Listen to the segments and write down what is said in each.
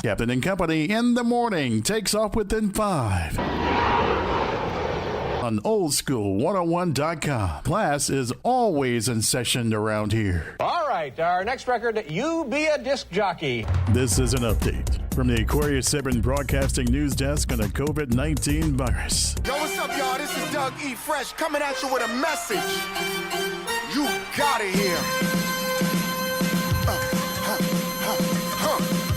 Captain and Company in the Morning takes off within 5. On oldschool101.com. Class is always in session around here. All right, our next record, You Be a Disc Jockey. This is an update from the Aquarius 7 Broadcasting News Desk on the COVID-19 virus. Yo, what's up, y'all? This is Doug E. Fresh coming at you with a message. You gotta hear.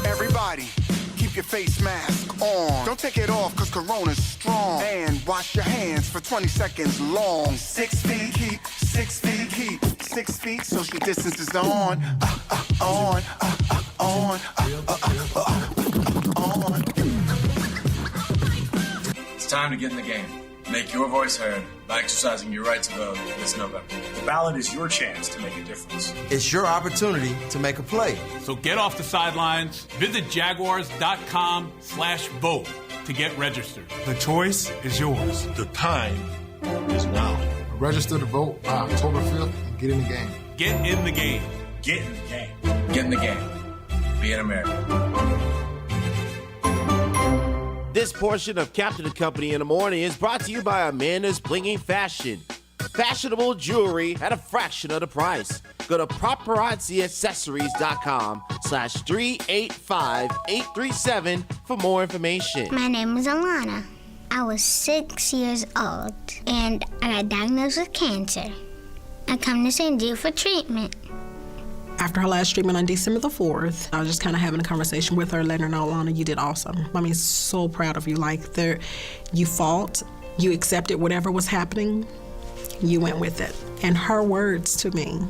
Everybody, keep your face mask on. Don't take it off, cause Corona's strong. And wash your hands for 20 seconds long. 6 feet, keep 6 feet, keep 6 feet. Social distance is on. On. It's time to get in the game. Make your voice heard by exercising your right to vote this November. The ballot is your chance to make a difference. It's your opportunity to make a play. So get off the sidelines. Visit jaguars.com/vote to get registered. The choice is yours. The time is now. Register to vote by October 5th and get in the game. Get in the game. Get in the game. Get in the game. Be an American. This portion of Captain and Company in the Morning is brought to you by Amanda's Blinging Fashion. Fashionable jewelry at a fraction of the price. Go to paparazziaccessories.com/385837 for more information. My name is Alana. I was 6 years old and I got diagnosed with cancer. I come to St. Jude for treatment. After her last treatment on December the 4th, I was just kind of having a conversation with her, letting her know, Alana, you did awesome. I mean, so proud of you. Like, you fought, you accepted whatever was happening, you went with it. And her words to me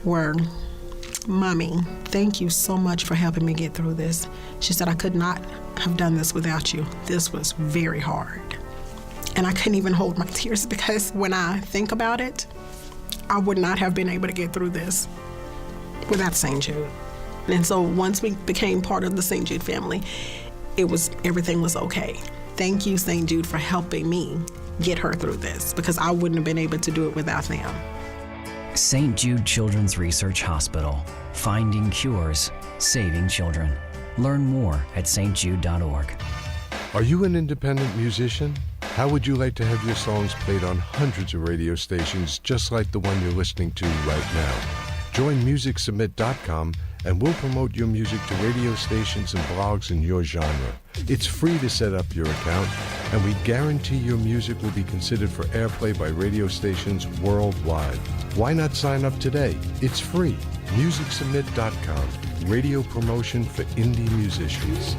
were, Mommy, thank you so much for helping me get through this. She said, I could not have done this without you. This was very hard. And I couldn't even hold my tears because when I think about it, I would not have been able to get through this without St. Jude. And so once we became part of the St. Jude family, everything was okay. Thank you, St. Jude, for helping me get her through this because I wouldn't have been able to do it without them. St. Jude Children's Research Hospital. Finding cures, saving children. Learn more at stjude.org. Are you an independent musician? How would you like to have your songs played on hundreds of radio stations just like the one you're listening to right now? Join MusicSubmit.com and we'll promote your music to radio stations and blogs in your genre. It's free to set up your account, and we guarantee your music will be considered for airplay by radio stations worldwide. Why not sign up today? It's free. MusicSubmit.com. Radio promotion for indie musicians.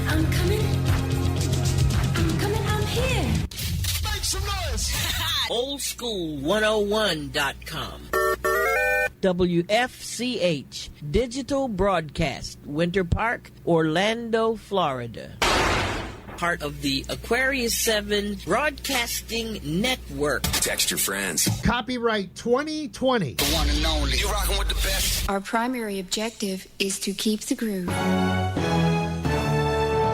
I'm here. Make some noise. Oldschool101.com. WFCH Digital Broadcast, Winter Park, Orlando, Florida. Part of the Aquarius 7 Broadcasting Network. Text your friends. Copyright 2020. The one and only. You rocking with the best. Our primary objective is to keep the groove.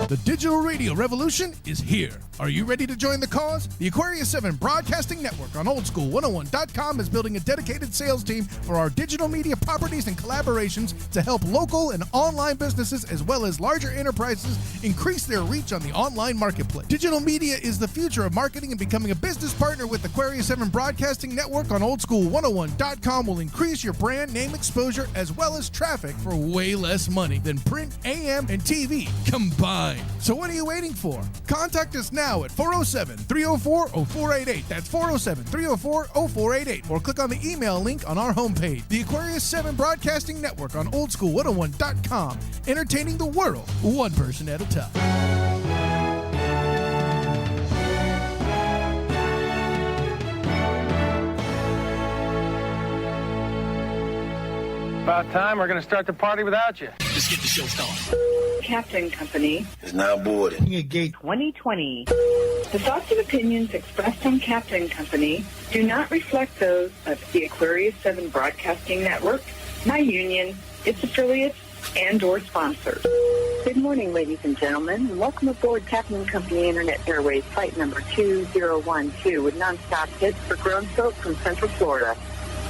The digital radio revolution is here. Are you ready to join the cause? The Aquarius 7 Broadcasting Network on oldschool101.com is building a dedicated sales team for our digital media properties and collaborations to help local and online businesses as well as larger enterprises increase their reach on the online marketplace. Digital media is the future of marketing, and becoming a business partner with Aquarius 7 Broadcasting Network on oldschool101.com will increase your brand name exposure as well as traffic for way less money than print, AM, and TV combined. So what are you waiting for? Contact us now at 407-304-0488. That's 407-304-0488. Or click on the email link on our homepage. The Aquarius 7 Broadcasting Network on oldschool101.com. Entertaining the world, one person at a time. About time. We're going to start the party without you. Let's get the show started. Captain Company is now boarding. At gate 2020. The thoughts and opinions expressed on Captain Company do not reflect those of the Aquarius 7 Broadcasting Network, my union, its affiliates, and or sponsors. Good morning, ladies and gentlemen, and welcome aboard Captain Company Internet Airways flight number 2012 with nonstop hits for grown folk from Central Florida.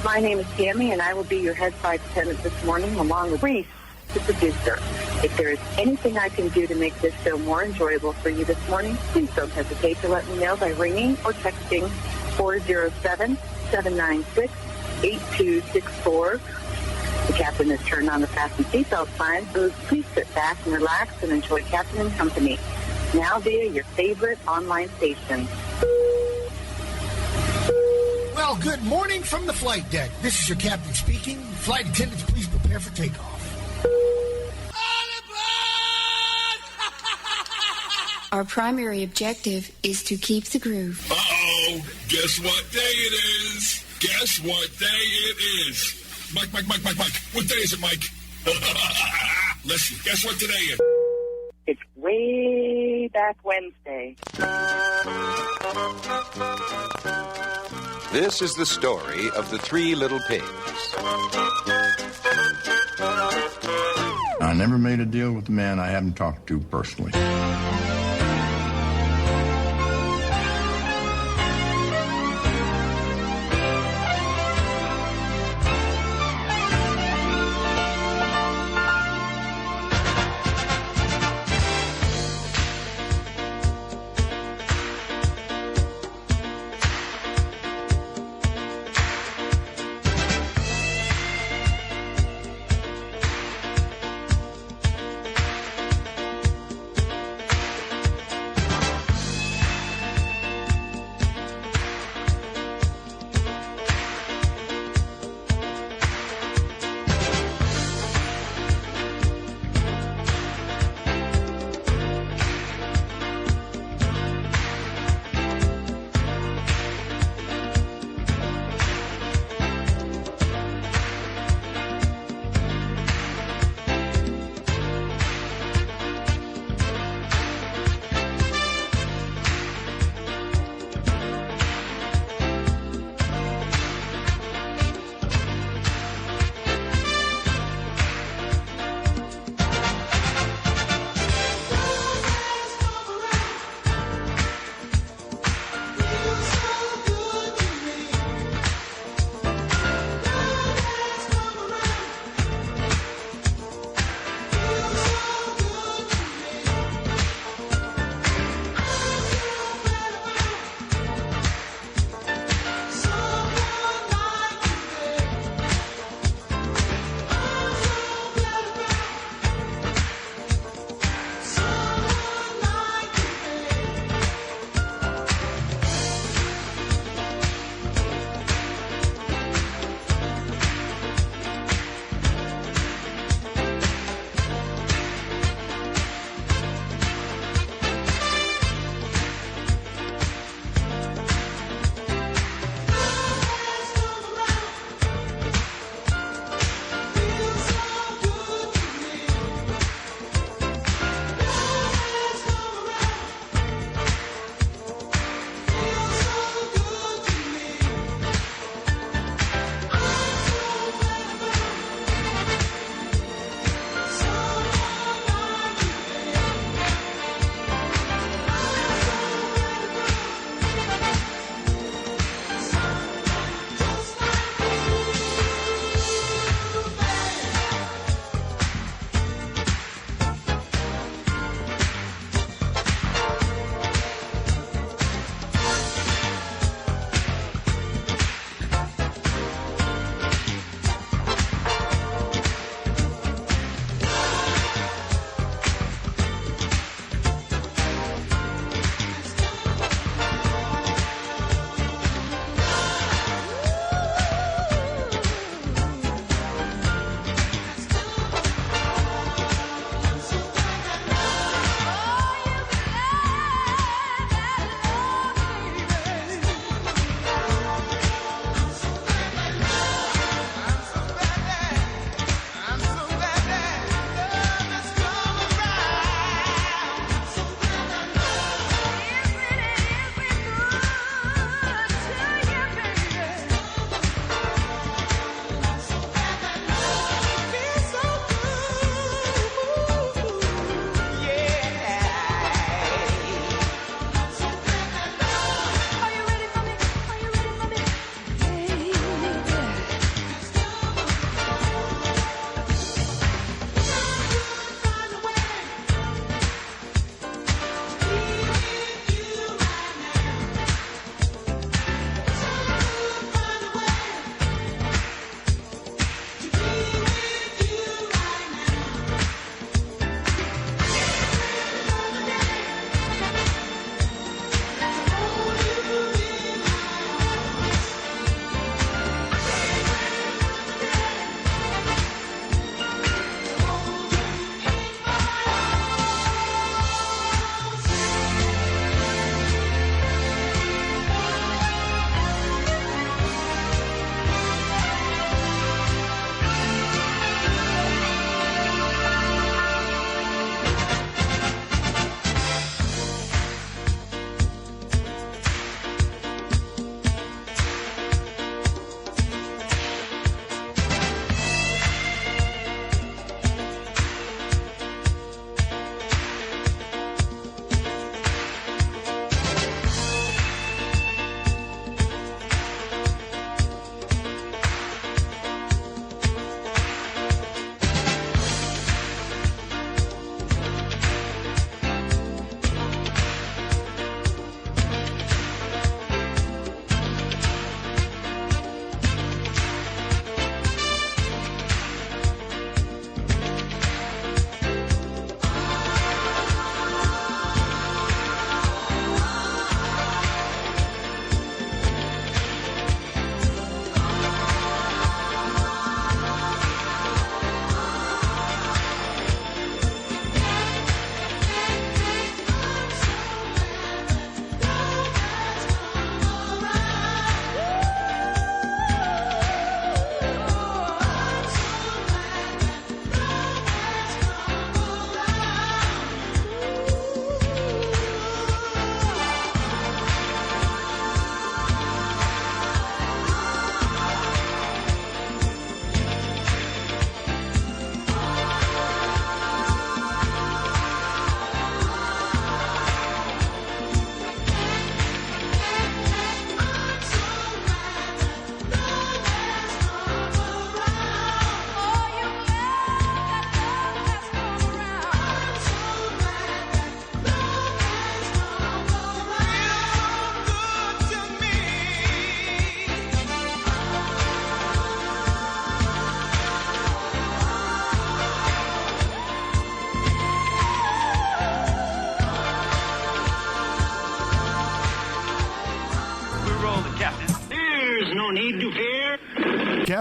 My name is Tammy, and I will be your head flight attendant this morning, along with Reese, the producer. If there is anything I can do to make this show more enjoyable for you this morning, please don't hesitate to let me know by ringing or texting 407-796-8264. The captain has turned on the fasten seatbelt sign, so please sit back and relax and enjoy Captain and Company, now via your favorite online station. Well, good morning from the flight deck. This is your captain speaking. Flight attendants, please prepare for takeoff. Our primary objective is to keep the groove. Uh-oh. Guess what day it is? Guess what day it is? Mike. What day is it, Mike? Listen, guess what today is? It's way back Wednesday. This is the story of the three little pigs. I never made a deal with a man I haven't talked to personally.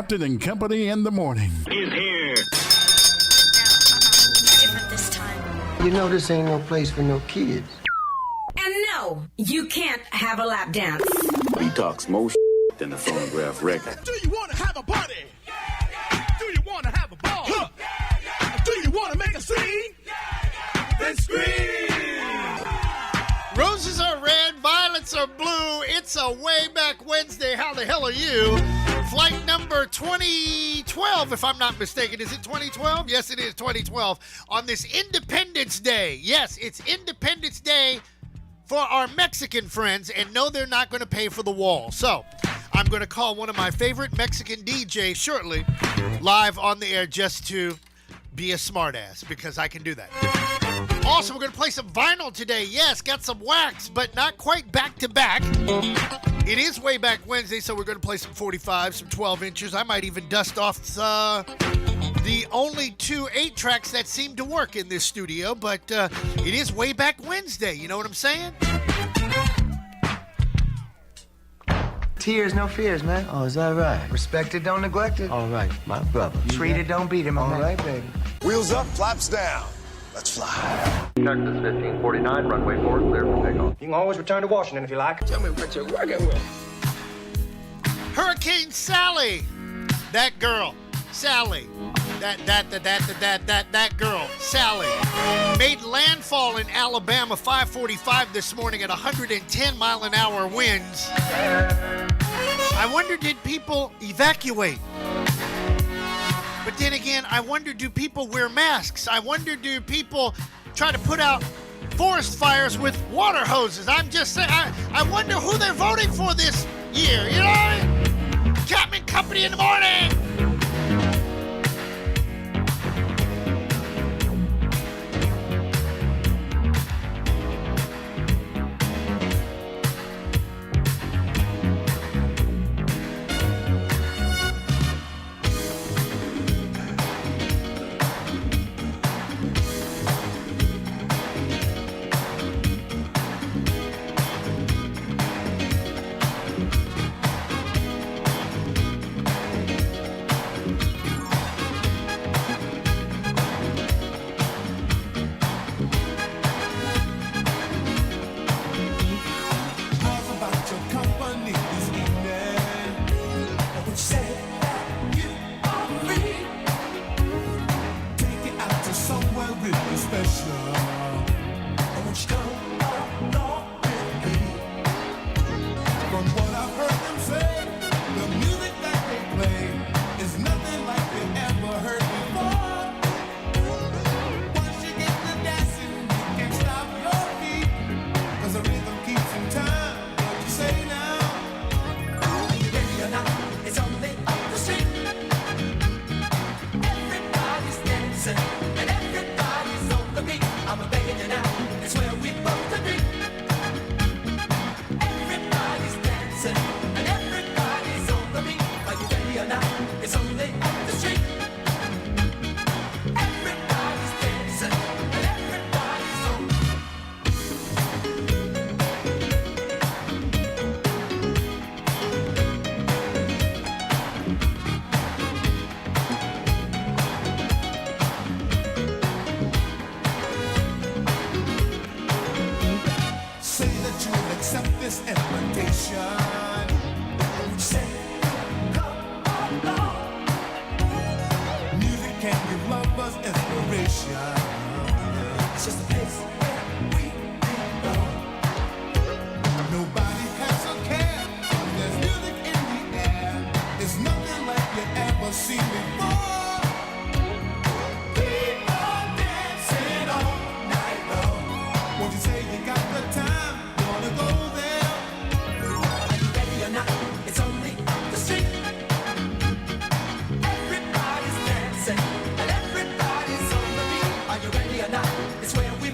Captain and Company in the morning. Is here. Different this time. You know this ain't no place for no kids. And no, you can't have a lap dance. He talks more than the phonograph record. Do you want to have a party? Do you want to have a ball? Do you want to make a scene? Then scream! Roses are red, violets are blue. It's a way back Wednesday. How the hell are you? Flight number 2012, if I'm not mistaken. Is it 2012? Yes, it is 2012. On this Independence Day. Yes, it's Independence Day for our Mexican friends, and no, they're not going to pay for the wall. So I'm going to call one of my favorite Mexican DJs shortly live on the air just to be a smartass, because I can do that. Also, we're going to play some vinyl today. Yes, got some wax, but not quite back-to-back. It is way back Wednesday, so we're going to play some 45s, some 12 inches. I might even dust off the only 2 8-tracks that seem to work in this studio, but it is way back Wednesday. You know what I'm saying? Tears, no fears, man. Oh, is that right? Respected, don't neglect it. All right, my brother. Treated, don't beat him. All right, baby. Wheels up, flaps down. Let's fly. Texas 1549, runway 4, clear for takeoff. You can always return to Washington if you like. Tell me what you're working with. Hurricane Sally. That girl, Sally. That girl, Sally, made landfall in Alabama 5:45 this morning at 110-mile-an-hour winds. I wonder, did people evacuate? But then again, I wonder, do people wear masks? I wonder, do people try to put out forest fires with water hoses? I'm just saying, I wonder who they're voting for this year, you know? Captain Company in the morning! It's where we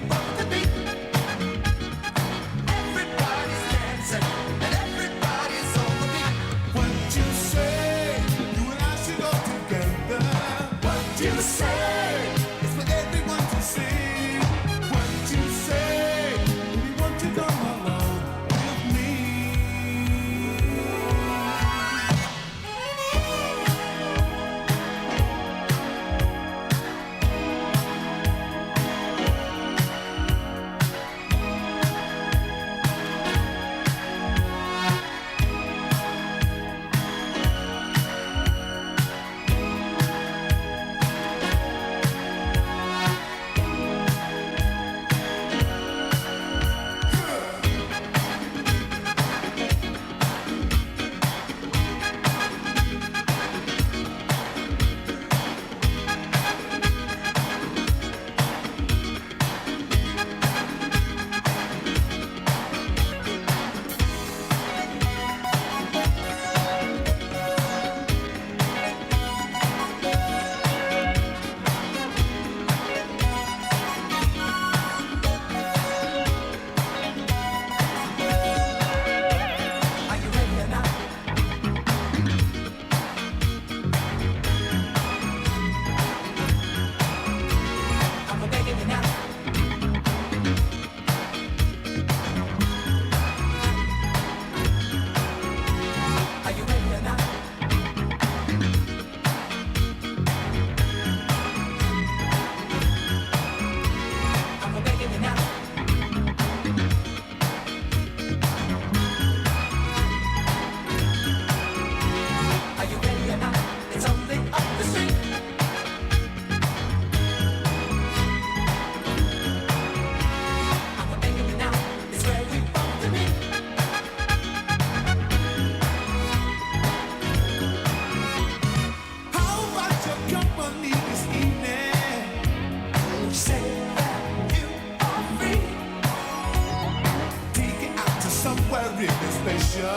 station.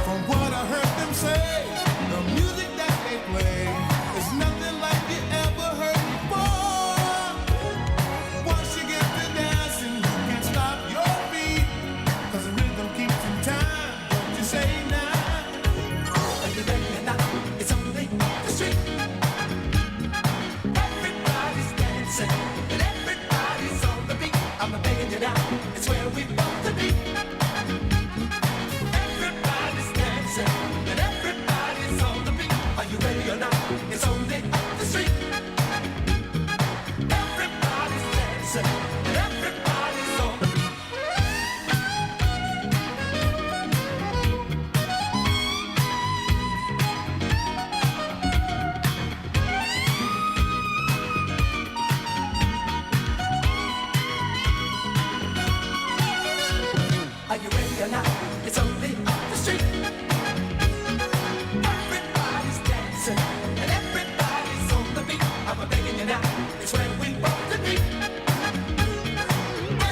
From what I heard them say, the music that they play is nothing like you ever heard before. Once you get to dancing, you can't stop your feet, 'cause the rhythm keeps in time. What you say now? Are you ready or not? It's only the street. Everybody's dancing and everybody's on the beat. I'm begging you now, it's where we want to be. Everybody's dancing and everybody's on the beat. Are you ready or not? It's only up the street. Everybody's dancing and everybody's on the beat. Are you ready or not? It's only up the street. Everybody's dancing and everybody's on the beat. I'm begging you now, it's where we want to be.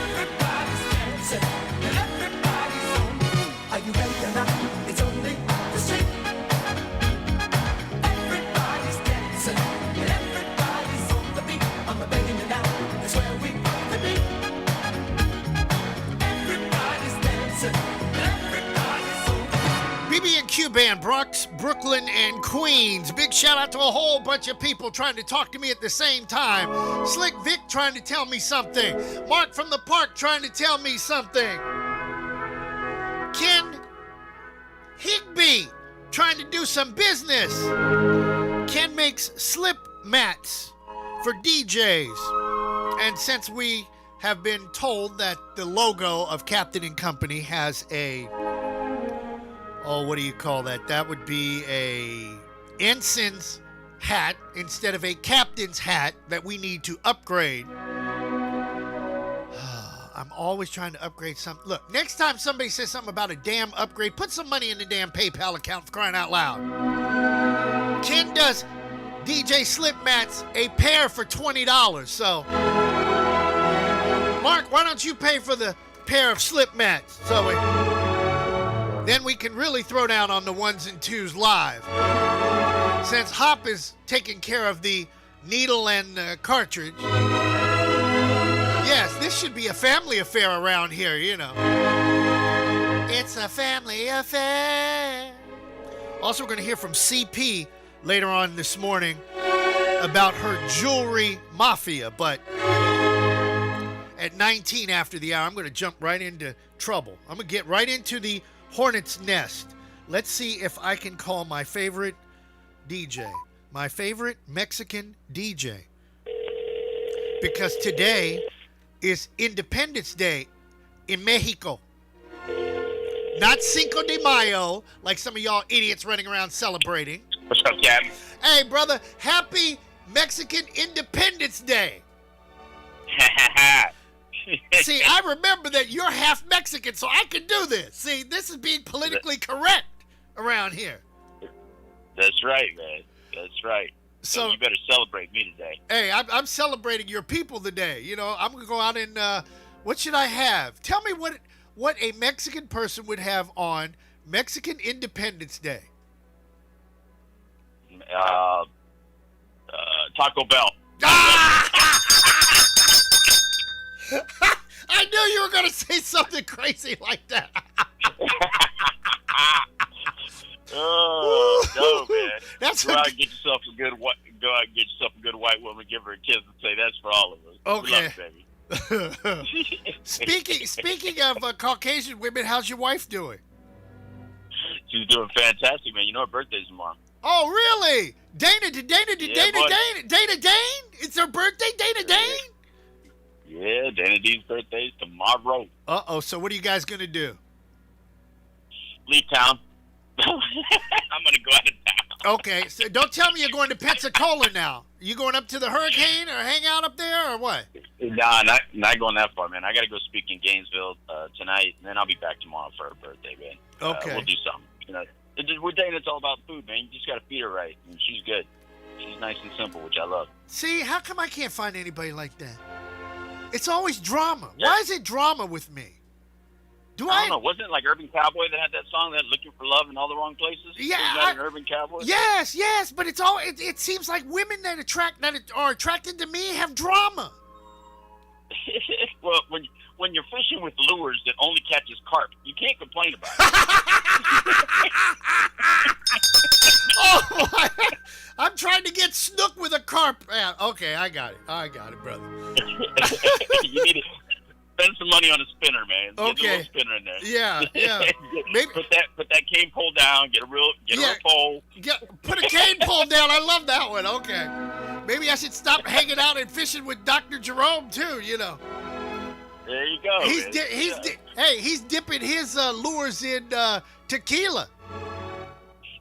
Everybody's dancing and everybody's on the beat. Are you ready or not? It's only up the street. Everybody's dancing and everybody's on the beat. I'm begging you now, it's where we want to be. Everybody's dancing and everybody's on the beat. BB&Q Band, Brooklyn, and Queens. Big shout out to a whole bunch of people trying to talk to me at the same time. Slick Vic trying to tell me something. Mark from the Park trying to tell me something. Ken Higby trying to do some business. Ken makes slip mats for DJs. And since we have been told that the logo of Captain and Company has a, what do you call that? That would be a ensign's hat instead of a captain's hat that we need to upgrade. I'm always trying to upgrade something. Look, next time somebody says something about a damn upgrade, put some money in the damn PayPal account, for crying out loud. Ken does DJ slip mats a pair for $20. So, Mark, why don't you pay for the pair of slip mats? So then we can really throw down on the ones and twos live. Since Hop is taking care of the needle and cartridge. Yes, this should be a family affair around here, you know. It's a family affair. Also, we're going to hear from CP later on this morning about her jewelry mafia. But at 19 after the hour, I'm going to jump right into trouble. I'm going to get right into the hornet's nest. Let's see if I can call my favorite DJ, my favorite Mexican DJ. Because today is Independence Day in Mexico. Not Cinco de Mayo, like some of y'all idiots running around celebrating. What's up, Gab? Hey, brother, happy Mexican Independence Day. See, I remember that you're half Mexican, so I can do this. See, this is being politically correct around here. That's right, man. That's right. So you better celebrate me today. Hey, I'm celebrating your people today. You know, I'm going to go out and, what should I have? Tell me what a Mexican person would have on Mexican Independence Day. Taco Bell. I knew you were going to say something crazy like that. Oh, no, man. That's go out and get yourself a good white woman, give her a kiss, and say that's for all of us. Okay. Love you, baby. Speaking of Caucasian women, how's your wife doing? She's doing fantastic, man. You know her birthday's tomorrow. Oh, really? Dana Dane? It's her birthday, Dana Dane? Yeah, Dana D's birthday's tomorrow. Uh-oh, so what are you guys going to do? Leave town. I'm going to go out of town. Okay, so don't tell me you're going to Pensacola now. You going up to the Hurricane or hang out up there or what? Nah, not going that far, man. I got to go speak in Gainesville tonight, and then I'll be back tomorrow for her birthday, man. Okay. We'll do something. You know, with Dana, it's all about food, man. You just got to feed her right, and she's good. She's nice and simple, which I love. See, how come I can't find anybody like that? It's always drama. Yeah. Why is it drama with me? I don't know. Wasn't it like Urban Cowboy that had that song that "Looking for Love in All the Wrong Places"? Yeah, Isn't that an Urban Cowboy? Yes, but it's all. It seems like women that are attracted to me have drama. Well, when you're fishing with lures that only catches carp, you can't complain about it. Oh, I'm trying to get snook with a carp. Yeah, okay, I got it, brother. You need to spend some money on a spinner, man. Get a Okay. little spinner in there. Yeah. Maybe put that cane pole down. Get a real pole. Put a cane pole down. I love that one. Okay. Maybe I should stop hanging out and fishing with Dr. Jerome too. You know. There you go. He's dipping his lures in tequila.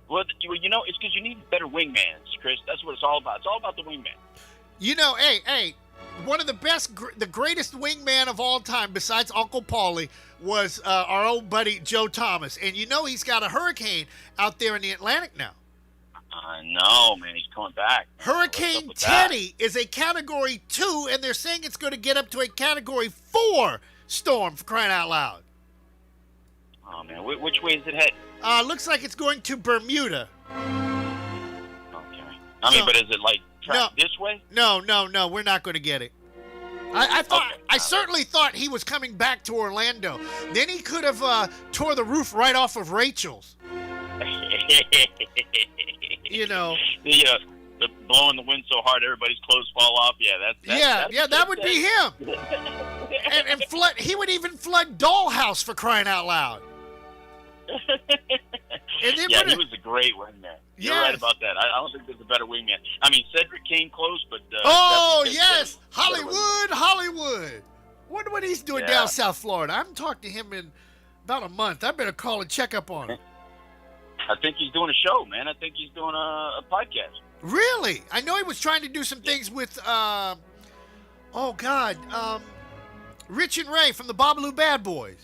Well, you know, it's because you need better wingmans, Chris. That's what it's all about. It's all about the wingman. You know, hey, one of the the greatest wingman of all time, besides Uncle Paulie, was our old buddy Joe Thomas. And you know he's got a hurricane out there in the Atlantic now. I know, man. He's coming back. Hurricane Teddy is a Category 2, and they're saying it's going to get up to a Category 4 storm, for crying out loud. Oh, man. Which way is it headed? Looks like it's going to Bermuda. Okay. But is it like this way? No. We're not going to get it. I certainly thought he was coming back to Orlando. Then he could have tore the roof right off of Rachel's. You know. The blowing the wind so hard everybody's clothes fall off. Yeah, that would be him. and flood. He would even flood Dollhouse, for crying out loud. He was a great wingman. You're right about that. I don't think there's a better wingman. I mean, Cedric came close, but... yes! Hollywood! Wonder what he's doing down South Florida. I haven't talked to him in about a month. I better call and check up on him. I think he's doing a show, man. I think he's doing a podcast. Really? I know he was trying to do some things with, Rich and Ray from the Babalu Bad Boys.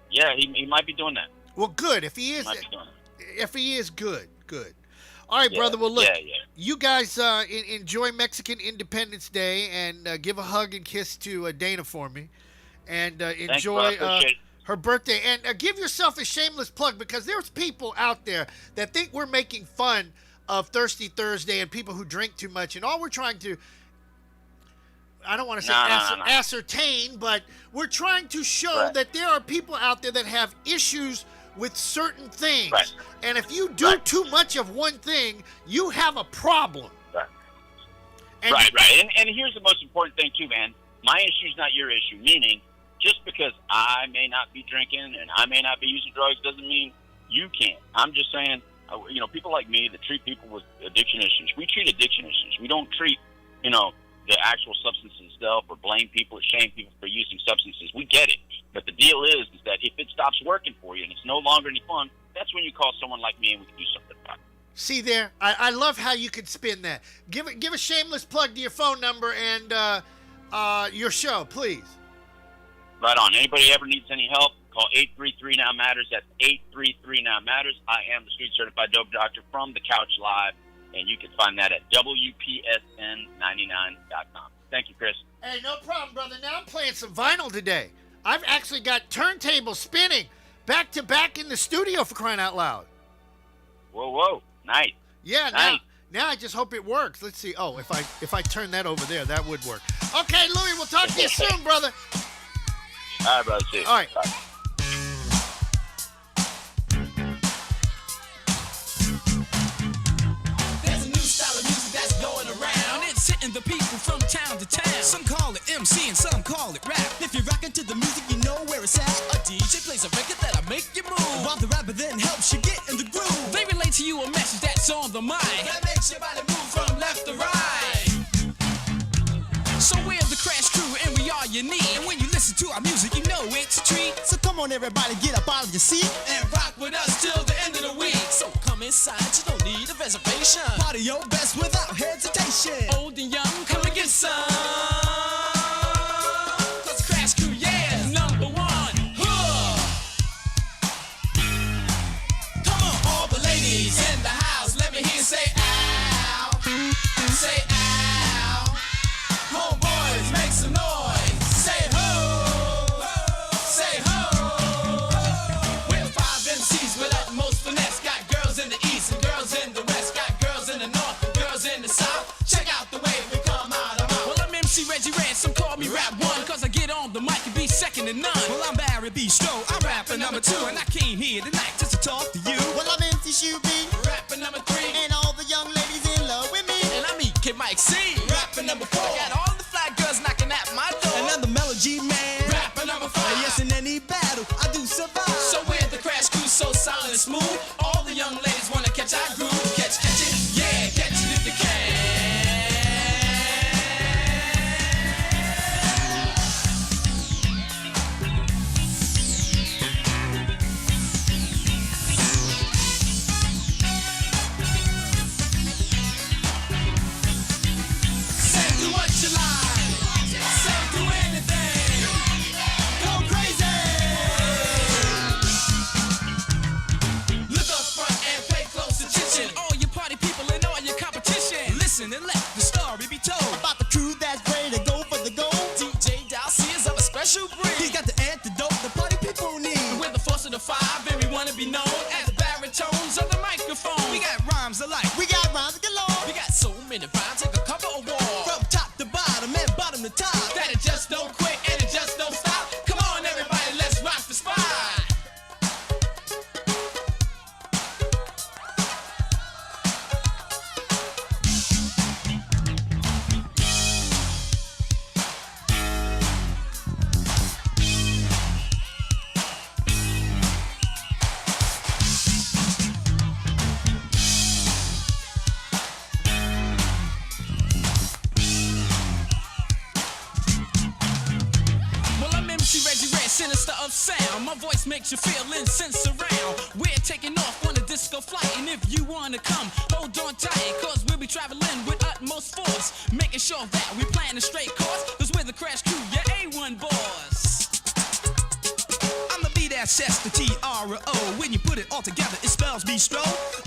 Yeah, he might be doing that. Well, good. If he is, good. All right, brother. Well, look, you guys enjoy Mexican Independence Day and give a hug and kiss to Dana for me, and enjoy her birthday. And give yourself a shameless plug, because there's people out there that think we're making fun of Thirsty Thursday and people who drink too much, and all we're trying to, I don't want to say ascertain, but we're trying to show that there are people out there that have issues with certain things. Right. And if you do too much of one thing, you have a problem. Right. And here's the most important thing, too, man. My issue's not your issue, meaning just because I may not be drinking and I may not be using drugs doesn't mean you can't. I'm just saying, people like me that treat people with addiction issues, we treat addiction issues. We don't treat, the actual substance itself or blame people or shame people for using substances. We get it. But the deal is that if it stops working for you and it's no longer any fun, that's when you call someone like me and we can do something about it. See there? I love how you can spin that. Give a shameless plug to your phone number and your show, please. Right on. Anybody ever needs any help, call 833-NOW-MATTERS. That's 833-NOW-MATTERS. I am the Street Certified Dope Doctor from The Couch Live, and you can find that at WPSN99.com. Thank you, Chris. Hey, no problem, brother. Now I'm playing some vinyl today. I've actually got turntables spinning back to back in the studio, for crying out loud. Whoa. Nice. Yeah, nice. Now I just hope it works. Let's see. Oh, if I turn that over there, that would work. Okay, Louie, we'll talk to you soon, brother. All right, brother. See you. All right. Bye. There's a new style of music that's going around. It's hitting the people from town to town. Some call it MC and some call it rap. If you're rocking to the music, you know where it's at. A DJ plays a record that'll make you move, while the rapper then helps you get in the groove. They relate to you a message that's on the mind that makes your body move from left to right. So we're the Crash Crew and we are unique. And when you listen to our music, you know it's a treat. So come on, everybody, get up out of your seat and rock with us till the end of the week. So come inside, you don't need a reservation. Party your best without hesitation. Old and young, come and get some. Cause Crash Crew, yeah, is number one. Come on, all the ladies in the house, let me hear you say ow. Say ow. Homeboys, make some noise. second to none. Well, I'm Barry B. Stroh, I'm rapping number 2, and I came here tonight just to talk to you. Well, I'm MC Shuby, rapping number 3, and all the young ladies in love with me. And I'm E.K. Mike C, rapping number 4. I got all the fly girls knocking at my door. And I'm the Melody Man, rapping number 5. And yes, in any battle, I do survive. So with the crash crew so solid and smooth, all the young ladies wanna catch our groove. Catch it, yeah, catch it if you can. And let the story be told about the crew that's ready to go for the gold. DJ Dalcy is of a special breed. He's got the antidote the party people need. We're the force of the 5, and we wanna be known as the baritones of the microphone. We got rhymes alike, we got rhymes galore. We got so many rhymes, take a couple of walls. From top to bottom and bottom to top. That it just don't quit and it just don't stop. Come on, everybody, let's rock the spot. Sinister of sound, my voice makes you feel incense around. We're taking off on a disco flight, and if you wanna come, hold on tight, cause we'll be traveling with utmost force, making sure that we plan a straight course, cause we're the crash crew, your A1 boss. I'm the B-S, the T-R-O. When you put it all together, it spells bistro.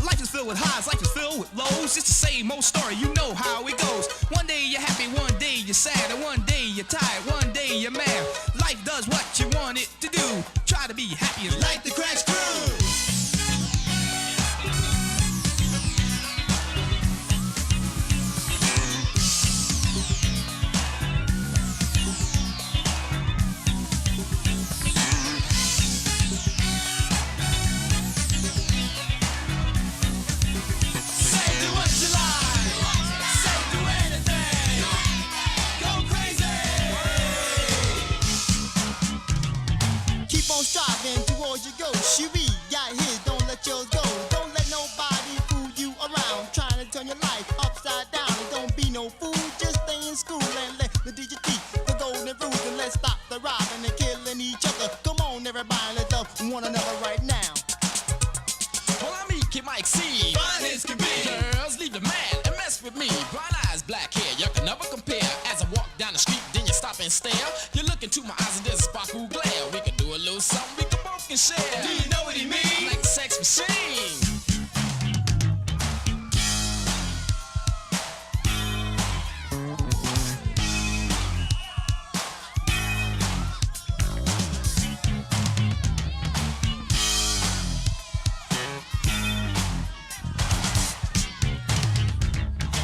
Life is filled with highs, life is filled with lows. It's the same old story, you know how it goes. One day you're happy, one day you're sad, and one day you're tired, one day you're mad. Life does what you want it to do. Try to be happy like the crash crew. Striving towards your goal. Shuby got his, don't let yours go. Don't let nobody fool you around. Trying to turn your life upside down. And don't be no fool, just stay in school and let the DJ teach the golden rules. And let's stop the robbing and killing each other. Come on, everybody, let's love one another right now. Well, I'm E.K. Mike C, fine as can be. Girls, leave the man and mess with me. Brown eyes, black hair, you can never compare. As I walk down the street, then you stop and stare. You look into my eyes and there's a sparkle glare. We can do a little something we can both can share. Do you know what he means? Like a sex machine.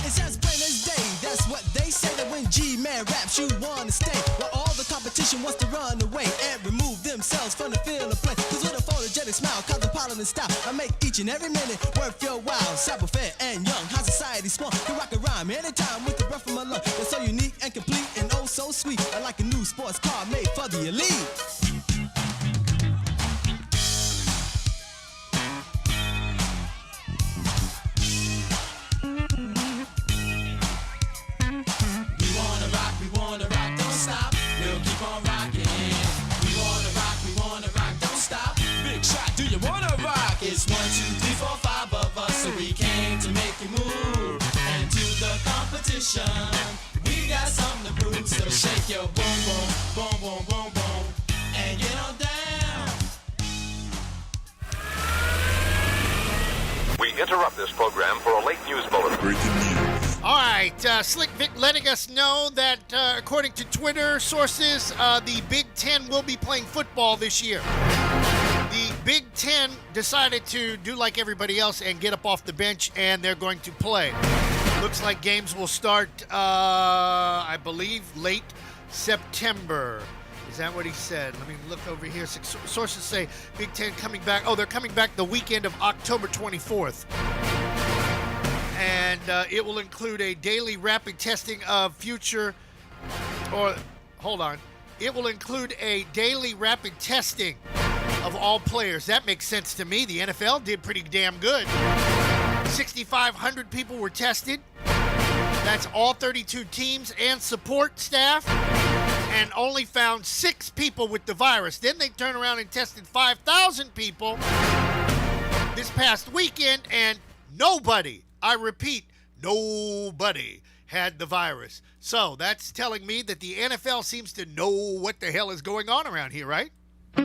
It's as plain as day, that's what they say. That when G-Man raps, you wanna stay. While all the competition wants to run away and remove themselves from the field of play. Cause with a photogenic smile, cosmopolitan style, I make each and every minute worth your while. Sample fair and young, high society small. Can rock a rhyme anytime with the breath from my lung. It's so unique and complete and oh so sweet. I like a new sports car made for the elite. We wanna rock, don't stop. We'll keep on rocking. We wanna rock, don't stop. Big shot, do you wanna rock? It's 1, 2, 3, 4, 5 of us, so we came to make you move. And to the competition, we got something to prove. So shake your boom, boom, boom, boom, boom, boom, and get on down. We interrupt this program for a late news bulletin. Breaking news. All right, Slick Vic letting us know that according to Twitter sources, the Big Ten will be playing football this year. The Big Ten decided to do like everybody else and get up off the bench, and they're going to play. Looks like games will start, I believe, late September. Is that what he said? Let me look over here. Sources say Big Ten coming back. Oh, they're coming back the weekend of October 24th. And it will include a daily rapid testing of It will include a daily rapid testing of all players. That makes sense to me. The NFL did pretty damn good. 6,500 people were tested. That's all 32 teams and support staff, and only found 6 people with the virus. Then they turned around and tested 5,000 people this past weekend, and nobody, I repeat, nobody had the virus. So that's telling me that the NFL seems to know what the hell is going on around here, right? All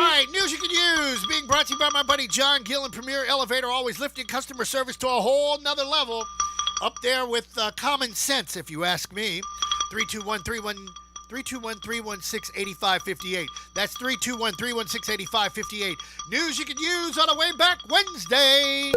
right, news you can use, being brought to you by my buddy John Gill and Premier Elevator, always lifting customer service to a whole nother level. Up there with common sense, if you ask me. 321-316-8558. That's 321-316-8558. News you can use on a Way Back Wednesday.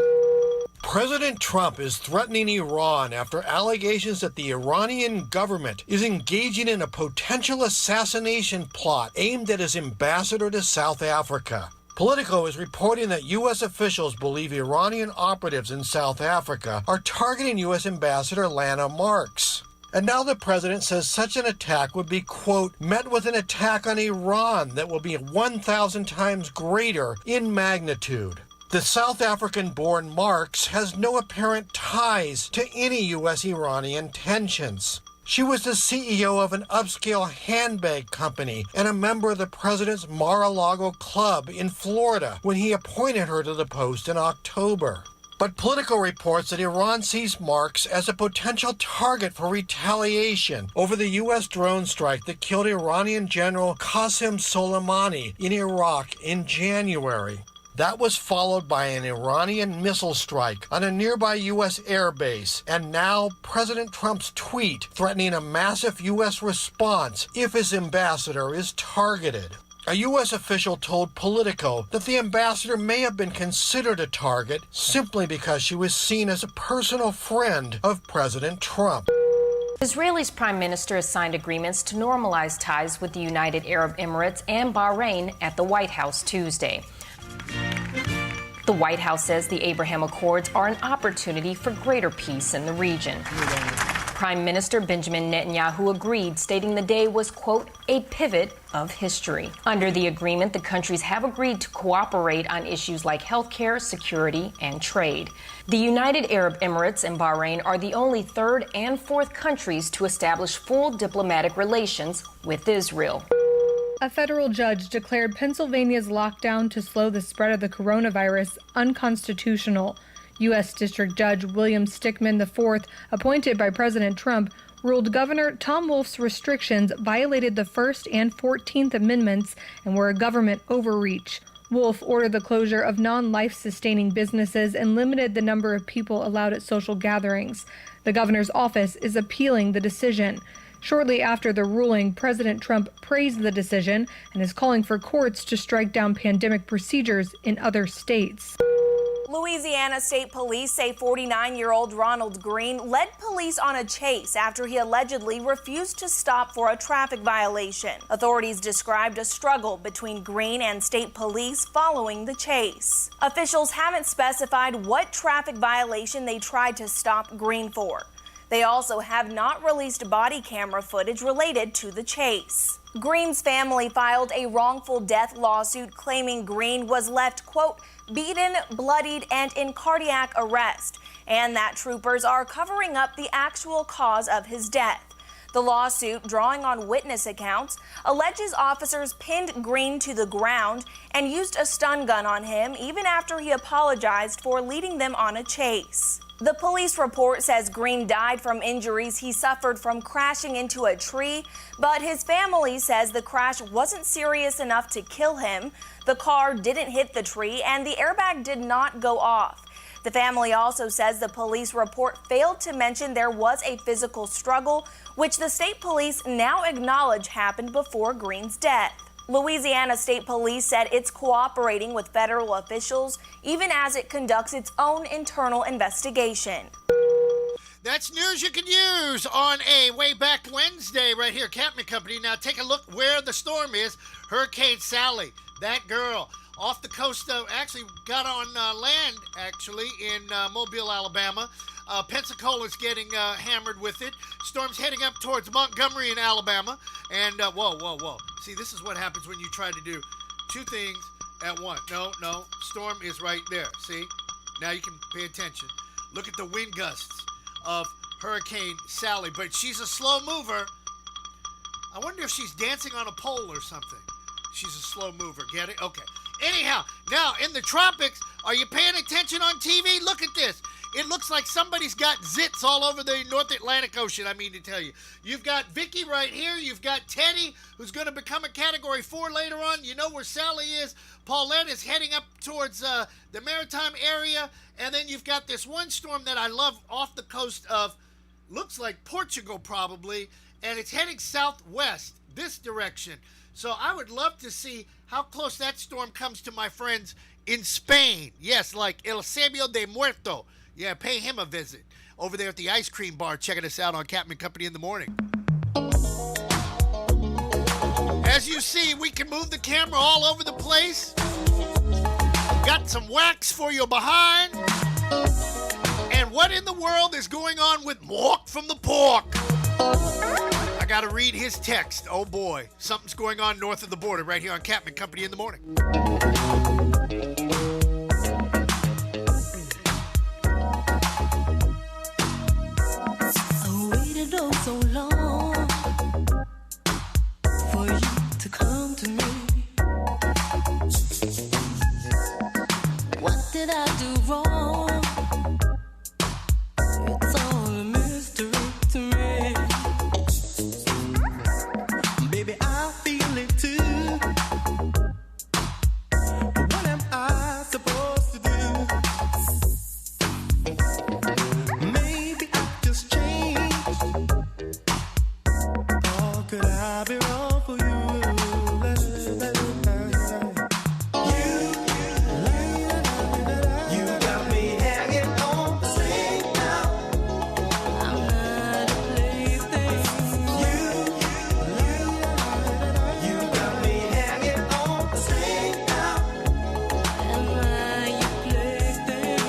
President Trump is threatening Iran after allegations that the Iranian government is engaging in a potential assassination plot aimed at his ambassador to South Africa. Politico is reporting that U.S. officials believe Iranian operatives in South Africa are targeting U.S. Ambassador Lana Marks. And now the president says such an attack would be, quote, met with an attack on Iran that will be 1,000 times greater in magnitude. The South African-born Marks has no apparent ties to any U.S.-Iranian tensions. She was the CEO of an upscale handbag company and a member of the president's Mar-a-Lago club in Florida when he appointed her to the post in October. But Politico reports that Iran sees Marks as a potential target for retaliation over the U.S. drone strike that killed Iranian General Qasem Soleimani in Iraq in January. That was followed by an Iranian missile strike on a nearby U.S. airbase, and now President Trump's tweet threatening a massive U.S. response if his ambassador is targeted. A U.S. official told Politico that the ambassador may have been considered a target simply because she was seen as a personal friend of President Trump. Israel's prime minister has signed agreements to normalize ties with the United Arab Emirates and Bahrain at the White House Tuesday. The White House says the Abraham Accords are an opportunity for greater peace in the region. Prime Minister Benjamin Netanyahu agreed, stating the day was, quote, a pivot of history. Under the agreement, the countries have agreed to cooperate on issues like healthcare, security, and trade. The United Arab Emirates and Bahrain are the only third and fourth countries to establish full diplomatic relations with Israel. A federal judge declared Pennsylvania's lockdown to slow the spread of the coronavirus unconstitutional. U.S. District Judge William Stickman IV, appointed by President Trump, ruled Governor Tom Wolf's restrictions violated the First and 14th Amendments and were a government overreach. Wolf ordered the closure of non-life-sustaining businesses and limited the number of people allowed at social gatherings. The governor's office is appealing the decision. Shortly after the ruling, President Trump praised the decision and is calling for courts to strike down pandemic procedures in other states. Louisiana State Police say 49-year-old Ronald Green led police on a chase after he allegedly refused to stop for a traffic violation. Authorities described a struggle between Green and state police following the chase. Officials haven't specified what traffic violation they tried to stop Green for. They also have not released body camera footage related to the chase. Green's family filed a wrongful death lawsuit claiming Green was left, quote, beaten, bloodied, and in cardiac arrest, and that troopers are covering up the actual cause of his death. The lawsuit, drawing on witness accounts, alleges officers pinned Green to the ground and used a stun gun on him even after he apologized for leading them on a chase. The police report says Green died from injuries he suffered from crashing into a tree, but his family says the crash wasn't serious enough to kill him. The car didn't hit the tree and the airbag did not go off. The family also says the police report failed to mention there was a physical struggle, which the state police now acknowledge happened before Green's death. Louisiana State Police said it's cooperating with federal officials even as it conducts its own internal investigation. That's news you can use on a Way Back Wednesday right here, Captain Company. Now take a look where the storm is. Hurricane Sally, that girl, off the coast of, actually got on land, actually, in Mobile, Alabama. Pensacola's getting hammered with it. Storm's heading up towards Montgomery in Alabama. And, whoa. See, this is what happens when you try to do two things at once. No, storm is right there. See? Now you can pay attention. Look at the wind gusts of Hurricane Sally. But she's a slow mover. I wonder if she's dancing on a pole or something. She's a slow mover. Get it? Okay. Anyhow, now in the tropics, are you paying attention on TV? Look at this. It looks like somebody's got zits all over the North Atlantic Ocean, I mean to tell you. You've got Vicky right here. You've got Teddy, who's going to become a Category 4 later on. You know where Sally is. Paulette is heading up towards the maritime area. And then you've got this one storm that I love off the coast of, looks like Portugal probably, and it's heading southwest, this direction. So I would love to see how close that storm comes to my friends in Spain. Yes, like El Sabio de Muerto. Yeah, pay him a visit over there at the ice cream bar, checking us out on Captain Company in the morning. As you see, we can move the camera all over the place. Got some wax for your behind. And what in the world is going on with Mork from the Pork? I got to read his text. Oh boy, something's going on north of the border right here on Captain Company in the morning. Oh, so long for you to come to me. What did I do wrong? It's all a mystery to me. Baby, I feel it too. But what am I supposed to do? Maybe I just changed. Could I be wrong for you? You got me hanging on the same now. I'm not a plaything. You got me hanging on the same now. Am I your plaything?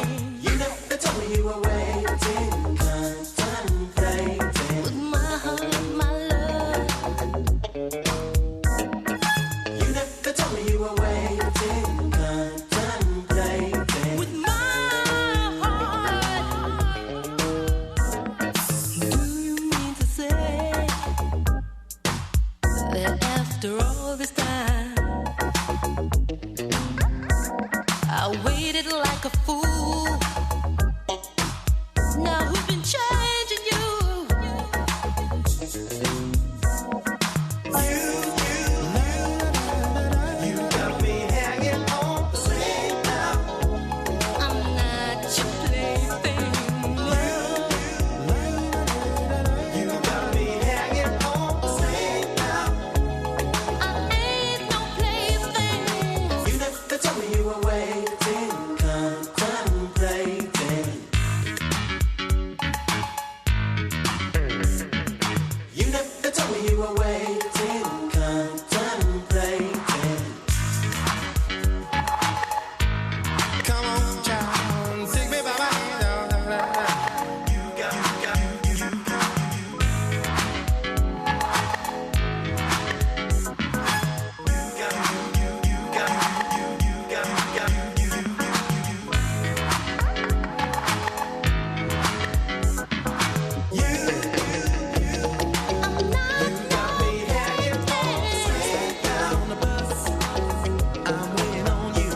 You never told me you were waiting, contemplating with my heart, my love. You never told me you were waiting, contemplating with my heart. Do you mean to say that after all this time I waited like a fool? Now who's been changing you? You got me hanging on the same now. I'm not your plaything. You got me hanging on the same now. I ain't no plaything. You never told me you were waiting, contemplating. You never told me you were waiting, contemplating. Come on, child, take me by my hand. You got me hanging on the same now. On the bus, I'm waiting on you.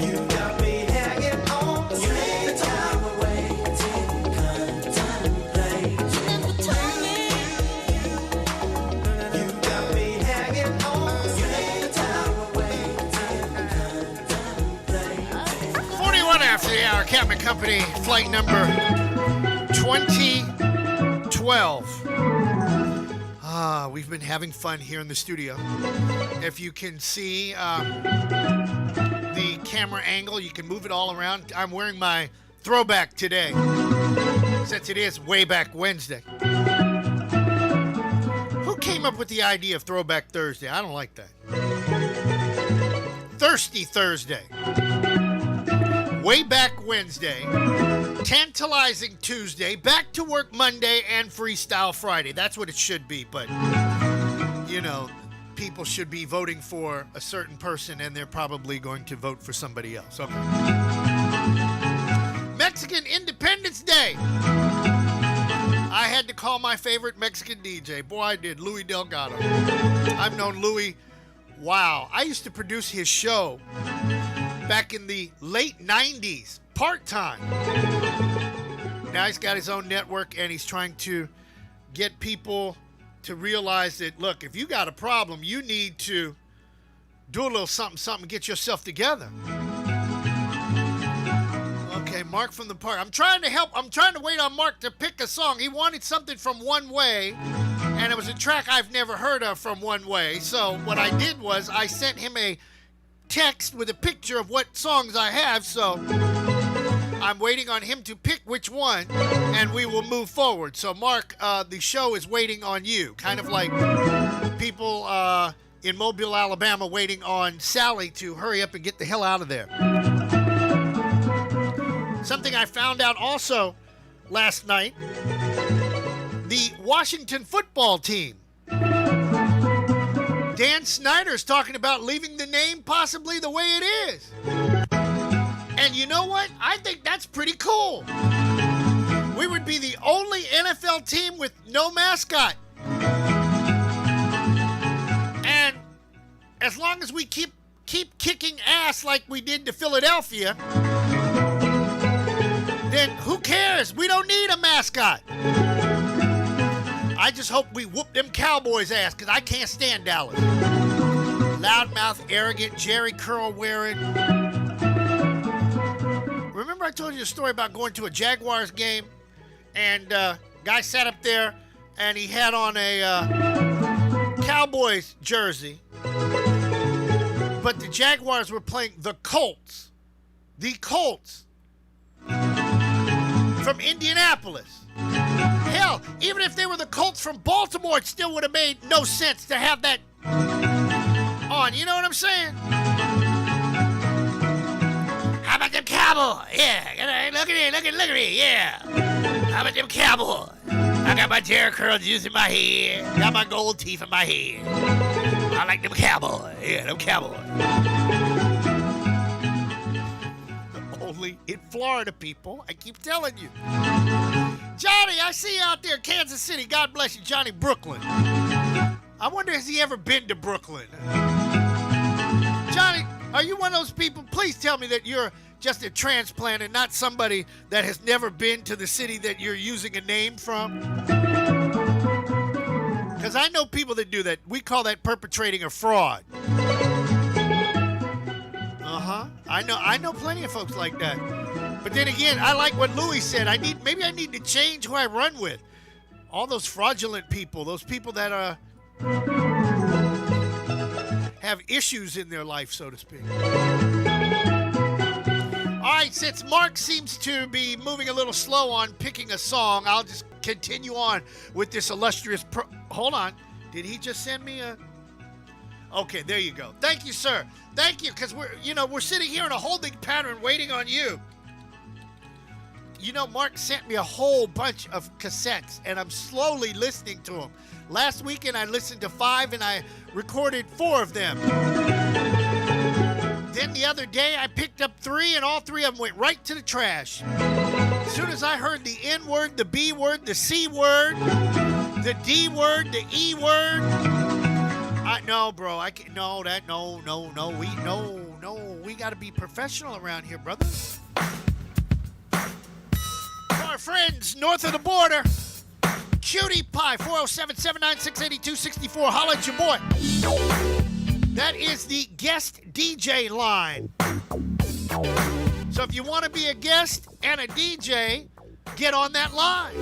You got me hanging on the same time. We're waiting, contemplating. You never told me. You got me hanging on the same time. We're waiting, contemplating. 41 after the hour, Captain Company, flight number 2012. We've been having fun here in the studio. If you can see the camera angle, you can move it all around. I'm wearing my throwback today, since it is Way Back Wednesday. Who came up with the idea of Throwback Thursday? I don't like that. Thirsty Thursday. Way Back Wednesday. Tantalizing Tuesday. Back to work Monday and Freestyle Friday. That's what it should be, but, you know, people should be voting for a certain person and they're probably going to vote for somebody else. Okay. Mexican Independence Day. I had to call my favorite Mexican DJ. Boy, I did. Louis Delgado. I've known Louis. Wow. I used to produce his show back in the late 90s, part-time. Now he's got his own network and he's trying to get people to realize that, look, if you got a problem, you need to do a little something, get yourself together. Okay, Mark from the Park. I'm trying to wait on Mark to pick a song. He wanted something from One Way, and it was a track I've never heard of from One Way. So what I did was I sent him a text with a picture of what songs I have, so I'm waiting on him to pick which one, and we will move forward. So, Mark, the show is waiting on you, kind of like people in Mobile, Alabama, waiting on Sally to hurry up and get the hell out of there. Something I found out also last night, the Washington football team. Dan Snyder's talking about leaving the name possibly the way it is. And you know what? I think that's pretty cool. We would be the only NFL team with no mascot. And as long as we keep kicking ass like we did to Philadelphia, then who cares? We don't need a mascot. I just hope we whoop them Cowboys' ass, because I can't stand Dallas. Loudmouth, arrogant, Jerry curl wearing. Remember I told you a story about going to a Jaguars game, and guy sat up there, and he had on a Cowboys jersey, but the Jaguars were playing the Colts. The Colts. From Indianapolis. Hell, even if they were the Colts from Baltimore, it still would have made no sense to have that on. You know what I'm saying? How about them Cowboys? Yeah, look at me, yeah. How about them Cowboys? I got my Jerry curl juice in my head, got my gold teeth in my head. I like them Cowboys. Yeah, them Cowboys. Only in Florida, people. I keep telling you. Johnny, I see you out there in Kansas City. God bless you, Johnny Brooklyn. I wonder, has he ever been to Brooklyn? Johnny, are you one of those people? Please tell me that you're just a transplant and not somebody that has never been to the city that you're using a name from. Because I know people that do that. We call that perpetrating a fraud. I know plenty of folks like that. But then again, I like what Louis said. Maybe I need to change who I run with. All those fraudulent people, those people that have issues in their life, so to speak. All right, since Mark seems to be moving a little slow on picking a song, I'll just continue on with this illustrious hold on. Did he just send me a... Okay, there you go. Thank you, sir. Thank you, because we're sitting here in a holding pattern waiting on you. You know, Mark sent me a whole bunch of cassettes, and I'm slowly listening to them. Last weekend, I listened to 5, and I recorded 4 of them. Then the other day, I picked up 3, and all 3 of them went right to the trash. As soon as I heard the N word, the B word, the C word, the D word, the E word... No, bro. I can't. No, we got to be professional around here, brother. For our friends north of the border, Cutie Pie, 407-796-8264. Holla at your boy. That is the guest DJ line. So if you want to be a guest and a DJ, get on that line.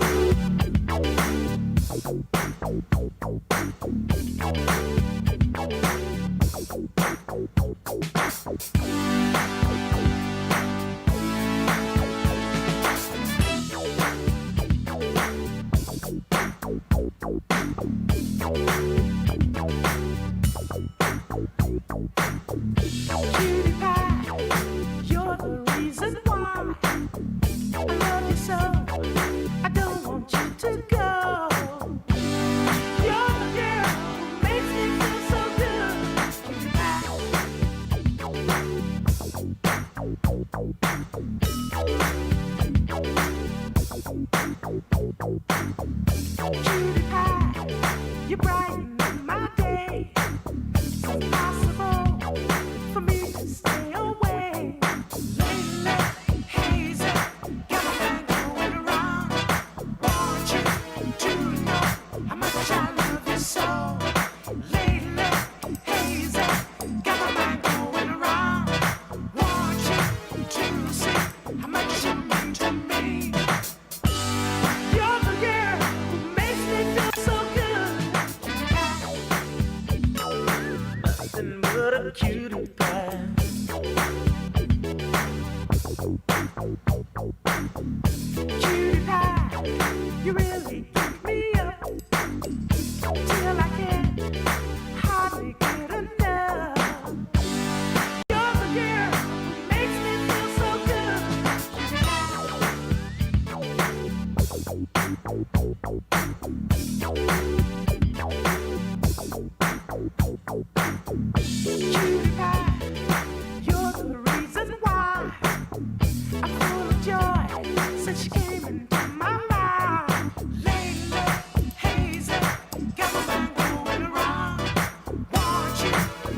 Cutie pie, you brighten my day. It's impossible for me to stay away. Lately, hazy, got my mind going around. Want you to know how much I love you so. Lately, hazy, got my mind going around. Want you to see how much you mean to me. You're the girl who makes me feel so good. Nothing but a cutie pie. Cutie pie, you really keep me up till I can't hardly get enough. You're the girl who makes me feel so good. Cutie pie, you're the reason why I'm full of joy since you came into my life. Lately, hazy, got my mind going around. Want you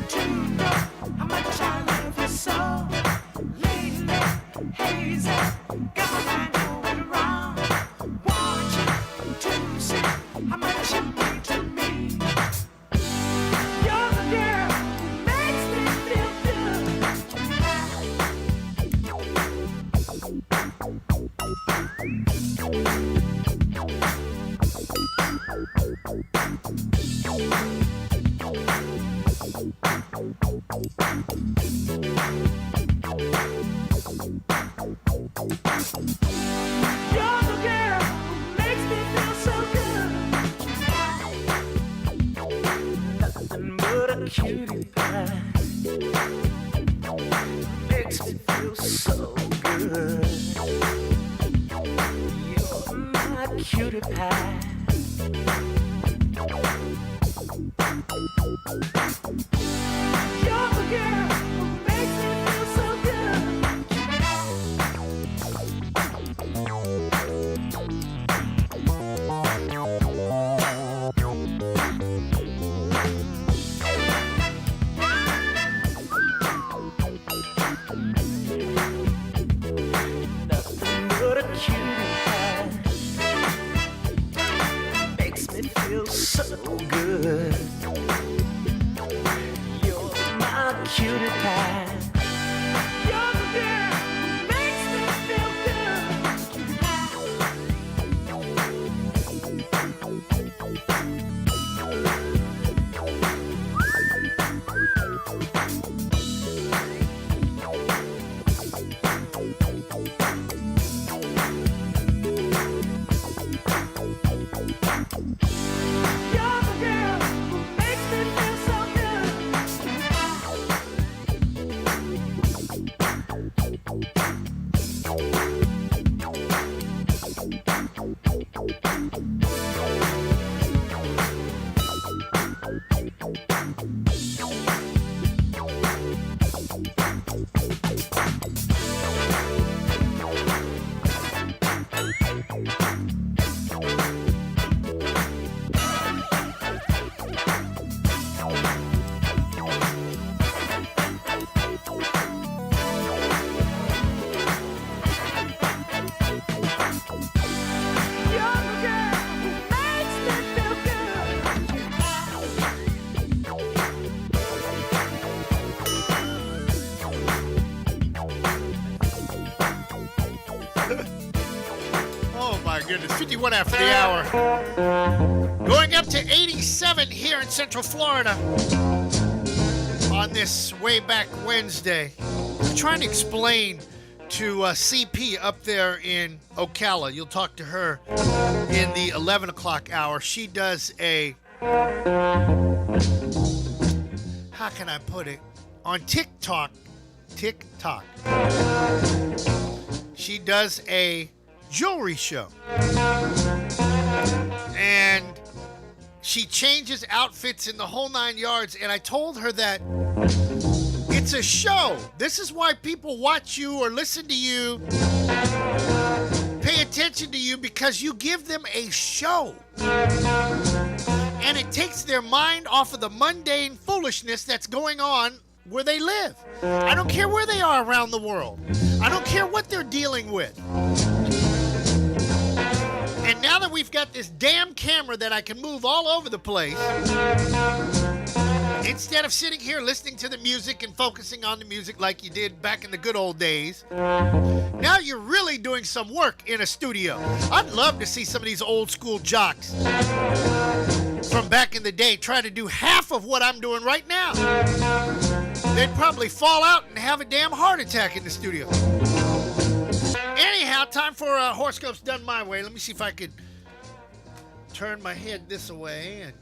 to know how much I love you so. Lately, hazy, got my mind going around. Want you to see how much you mean to me. You're the girl who makes me feel good. You're the girl who makes me feel so good. Nothing but a cutie pie. Makes me feel so good. You're my cutie pie. You're the girl who makes me feel so good. Nothing but a cutie pie. Makes me feel so good. You're my cutie pie. You're the girl who makes me feel You're the girl who makes me feel so good. Oh my goodness, 51 after the hour. Going up to 87 here in Central Florida on this way back Wednesday. I'm trying to explain to CP up there in Ocala. You'll talk to her in the 11 o'clock hour. She does a, how can I put it, on TikTok. She does a jewelry show. And she changes outfits in the whole 9 yards. And I told her that it's It's a show. This is why people watch you or listen to you, pay attention to you, because you give them a show. And it takes their mind off of the mundane foolishness that's going on where they live. I don't care where they are around the world. I don't care what they're dealing with. And now that we've got this damn camera that I can move all over the place, instead of sitting here listening to the music and focusing on the music like you did back in the good old days, now you're really doing some work in a studio. I'd love to see some of these old school jocks from back in the day try to do half of what I'm doing right now. They'd probably fall out and have a damn heart attack in the studio. Anyhow, time for horoscopes done my way. Let me see if I could turn my head this way and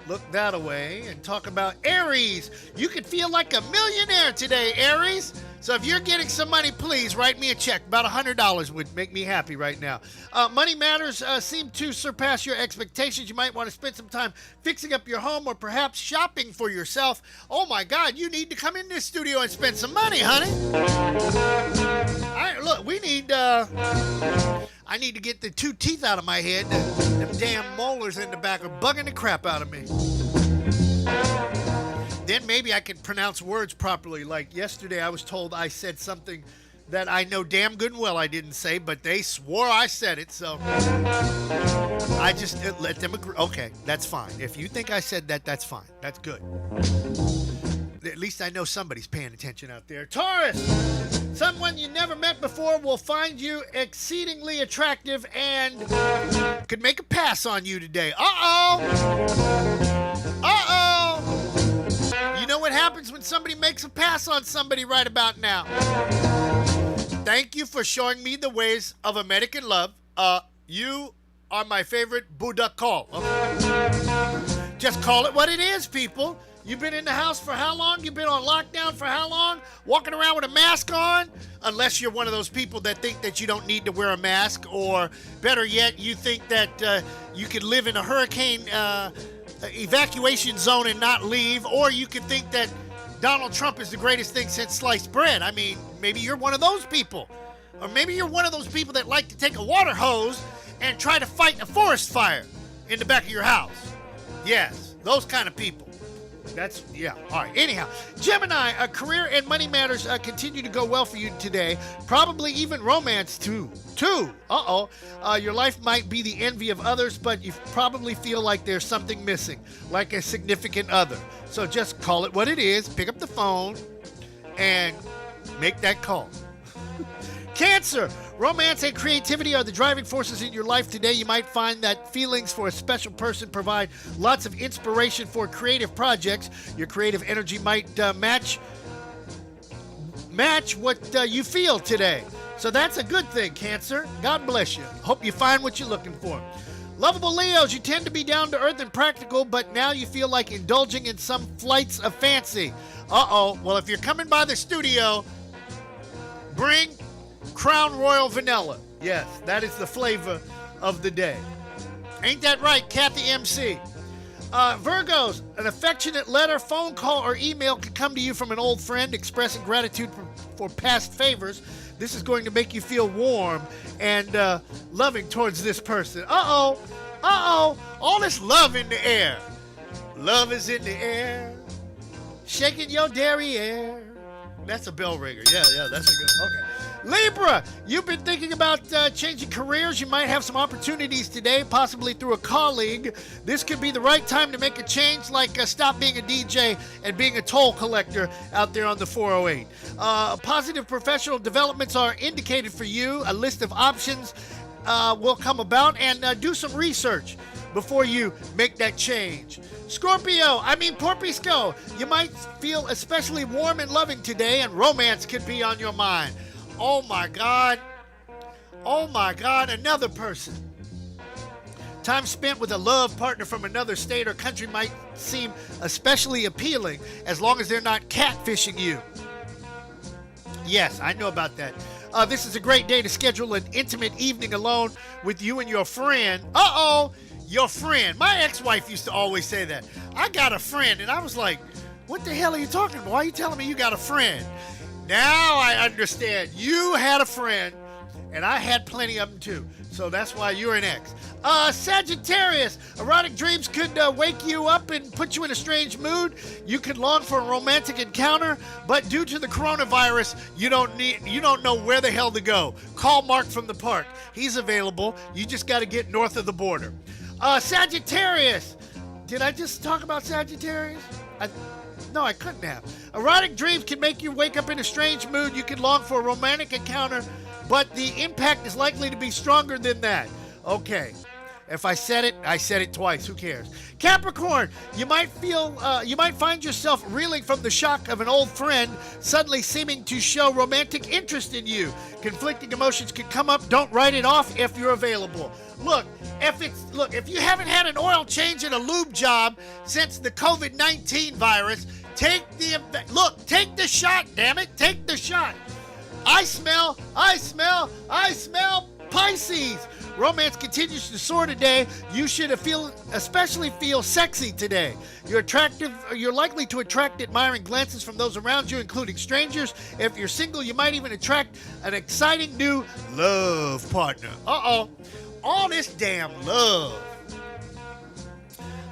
look that way and talk about Aries. You could feel like a millionaire today, Aries. So if you're getting some money, please write me a check. About $100 would make me happy right now. Money matters seem to surpass your expectations. You might want to spend some time fixing up your home or perhaps shopping for yourself. Oh my God, you need to come in this studio and spend some money, honey. Look, we need... I need to get the 2 teeth out of my head. Them damn molars in the back are bugging the crap out of me. Then maybe I can pronounce words properly. Like yesterday I was told I said something that I know damn good and well I didn't say, but they swore I said it, so I just let them agree. Okay, that's fine. If you think I said that, that's fine. That's good. At least I know somebody's paying attention out there. Taurus! Someone you never met before will find you exceedingly attractive and could make a pass on you today. Uh-oh! Uh-oh! You know what happens when somebody makes a pass on somebody right about now? Thank you for showing me the ways of American love. You are my favorite Buddha call. Okay. Just call it what it is, people. You've been in the house for how long? You've been on lockdown for how long? Walking around with a mask on? Unless you're one of those people that think that you don't need to wear a mask, or better yet, you think that you could live in a hurricane evacuation zone and not leave, or you could think that Donald Trump is the greatest thing since sliced bread. I mean, maybe you're one of those people. Or maybe you're one of those people that like to take a water hose and try to fight a forest fire in the back of your house. Yes, those kind of people. Yeah, all right. Anyhow, Gemini, career and money matters continue to go well for you today. Probably even romance, too. Uh-oh. Your life might be the envy of others, but you probably feel like there's something missing, like a significant other. So just call it what it is, pick up the phone, and make that call. Cancer, romance and creativity are the driving forces in your life today. You might find that feelings for a special person provide lots of inspiration for creative projects. Your creative energy might match what you feel today. So that's a good thing, Cancer. God bless you. Hope you find what you're looking for. Lovable Leos, you tend to be down to earth and practical, but now you feel like indulging in some flights of fancy. Uh-oh. Well, if you're coming by the studio, bring Crown Royal Vanilla. Yes, that is the flavor of the day. Ain't that right, Kathy MC? Virgos, an affectionate letter, phone call, or email can come to you from an old friend expressing gratitude for past favors. This is going to make you feel warm and loving towards this person. Uh-oh. All this love in the air. Love is in the air. Shaking your derriere. That's a bell ringer. Yeah, that's a good. Okay. Libra, you've been thinking about changing careers. You might have some opportunities today, possibly through a colleague. This could be the right time to make a change, like stop being a DJ and being a toll collector out there on the 408. Positive professional developments are indicated for you. A list of options will come about, and do some research before you make that change. Porpisco, you might feel especially warm and loving today, and romance could be on your mind. Oh my God, another person. Time spent with a love partner from another state or country might seem especially appealing as long as they're not catfishing you. Yes, I know about that. This is a great day to schedule an intimate evening alone with you and your friend. Uh-oh, your friend. My ex-wife used to always say that. I got a friend, and I was like, What the hell are you talking about? Why are you telling me you got a friend? Now I understand. You had a friend, and I had plenty of them too. So that's why you're an ex. Sagittarius, erotic dreams could wake you up and put you in a strange mood. You could long for a romantic encounter, but due to the coronavirus, you don't know where the hell to go. Call Mark from the park. He's available. You just got to get north of the border. Sagittarius. Did I just talk about Sagittarius? No, I couldn't have. Erotic dreams can make you wake up in a strange mood. You can long for a romantic encounter, but the impact is likely to be stronger than that. Okay. If I said it twice. Who cares? Capricorn, you might find yourself reeling from the shock of an old friend suddenly seeming to show romantic interest in you. Conflicting emotions can come up. Don't write it off if you're available. Look, if you haven't had an oil change and a lube job since the COVID-19 virus, take the shot, damn it. Take the shot. I smell Pisces. Romance continues to soar today. You should especially feel sexy today. You're likely to attract admiring glances from those around you, including strangers. If you're single, you might even attract an exciting new love partner. All this damn love.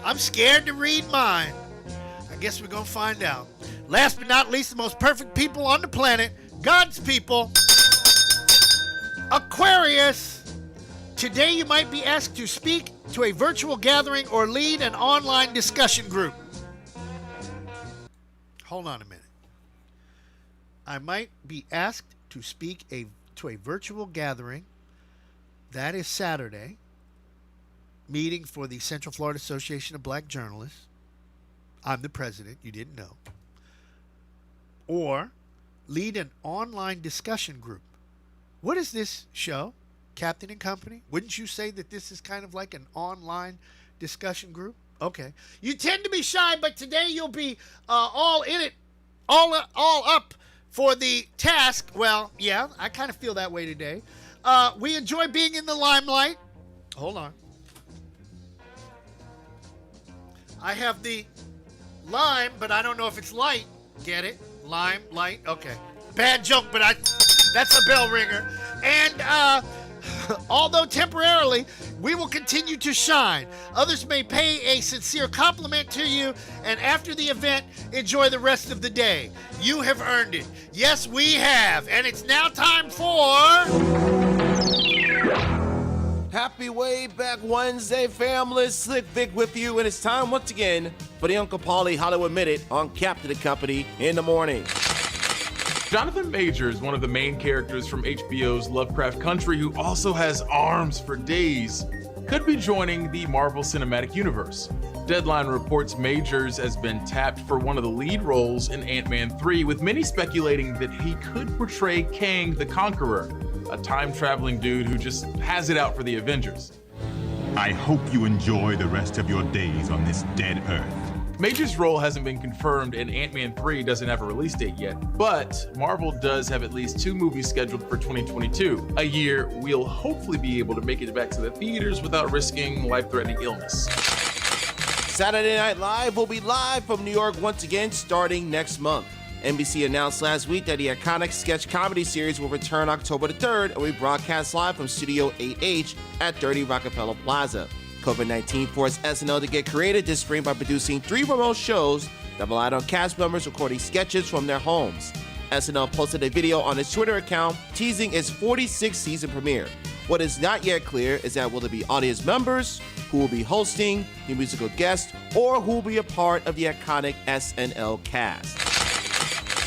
I'm scared to read mine. I guess we're gonna find out. Last but not least, the most perfect people on the planet, God's people. Aquarius. Today you might be asked to speak to a virtual gathering or lead an online discussion group. Hold on a minute. I might be asked to speak to a virtual gathering. That is Saturday. Meeting for the Central Florida Association of Black Journalists. I'm the president. You didn't know. Or lead an online discussion group. What is this show? Captain and Company? Wouldn't you say that this is kind of like an online discussion group? Okay. You tend to be shy, but today you'll be all in it, all up for the task. Well, yeah, I kind of feel that way today. We enjoy being in the limelight. Hold on. I have the lime, but I don't know if it's light. Get it? Lime, light. Okay. Bad joke, but that's a bell ringer. And although temporarily, we will continue to shine. Others may pay a sincere compliment to you, and after the event, enjoy the rest of the day. You have earned it. Yes, we have. And it's now time for... Happy Way Back Wednesday, family. Slick Vic with you, and it's time once again for the Uncle Paulie Hollywood Minute on Captain and Company in the morning. Jonathan Majors, one of the main characters from HBO's Lovecraft Country, who also has arms for days, could be joining the Marvel Cinematic Universe. Deadline reports Majors has been tapped for one of the lead roles in Ant-Man 3, with many speculating that he could portray Kang the Conqueror, a time-traveling dude who just has it out for the Avengers. I hope you enjoy the rest of your days on this dead Earth. Major's role hasn't been confirmed, and Ant-Man 3 doesn't have a release date yet, but Marvel does have at least 2 movies scheduled for 2022, a year we'll hopefully be able to make it back to the theaters without risking life-threatening illness. Saturday Night Live will be live from New York once again starting next month. NBC announced last week that the iconic sketch comedy series will return October the 3rd and will be broadcast live from Studio 8H at 30 Rockefeller Plaza. COVID-19 forced SNL to get creative this spring by producing 3 remote shows that relied on cast members recording sketches from their homes. SNL posted a video on its Twitter account teasing its 46th season premiere. What is not yet clear is that will it be audience members, who will be hosting, the musical guests, or who will be a part of the iconic SNL cast.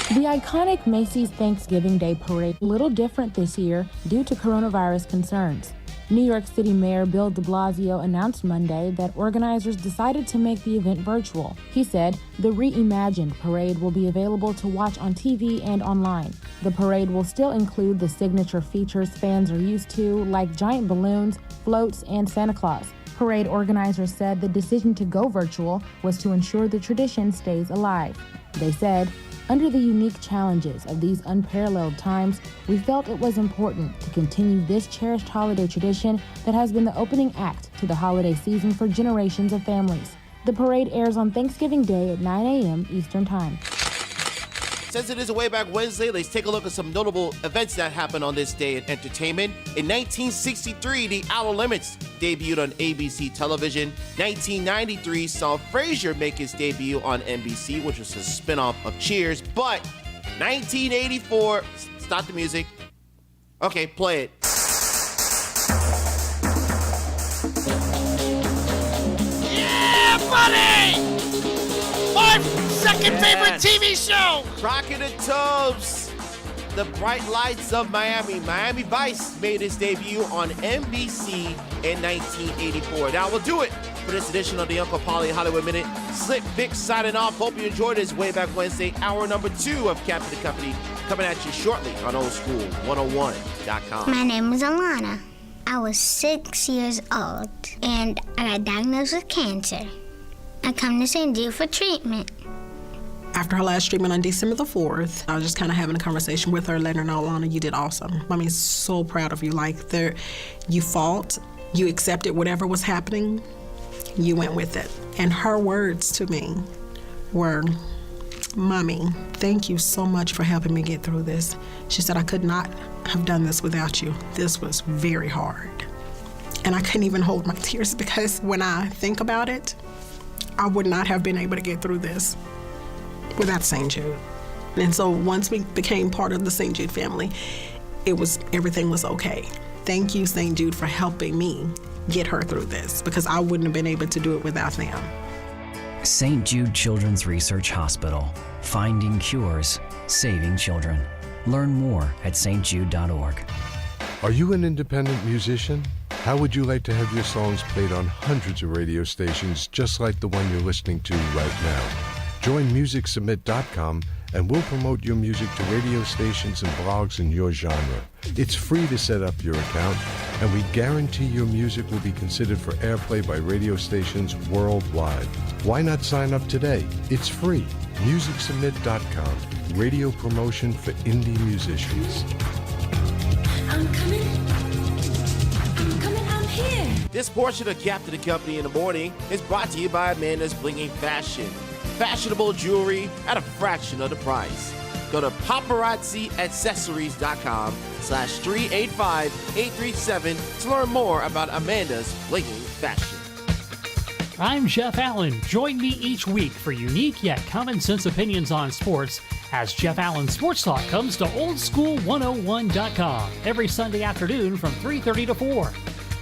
The iconic Macy's Thanksgiving Day Parade a little different this year due to coronavirus concerns. New York City Mayor Bill de Blasio announced Monday that organizers decided to make the event virtual. He said the reimagined parade will be available to watch on TV and online. The parade will still include the signature features fans are used to, like giant balloons, floats, and Santa Claus. Parade organizers said the decision to go virtual was to ensure the tradition stays alive. They said, under the unique challenges of these unparalleled times, we felt it was important to continue this cherished holiday tradition that has been the opening act to the holiday season for generations of families. The parade airs on Thanksgiving Day at 9 a.m. Eastern Time. Since it is a Way Back Wednesday, let's take a look at some notable events that happened on this day in entertainment. In 1963, The Outer Limits debuted on ABC television. 1993 saw Frasier make his debut on NBC, which was a spinoff of Cheers. But 1984, stop the music. Okay, play it. Yeah, buddy! My second favorite TV show! Crockett and Tubbs, The Bright Lights of Miami. Miami Vice made its debut on NBC in 1984. That will do it for this edition of the Uncle Polly Hollywood Minute. Slick Vic signing off. Hope you enjoyed this Way Back Wednesday, hour number 2 of Captain the Company, coming at you shortly on oldschool101.com. My name is Alana. I was 6 years old, and I got diagnosed with cancer. I come to St. Jude for treatment. After her last treatment on December the 4th, I was just kind of having a conversation with her, letting her know, Alana, you did awesome. I mean, so proud of you. Like, you fought, you accepted whatever was happening, you went with it. And her words to me were, Mommy, thank you so much for helping me get through this. She said, I could not have done this without you. This was very hard. And I couldn't even hold my tears because when I think about it, I would not have been able to get through this without St. Jude. And so once we became part of the St. Jude family, everything was okay. Thank you, St. Jude, for helping me get her through this because I wouldn't have been able to do it without them. St. Jude Children's Research Hospital. Finding cures, saving children. Learn more at stjude.org. Are you an independent musician? How would you like to have your songs played on hundreds of radio stations just like the one you're listening to right now? Join MusicSubmit.com and we'll promote your music to radio stations and blogs in your genre. It's free to set up your account, and we guarantee your music will be considered for airplay by radio stations worldwide. Why not sign up today? It's free. MusicSubmit.com. Radio promotion for indie musicians. I'm coming, I'm here. This portion of Captain the Company in the Morning is brought to you by Amanda's Blinging Fashion. Fashionable jewelry at a fraction of the price. Go to paparazziaccessories.com/385-837 to learn more about Amanda's Blinging Fashion. I'm Jeff Allen. Join me each week for unique yet common sense opinions on sports as Jeff Allen Sports Talk comes to oldschool101.com every Sunday afternoon from 3:30 to 4.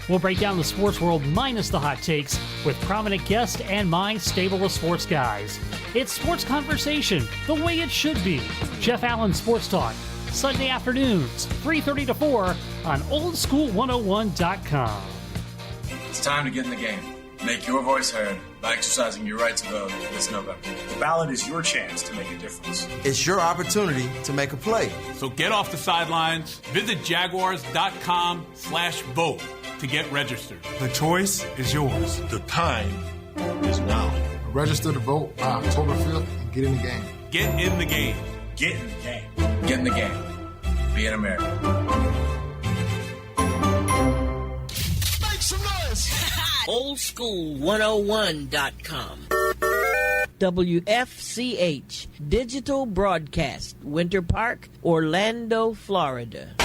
We'll break down the sports world minus the hot takes with prominent guests and my stable of sports guys. It's sports conversation the way it should be. Jeff Allen Sports Talk, Sunday afternoons, 3:30 to 4 on oldschool101.com. It's time to get in the game. Make your voice heard by exercising your right to vote this November. The ballot is your chance to make a difference. It's your opportunity to make a play. So get off the sidelines. Visit jaguars.com/vote to get registered. The choice is yours. The time is now. Register to vote by October 5th and get in the game. Get in the game. Get in the game. Get in the game. Be an American. Make some noise. Oldschool101.com. WFCH Digital Broadcast, Winter Park, Orlando, Florida.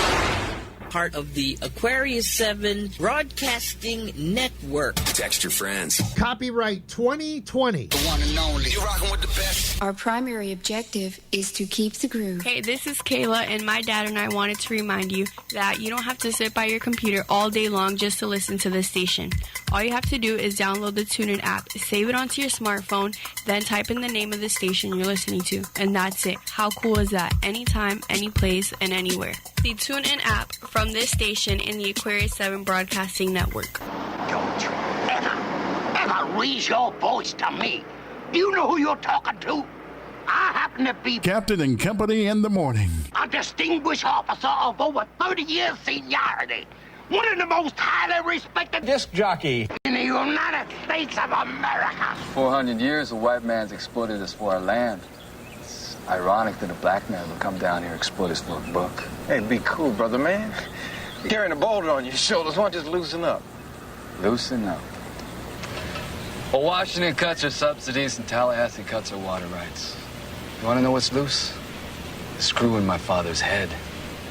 Part of the Aquarius 7 Broadcasting Network. Text your friends. Copyright 2020. The one and only. You're rocking with the best. Our primary objective is to keep the groove. Hey, this is Kayla, and my dad and I wanted to remind you that you don't have to sit by your computer all day long just to listen to this station. All you have to do is download the TuneIn app, save it onto your smartphone, then type in the name of the station you're listening to, and that's it. How cool is that? Anytime, any place, and anywhere. The TuneIn app from this station in the Aquarius 7 Broadcasting Network. Don't you ever raise your voice to me. Do you know who you're talking to? I happen to be Captain and Company in the Morning. a distinguished officer of over 30 years seniority. One of the most highly respected disc jockey in the United States of America. 400 years, the white man's exploited us for our land. It's ironic that a black man would come down here and exploit us for a buck. Hey, be cool, brother, man. You're carrying a boulder on your shoulders. Why don't you just loosen up? Loosen up. Well, Washington cuts her subsidies and Tallahassee cuts her water rights. You want to know what's loose? The screw in my father's head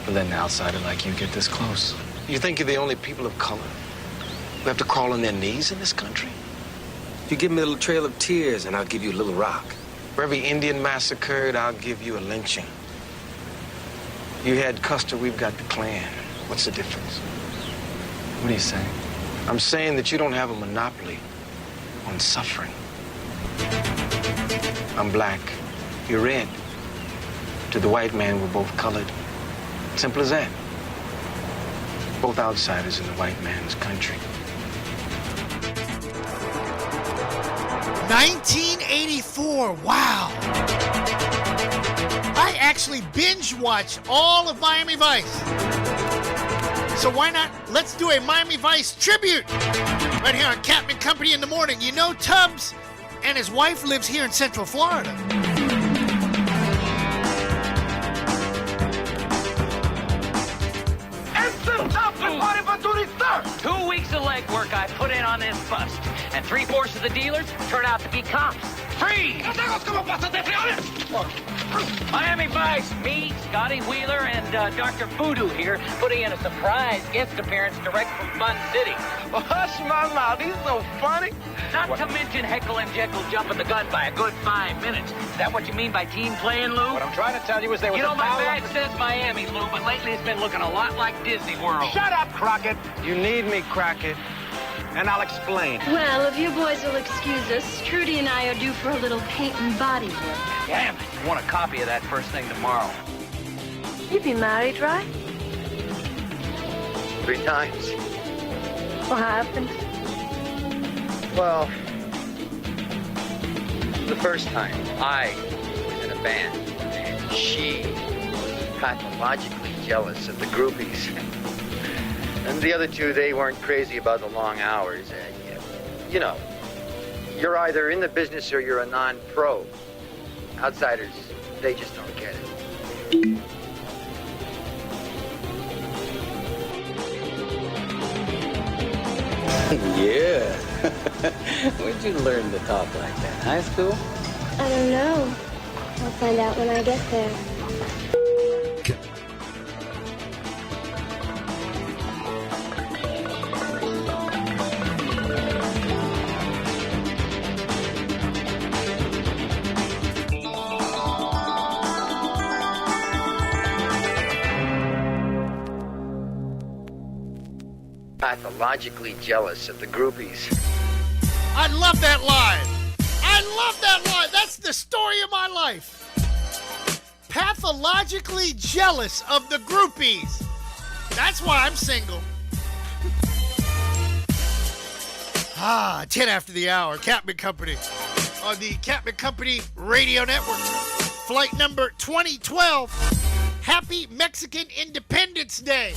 for letting an outsider like you get this close. You think you're the only people of color who have to crawl on their knees in this country? You give me a little trail of tears, and I'll give you a little rock. For every Indian massacred, I'll give you a lynching. You had Custer, we've got the Klan. What's the difference? What are you saying? I'm saying that you don't have a monopoly on suffering. I'm black, you're red. To the white man, we're both colored. Simple as that. Both outsiders in the white man's country. 1984, wow. I actually binge watch all of Miami Vice. So why not, let's do a Miami Vice tribute right here on Captain Company in the Morning. You know Tubbs and his wife lives here in Central Florida. Reporting for duty, sir! 2 weeks of legwork I put in on this bust, and 3/4 of the dealers turn out to be cops. Freeze! Miami Vice, me, Scotty Wheeler, and Dr. Voodoo here, putting in a surprise guest appearance direct from Fun City. Well, hush my mouth, he's so funny. Not to mention Heckle and Jekyll jumping the gun by a good 5 minutes. Is that what you mean by team playing, Lou? What I'm trying to tell you is there was my foul bag says Miami, Lou, but lately it's been looking a lot like Disney World. Shut up, Crockett. You need me, Crockett, and I'll explain. Well, if you boys will excuse us, Trudy and I are due for a little paint and body work. Damn it. I want a copy of that first thing tomorrow. You'd be married, right? 3 times. What happened? Well, the first time I was in a band, and she was pathologically jealous of the groupies. And the other 2, they weren't crazy about the long hours. You know, you're either in the business or you're a non-pro. Outsiders, they just don't get it. Yeah. Where'd you learn to talk like that? High school? I don't know. I'll find out when I get there. Pathologically jealous of the groupies. I love that line. I love that line. That's the story of my life. Pathologically jealous of the groupies. That's why I'm single. 10 after the hour. Captain Company on the Captain Company Radio Network. Flight number 2012. Happy Mexican Independence Day.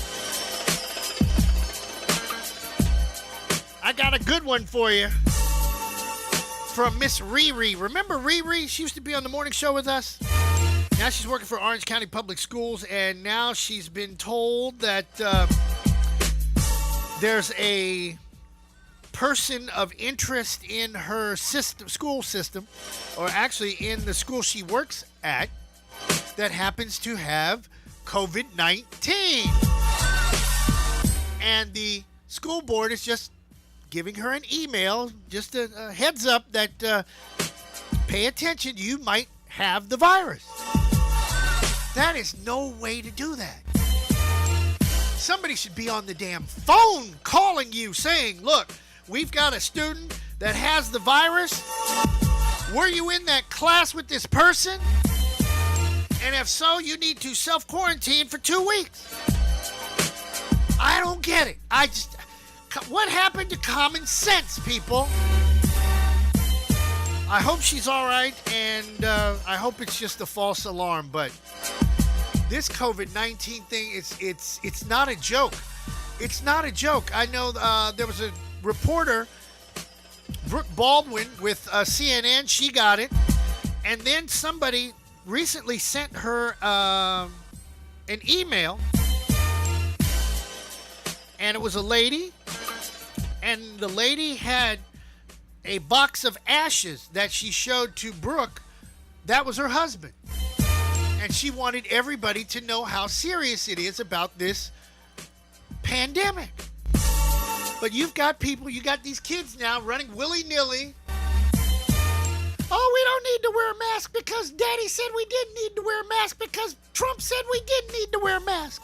I got a good one for you from Miss Riri. Remember Riri? She used to be on the morning show with us. Now she's working for Orange County Public Schools, and now she's been told that there's a person of interest in her school system, or actually in the school she works at, that happens to have COVID-19. And the school board is just giving her an email, just a heads up that pay attention, you might have the virus. That is no way to do that. Somebody should be on the damn phone calling you saying, look, we've got a student that has the virus. Were you in that class with this person? And if so, you need to self-quarantine for 2 weeks. I don't get it. What happened to common sense, people? I hope she's all right, and I hope it's just a false alarm. But this COVID-19 thing, it's not a joke. It's not a joke. I know there was a reporter, Brooke Baldwin, with CNN. She got it, and then somebody recently sent her an email, and it was a lady. And the lady had a box of ashes that she showed to Brooke. That was her husband. And she wanted everybody to know how serious it is about this pandemic. But you've got people, you got these kids now running willy-nilly. Oh, we don't need to wear a mask because Daddy said we didn't need to wear a mask because Trump said we didn't need to wear a mask.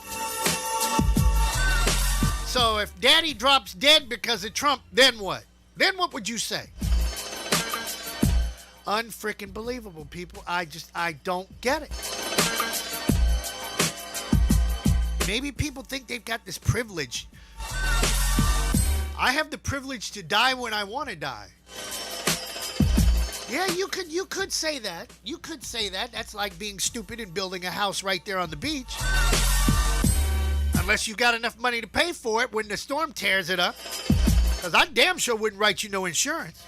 So if Daddy drops dead because of Trump, then what? Then what would you say? Unfreaking believable, people. I don't get it. Maybe people think they've got this privilege. I have the privilege to die when I want to die. Yeah, you could say that. You could say that. That's like being stupid and building a house right there on the beach. Unless you've got enough money to pay for it when the storm tears it up. Because I damn sure wouldn't write you no insurance.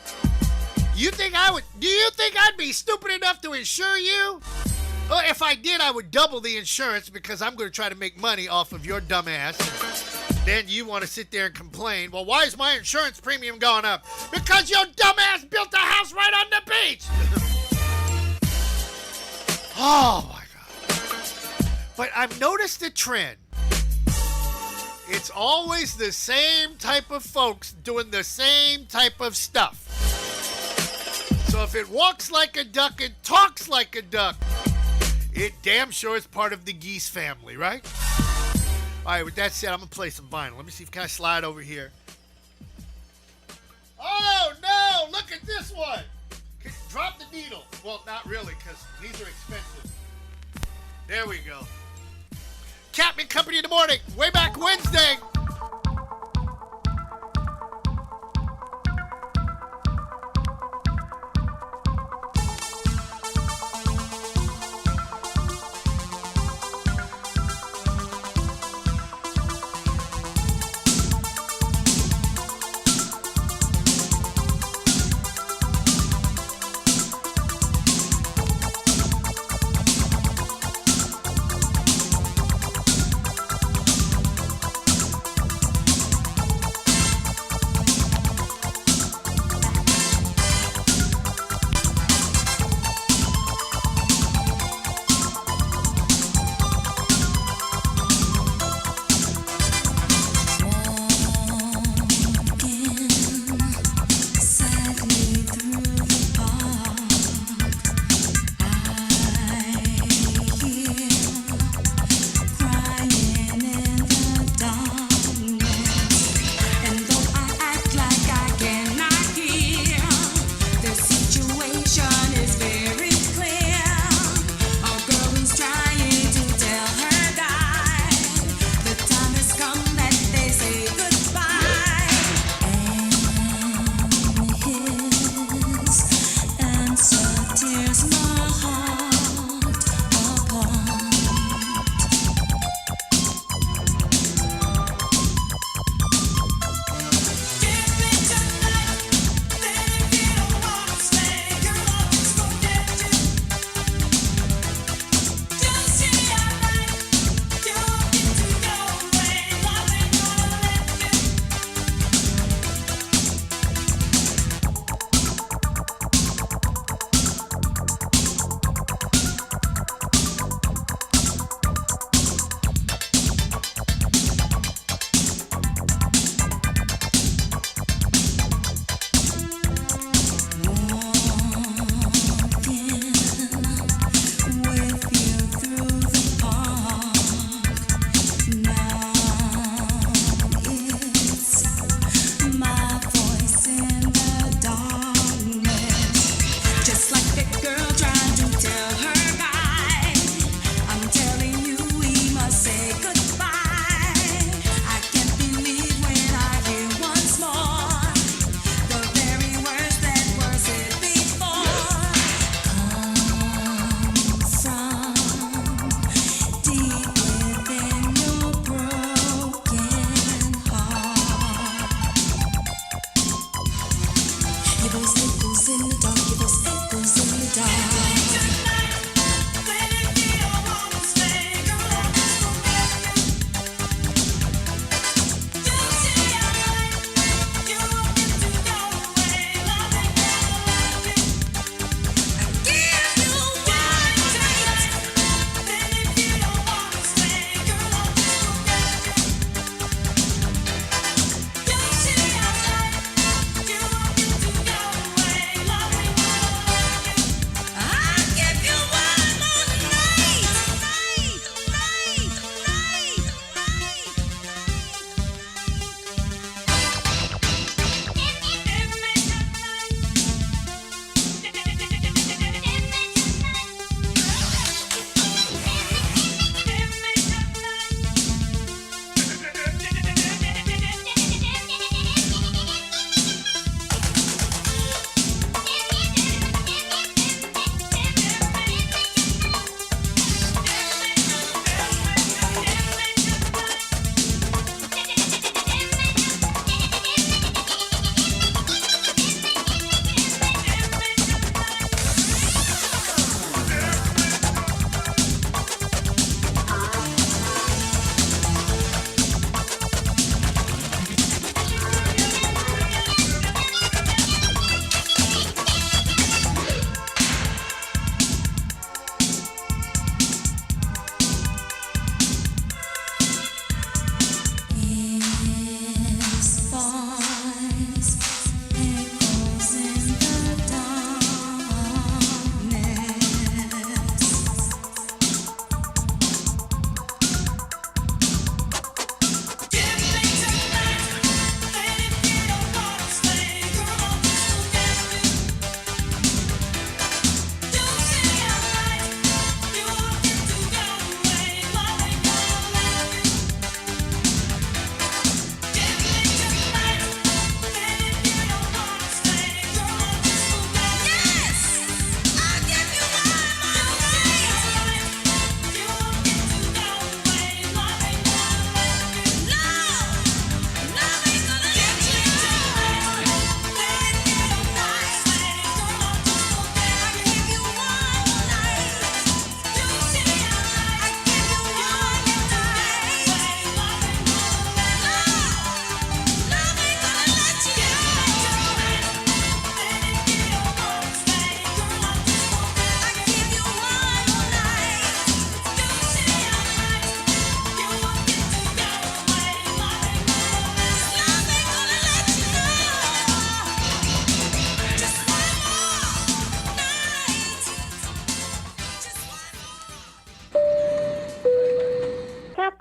Do you think I'd be stupid enough to insure you? Well, if I did, I would double the insurance because I'm going to try to make money off of your dumb ass. Then you want to sit there and complain, well, why is my insurance premium going up? Because your dumb ass built a house right on the beach. Oh, my God. But I've noticed a trend. It's always the same type of folks doing the same type of stuff. So if it walks like a duck and talks like a duck, it damn sure is part of the geese family, right? All right, with that said, I'm going to play some vinyl. Let me see if I can slide over here. Oh, no, look at this one. Drop the needle. Well, not really, because these are expensive. There we go. Captain Company in the morning. Way back Wednesday.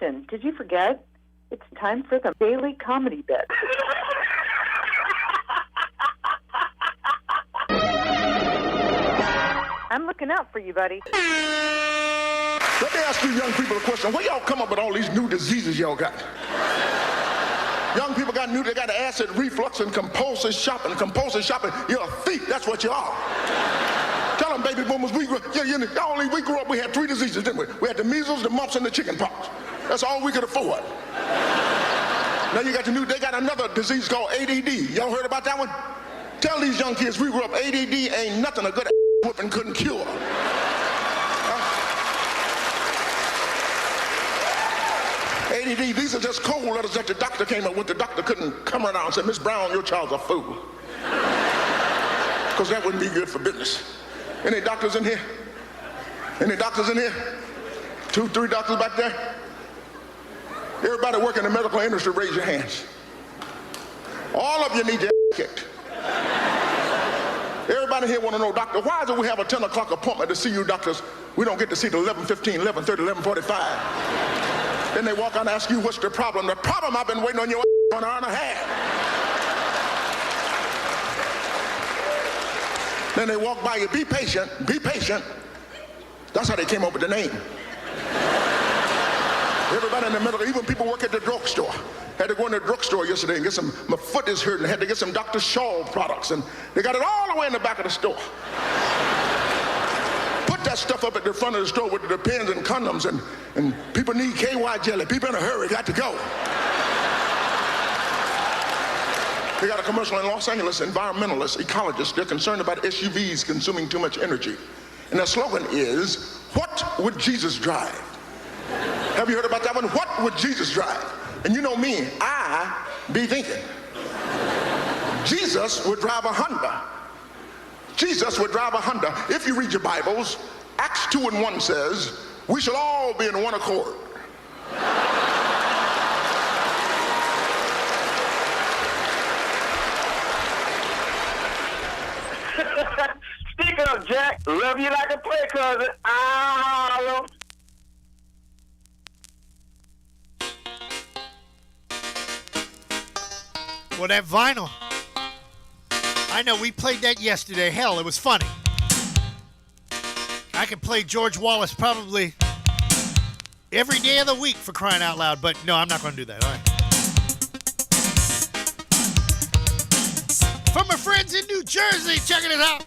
Listen, did you forget? It's time for the daily comedy bit. I'm looking out for you, buddy. Let me ask you young people a question. Where y'all come up with all these new diseases y'all got? Young people they got acid reflux and compulsive shopping. Compulsive shopping, you're a thief. That's what you are. Tell them, baby boomers, we grew up, we had 3 diseases, didn't we? We had the measles, the mumps, and the chicken pox. That's all we could afford. Now they got another disease called ADD. Y'all heard about that one? Tell these young kids we grew up, ADD ain't nothing a good whooping couldn't cure. ADD, these are just cold letters that the doctor came up with. The doctor couldn't come around and say, Miss Brown, your child's a fool. Because that wouldn't be good for business. Any doctors in here? Any doctors in here? 2, 3 doctors back there? Everybody working in the medical industry, raise your hands. All of you need your kicked. Everybody here want to know, doctor, why is it we have a 10 o'clock appointment to see you doctors? We don't get to see the 11:15, 11:30, 11:45. Then they walk out and ask you, what's the problem? The problem, I've been waiting on your for an hour and a half. Then they walk by you, be patient, be patient. That's how they came up with the name. Everybody in the middle, even people work at the drugstore. Had to go in the drugstore yesterday and get my foot is hurting, had to get some Dr. Shaw products, and they got it all the way in the back of the store. Put that stuff up at the front of the store with the pens and condoms, and people need KY jelly. People in a hurry, got to go. They got a commercial in Los Angeles, environmentalists, ecologists, they're concerned about SUVs consuming too much energy. And their slogan is, what would Jesus drive? Have you heard about that one? What would Jesus drive? And you know me, I be thinking, Jesus would drive a Honda. Jesus would drive a Honda. If you read your Bibles, Acts 2:1 says, we shall all be in one accord. Speak up, Jack. Love you like a play cousin. Ah, Well, that vinyl. I know, we played that yesterday. Hell, it was funny. I could play George Wallace probably every day of the week for crying out loud, but no, I'm not going to do that. All right. From my friends in New Jersey, checking it out.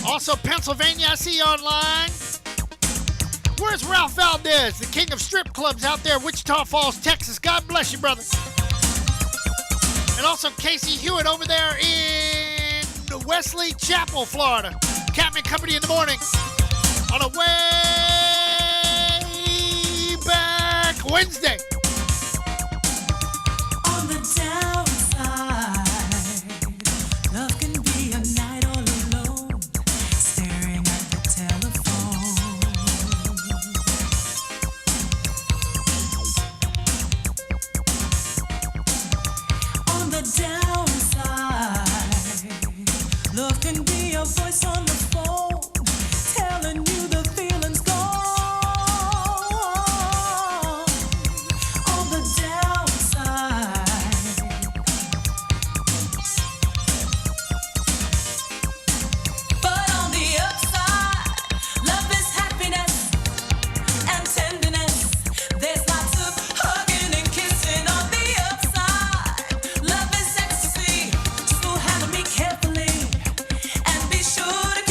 Also, Pennsylvania, I see you online. Where's Ralph Valdez, the king of strip clubs out there, Wichita Falls, Texas? God bless you, brother. And also Casey Hewitt over there in Wesley Chapel, Florida. Captain Company in the morning on a way back Wednesday. On the downside, love can be a night all alone, staring at the telephone. On the downside, love can be a voice on the phone, telling you the feeling's gone. On the downside, but on the upside, love is happiness and tenderness. There's lots of hugging and kissing on the upside. Love is ecstasy, so handle me carefully and be sure to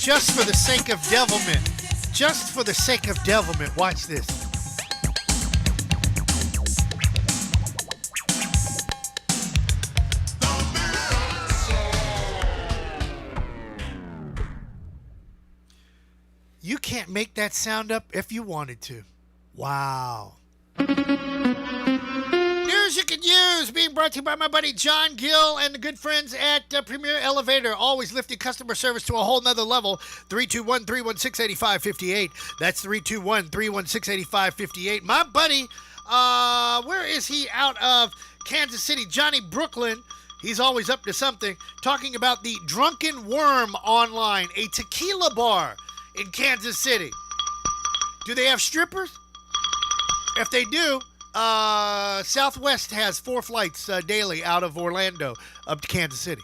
just for the sake of devilment. Just for the sake of devilment. Watch this. You can't make that sound up if you wanted to. Wow. News you can use, being brought to you by my buddy John Gill and the good friends at Premier Elevator, always lifting customer service to a whole nother level. 321-316-8558. That's 321-316-8558. My buddy, where is he out of? Kansas City, Johnny Brooklyn. He's always up to something, talking about the Drunken Worm Online, a tequila bar in Kansas City. Do they have strippers? If they do, Southwest has 4 flights daily out of Orlando up to Kansas City.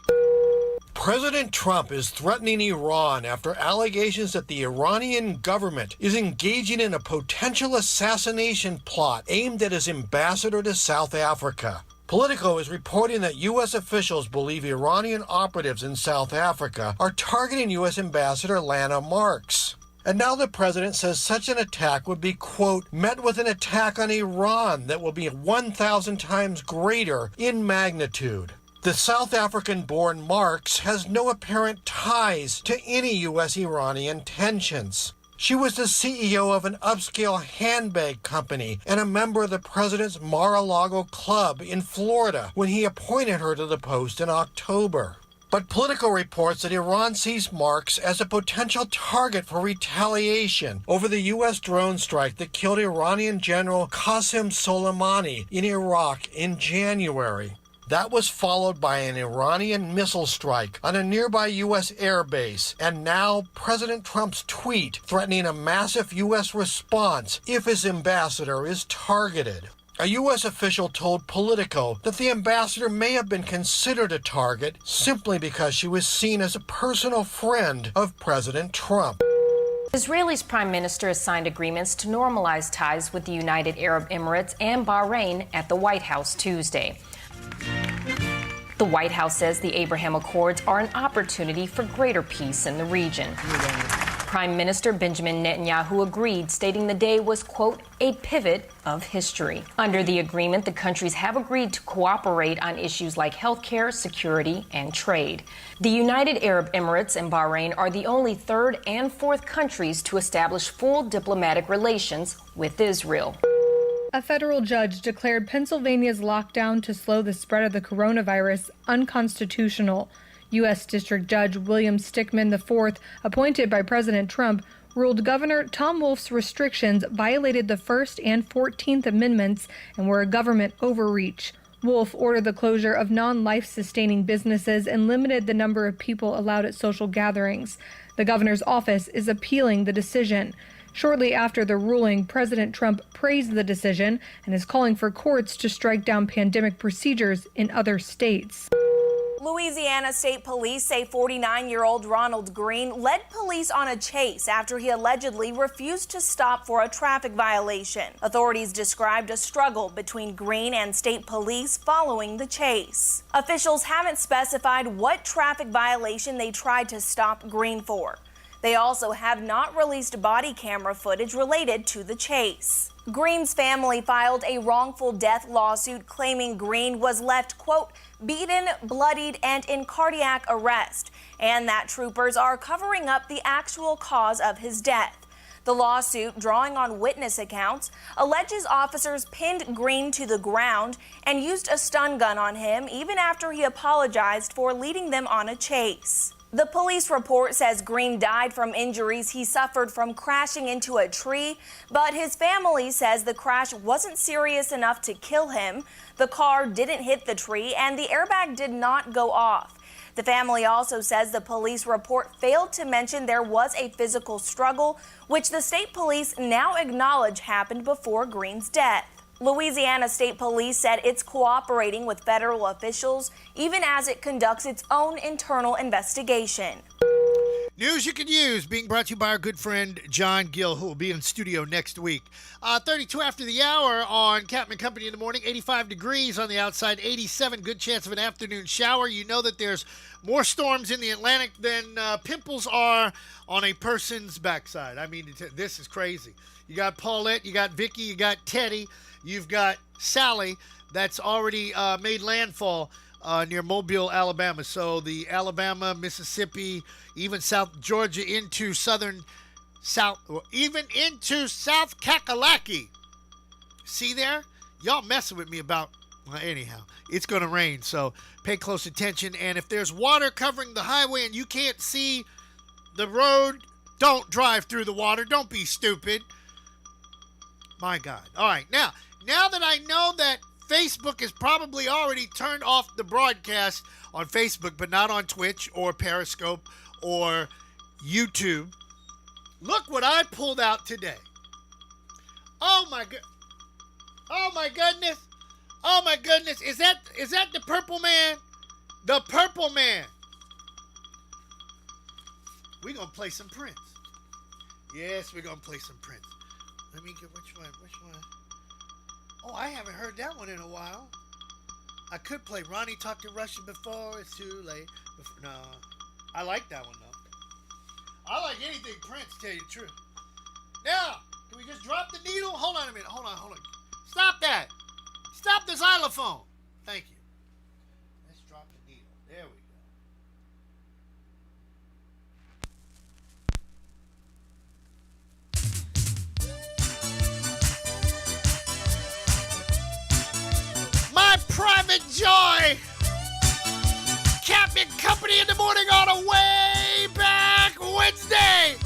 President Trump is threatening Iran after allegations that the Iranian government is engaging in a potential assassination plot aimed at his ambassador to South Africa. Politico is reporting that U.S. officials believe Iranian operatives in South Africa are targeting U.S. Ambassador Lana Marks. And now the president says such an attack would be, quote, met with an attack on Iran that will be 1,000 times greater in magnitude. The South African-born Marks has no apparent ties to any U.S.-Iranian tensions. She was the CEO of an upscale handbag company and a member of the president's Mar-a-Lago club in Florida when he appointed her to the post in October. But Politico reports that Iran sees Marks as a potential target for retaliation over the U.S. drone strike that killed Iranian General Qasem Soleimani in Iraq in January. That was followed by an Iranian missile strike on a nearby U.S. airbase, and now President Trump's tweet threatening a massive U.S. response if his ambassador is targeted. A U.S. official told Politico that the ambassador may have been considered a target simply because she was seen as a personal friend of President Trump. Israel's prime minister has signed agreements to normalize ties with the United Arab Emirates and Bahrain at the White House Tuesday. The White House says the Abraham Accords are an opportunity for greater peace in the region. Prime Minister Benjamin Netanyahu agreed, stating the day was, quote, a pivot of history. Under the agreement, the countries have agreed to cooperate on issues like healthcare, security, and trade. The United Arab Emirates and Bahrain are the only third and fourth countries to establish full diplomatic relations with Israel. A federal judge declared Pennsylvania's lockdown to slow the spread of the coronavirus unconstitutional. U.S. District Judge William Stickman IV, appointed by President Trump, ruled Governor Tom Wolf's restrictions violated the First and 14th Amendments and were a government overreach. Wolf ordered the closure of non-life-sustaining businesses and limited the number of people allowed at social gatherings. The governor's office is appealing the decision. Shortly after the ruling, President Trump praised the decision and is calling for courts to strike down pandemic procedures in other states. Louisiana State Police say 49-year-old Ronald Green led police on a chase after he allegedly refused to stop for a traffic violation. Authorities described a struggle between Green and state police following the chase. Officials haven't specified what traffic violation they tried to stop Green for. They also have not released body camera footage related to the chase. Green's family filed a wrongful death lawsuit claiming Green was left, quote, beaten, bloodied, and in cardiac arrest, and that troopers are covering up the actual cause of his death. The lawsuit, drawing on witness accounts, alleges officers pinned Green to the ground and used a stun gun on him even after he apologized for leading them on a chase. The police report says Green died from injuries he suffered from crashing into a tree, but his family says the crash wasn't serious enough to kill him. The car didn't hit the tree and the airbag did not go off. The family also says the police report failed to mention there was a physical struggle, which the state police now acknowledge happened before Green's death. Louisiana State Police said it's cooperating with federal officials even as it conducts its own internal investigation. News you can use, being brought to you by our good friend John Gill, who will be in studio next week. 32 after the hour on Captain Company in the morning, 85 degrees on the outside, 87, good chance of an afternoon shower. You know that there's more storms in the Atlantic than pimples are on a person's backside. I mean, this is crazy. You got Paulette, you got Vicky, you got Teddy, you've got Sally that's already made landfall near Mobile, Alabama. So the Alabama, Mississippi, even South Georgia into even into South Kakalaki. See there? Y'all messing with me about, well, anyhow, it's going to rain. So pay close attention. And if there's water covering the highway and you can't see the road, don't drive through the water. Don't be stupid. My God. All right. Now that I know that Facebook has probably already turned off the broadcast on Facebook, but not on Twitch or Periscope or YouTube. Look what I pulled out today. Oh my goodness. Oh my goodness. Is that the Purple Man? The Purple Man. We're going to play some Prince. Yes, we're going to play some Prince. Let me get which one? Oh, I haven't heard that one in a while. I could play Ronnie Talked to Russia Before It's Too Late. No, I like that one, though. I like anything Prince, tell you the truth. Now, can we just drop the needle? Hold on a minute. Hold on. Stop that. Stop the xylophone. Thank you. Let's drop the needle. There we go. My private joy. Captain Company in the morning on a way back Wednesday.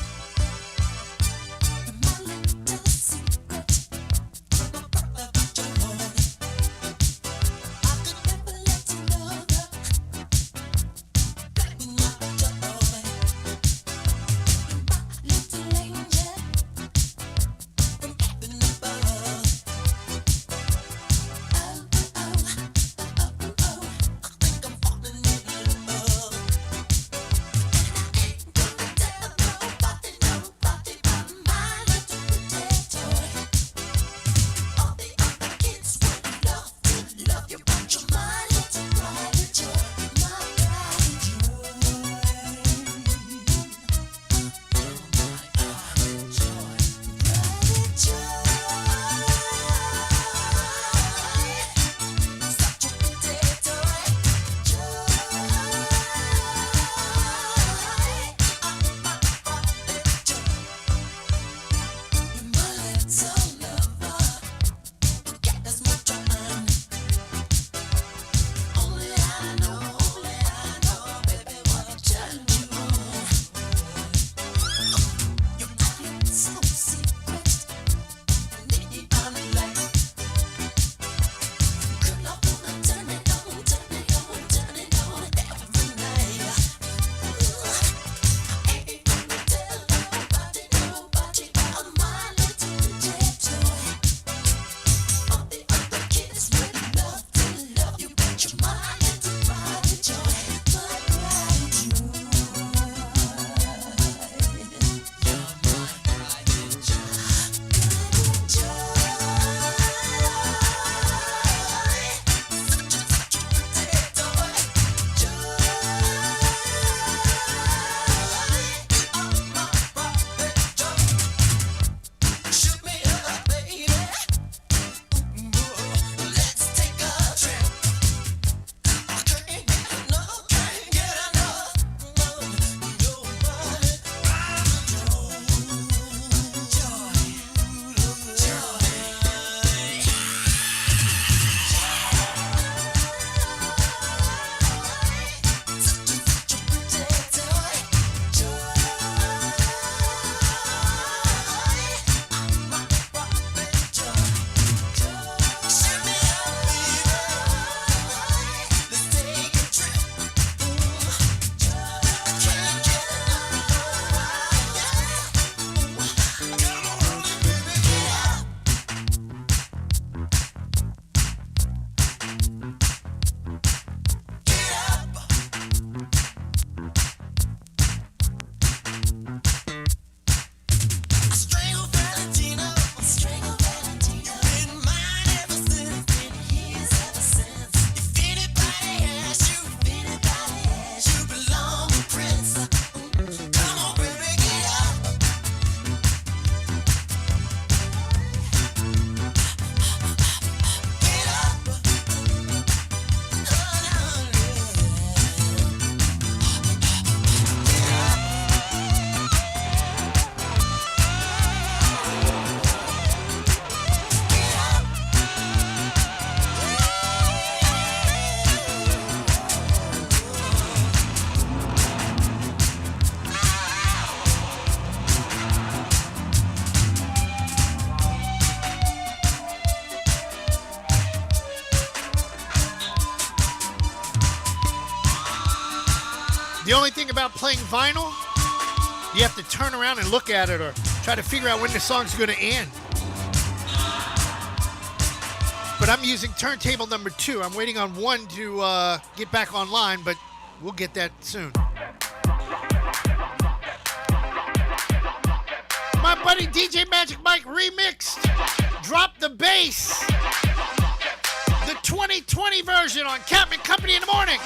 The only thing about playing vinyl, you have to turn around and look at it or try to figure out when the song's going to end. But I'm using turntable number 2. I'm waiting on 1 to get back online, but we'll get that soon. My buddy DJ Magic Mike remixed Drop the Bass, the 2020 version on Captain Company in the Morning.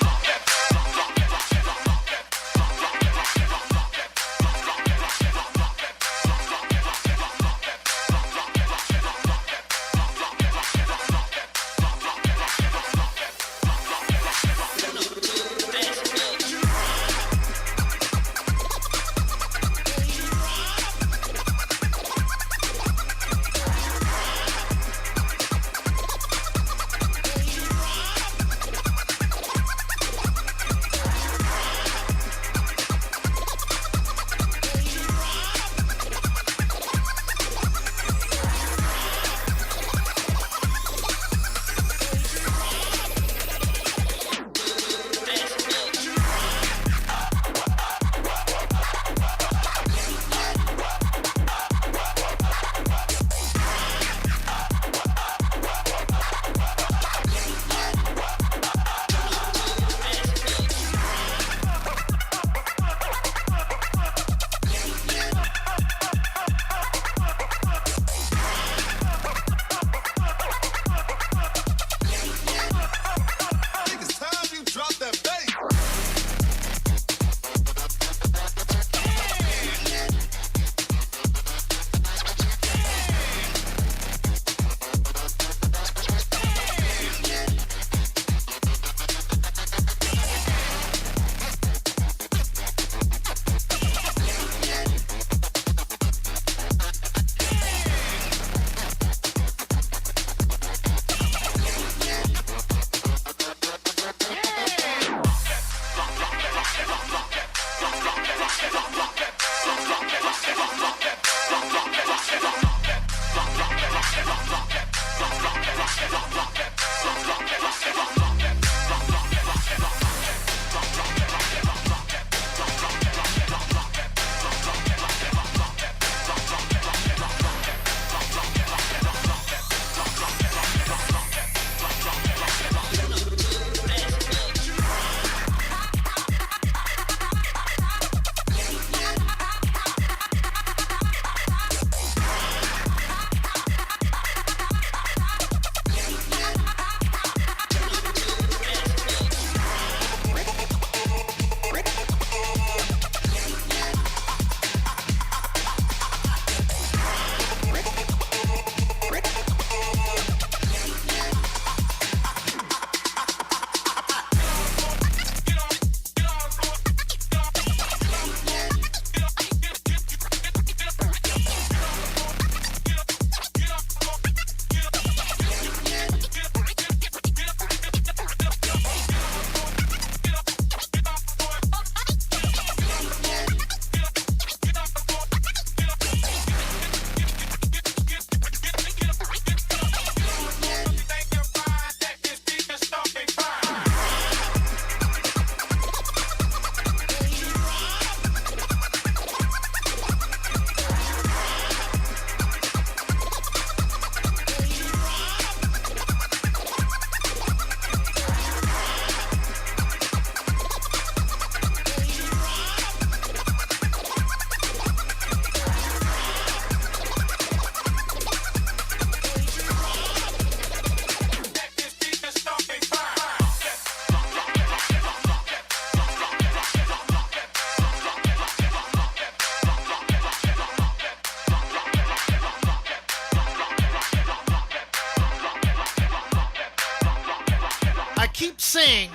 keep saying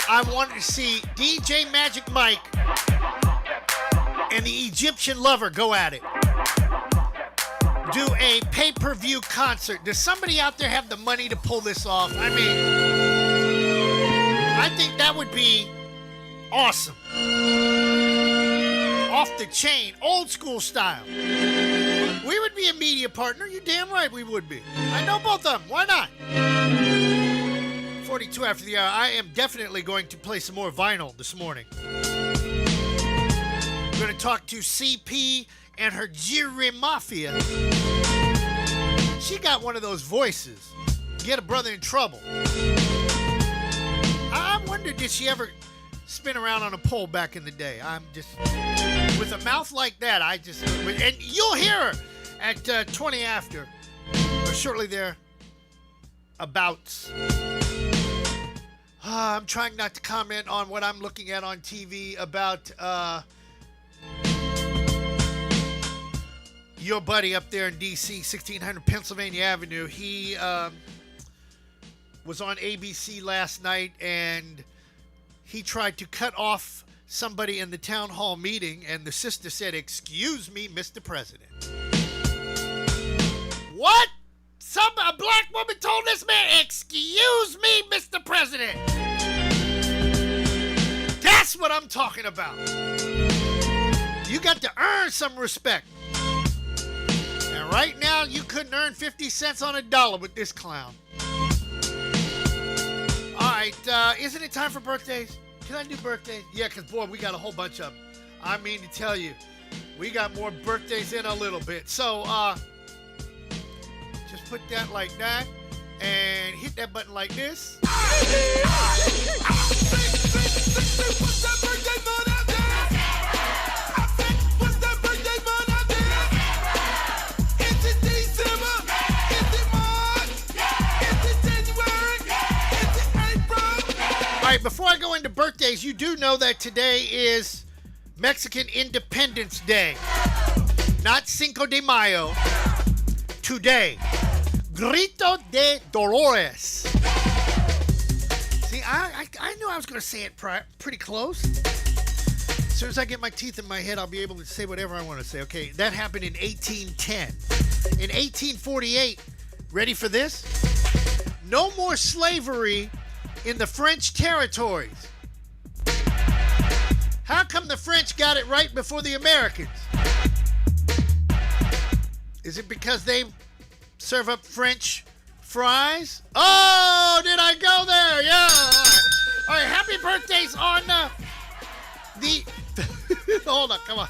I wanted to see DJ Magic Mike and the Egyptian Lover go at it. Do a pay-per-view concert. Does somebody out there have the money to pull this off? I mean, I think that would be awesome. Off the chain, old school style. We would be a media partner. You're damn right we would be. I know both of them. Why not? 42 after the hour. I am definitely going to play some more vinyl this morning. I'm going to talk to CP and her Jiri Mafia. She got one of those voices. Get a brother in trouble. I wonder, did she ever spin around on a pole back in the day? I'm just, with a mouth like that, and you'll hear her at 20 after, or shortly there, abouts. I'm trying not to comment on what I'm looking at on TV about your buddy up there in D.C., 1600 Pennsylvania Avenue. He was on ABC last night, and he tried to cut off somebody in the town hall meeting, and the sister said, "Excuse me, Mr. President." What? A black woman told this man, "Excuse me, Mr. President." That's what I'm talking about. You got to earn some respect. And right now, you couldn't earn 50 cents on a dollar with this clown. All right, isn't it time for birthdays? Can I do birthdays? Yeah, because, boy, we got a whole bunch of them. I mean to tell you, we got more birthdays in a little bit. So, just put that like that and hit that button like this. All right, before I go into birthdays, you do know that today is Mexican Independence Day. Not Cinco de Mayo. Today. Grito de Dolores. See, I knew I was going to say it pretty close. As soon as I get my teeth in my head, I'll be able to say whatever I want to say. Okay, that happened in 1810. In 1848, ready for this? No more slavery in the French territories. How come the French got it right before the Americans? Is it because they serve up French fries? Oh, did I go there? Yeah. All right, happy birthdays on the... Hold on, come on.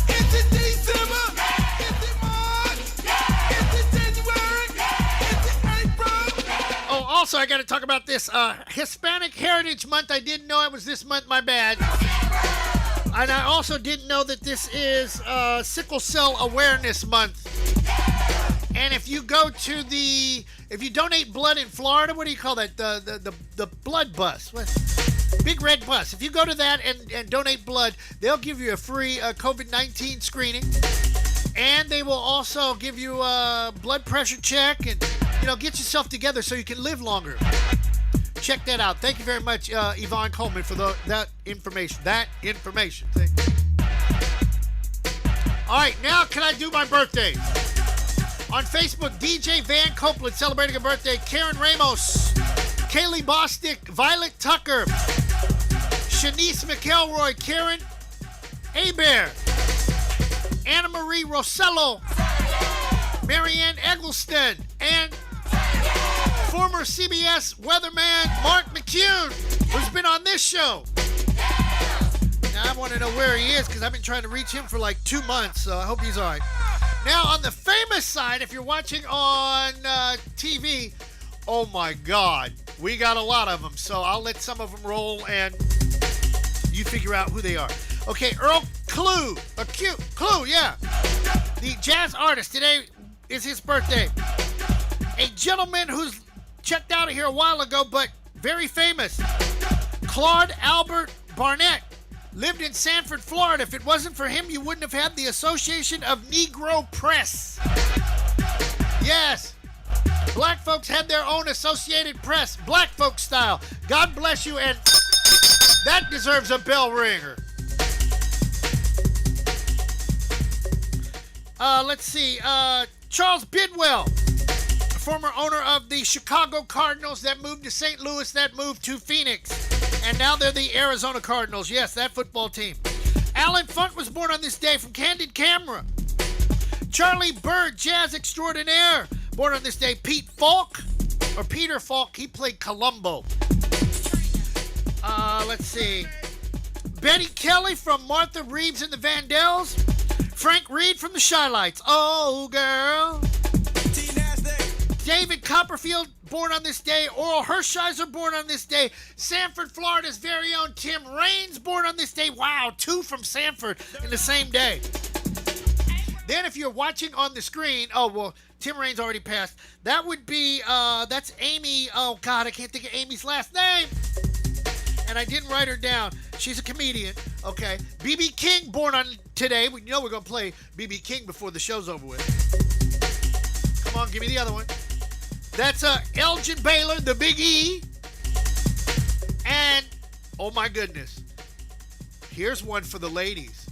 It's December. It's March. It's January. It's April. Oh, also, I got to talk about this Hispanic Heritage Month. I didn't know it was this month. My bad. And I also didn't know that this is Sickle Cell Awareness Month. And if you go to if you donate blood in Florida, what do you call that? The blood bus. What? Big red bus. If you go to that and donate blood, they'll give you a free COVID-19 screening. And they will also give you a blood pressure check and, get yourself together so you can live longer. Check that out. Thank you very much, Yvonne Coleman, for that information. See? All right, now can I do my birthday? On Facebook, DJ Van Copeland celebrating a birthday. Karen Ramos, Kaylee Bostic, Violet Tucker, Shanice McElroy, Karen Abear, Anna Marie Rossello, Marianne Eggleston, and former CBS weatherman Mark McCune, who's been on this show. Now, I want to know where he is because I've been trying to reach him for like 2 months, so I hope he's all right. Now, on the famous side, if you're watching on TV, oh my God, we got a lot of them, so I'll let some of them roll and you figure out who they are. Okay, Earl Clue, yeah. The jazz artist, today is his birthday. A gentleman who's checked out of here a while ago, but very famous. Claude Albert Barnett lived in Sanford, Florida. If it wasn't for him, you wouldn't have had the Association of Negro Press. Yes. Black folks had their own Associated Press, black folk style. God bless you, and that deserves a bell ringer. Let's see. Charles Bidwell, former owner of the Chicago Cardinals that moved to St. Louis, that moved to Phoenix. And now they're the Arizona Cardinals. Yes, that football team. Alan Funt was born on this day from Candid Camera. Charlie Bird, jazz extraordinaire, born on this day. Pete Falk, or Peter Falk. He played Columbo. Let's see. Betty Kelly from Martha Reeves and the Vandells. Frank Reed from the Shy-Lights. Oh, girl. David Copperfield, born on this day. Oral Hershiser, born on this day. Sanford, Florida's very own Tim Raines, born on this day. Wow, 2 from Sanford in the same day. Then if you're watching on the screen, oh, well, Tim Raines already passed. That would be, that's Amy. Oh, God, I can't think of Amy's last name. And I didn't write her down. She's a comedian. Okay. B.B. King, born on today. We know we're going to play B.B. King before the show's over with. Come on, give me the other one. That's Elgin Baylor, the Big E. And, oh my goodness, here's one for the ladies.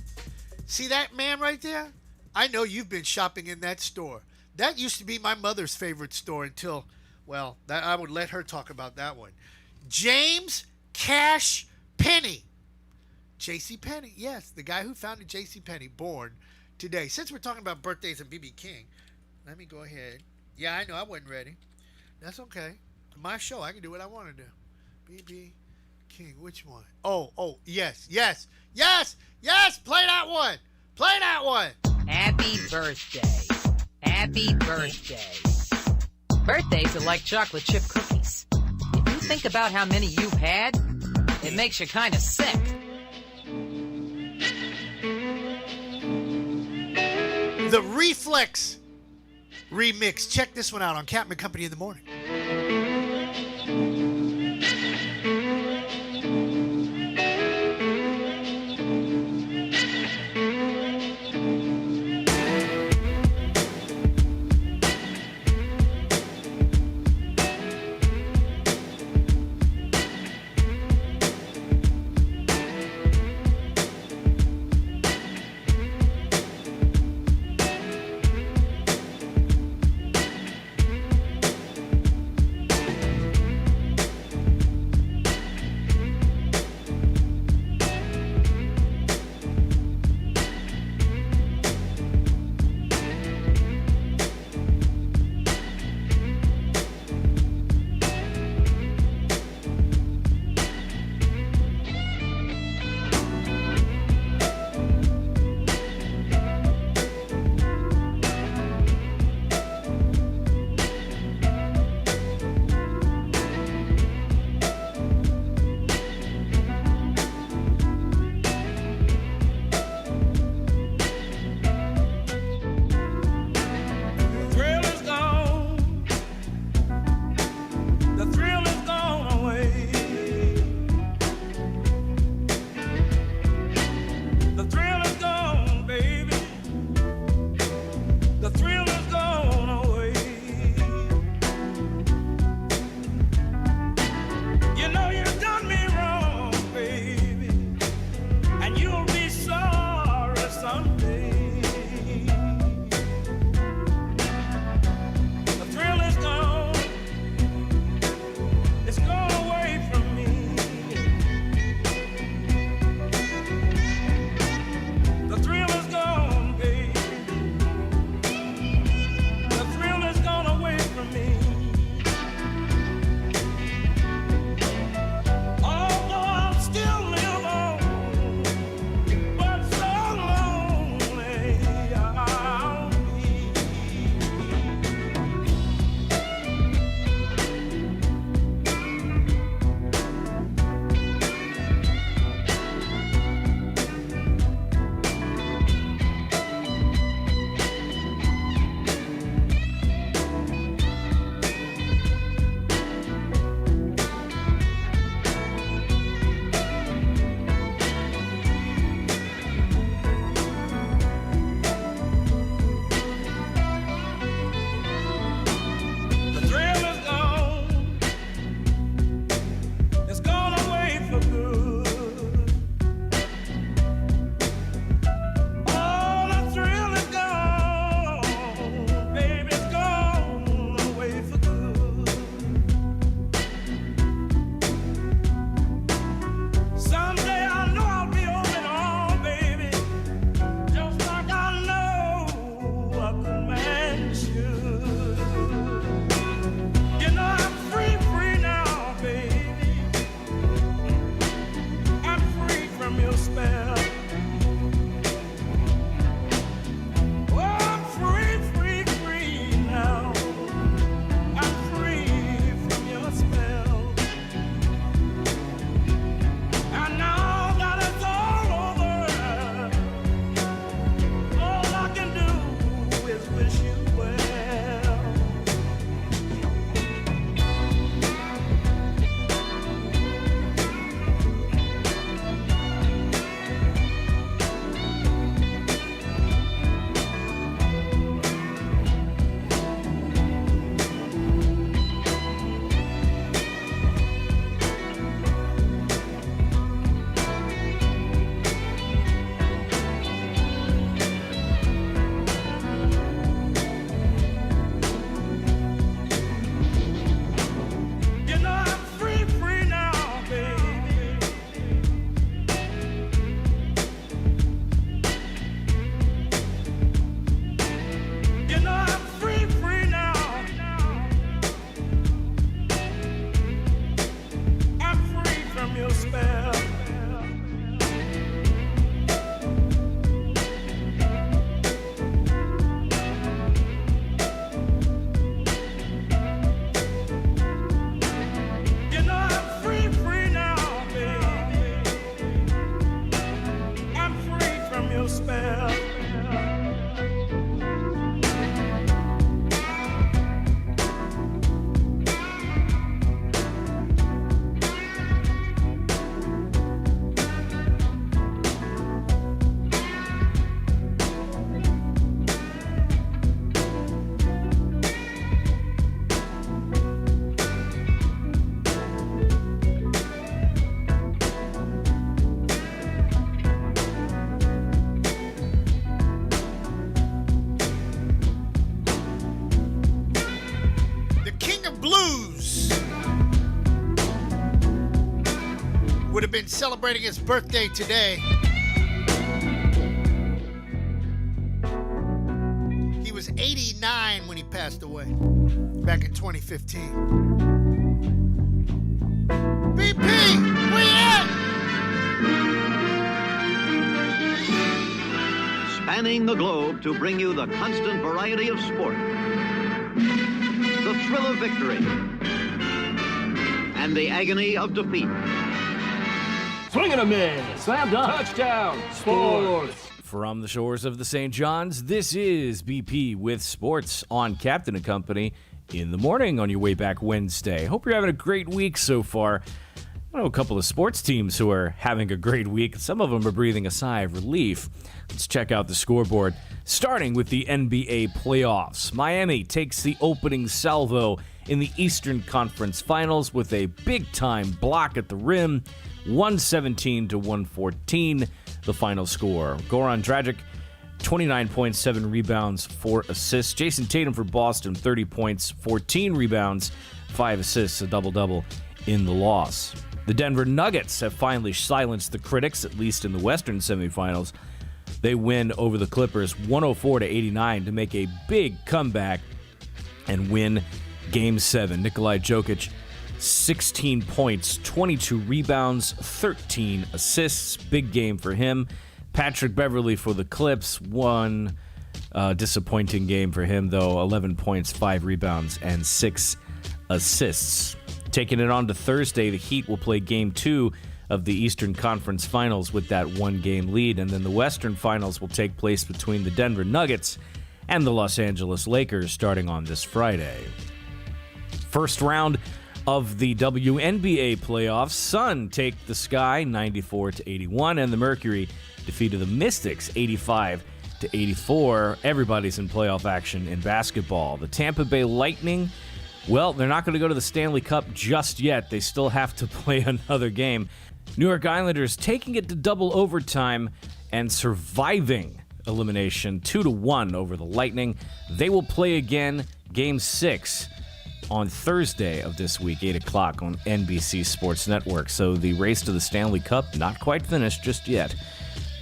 See that man right there? I know you've been shopping in that store. That used to be my mother's favorite store until, well, I would let her talk about that one. James Cash Penney. J.C. Penney, yes, the guy who founded J.C. Penney, born today. Since we're talking about birthdays and B.B. King, let me go ahead. Yeah, I know I wasn't ready. That's okay. My show, I can do what I want to do. B.B. King, which one? Oh, yes. Play that one. Happy birthday. Happy birthday. Birthdays are like chocolate chip cookies. If you think about how many you've had, it makes you kind of sick. The Reflex remix. Check this one out on Captain Company in the morning. have been celebrating his birthday today. He was 89 when he passed away back in 2015. BP, we in! Spanning the globe to bring you the constant variety of sport, the thrill of victory, and the agony of defeat. Swing and a miss. Slam dunk. Touchdown. Sports. From the shores of the St. John's, this is BP with Sports on Captain and Company in the morning on your way back Wednesday. Hope you're having a great week so far. I know a couple of sports teams who are having a great week. Some of them are breathing a sigh of relief. Let's check out the scoreboard, starting with the NBA playoffs. Miami takes the opening salvo in the Eastern Conference Finals with a big-time block at the rim, 117-114, the final score. Goran Dragic, 29 points, 7 rebounds, 4 assists. Jason Tatum for Boston, 30 points, 14 rebounds, 5 assists, a double-double in the loss. The Denver Nuggets have finally silenced the critics, at least in the Western semifinals. They win over the Clippers 104-89 to make a big comeback and win Game 7. Nikola Jokic, 16 points, 22 rebounds, 13 assists. Big game for him. Patrick Beverley for the Clips, one disappointing game for him, though. 11 points, 5 rebounds, and 6 assists. Taking it on to Thursday, the Heat will play Game 2 of the Eastern Conference Finals with that one-game lead, and then the Western Finals will take place between the Denver Nuggets and the Los Angeles Lakers starting on this Friday. First round of the WNBA playoffs, Sun take the Sky 94-81, and the Mercury defeated the Mystics 85-84. Everybody's in playoff action in basketball. The Tampa Bay Lightning, well, they're not going to go to the Stanley Cup just yet. They still have to play another game. New York Islanders taking it to double overtime and surviving elimination 2-1 over the Lightning. They will play again Game 6 on Thursday of this week, 8 o'clock on NBC Sports Network. So the race to the Stanley Cup, not quite finished just yet.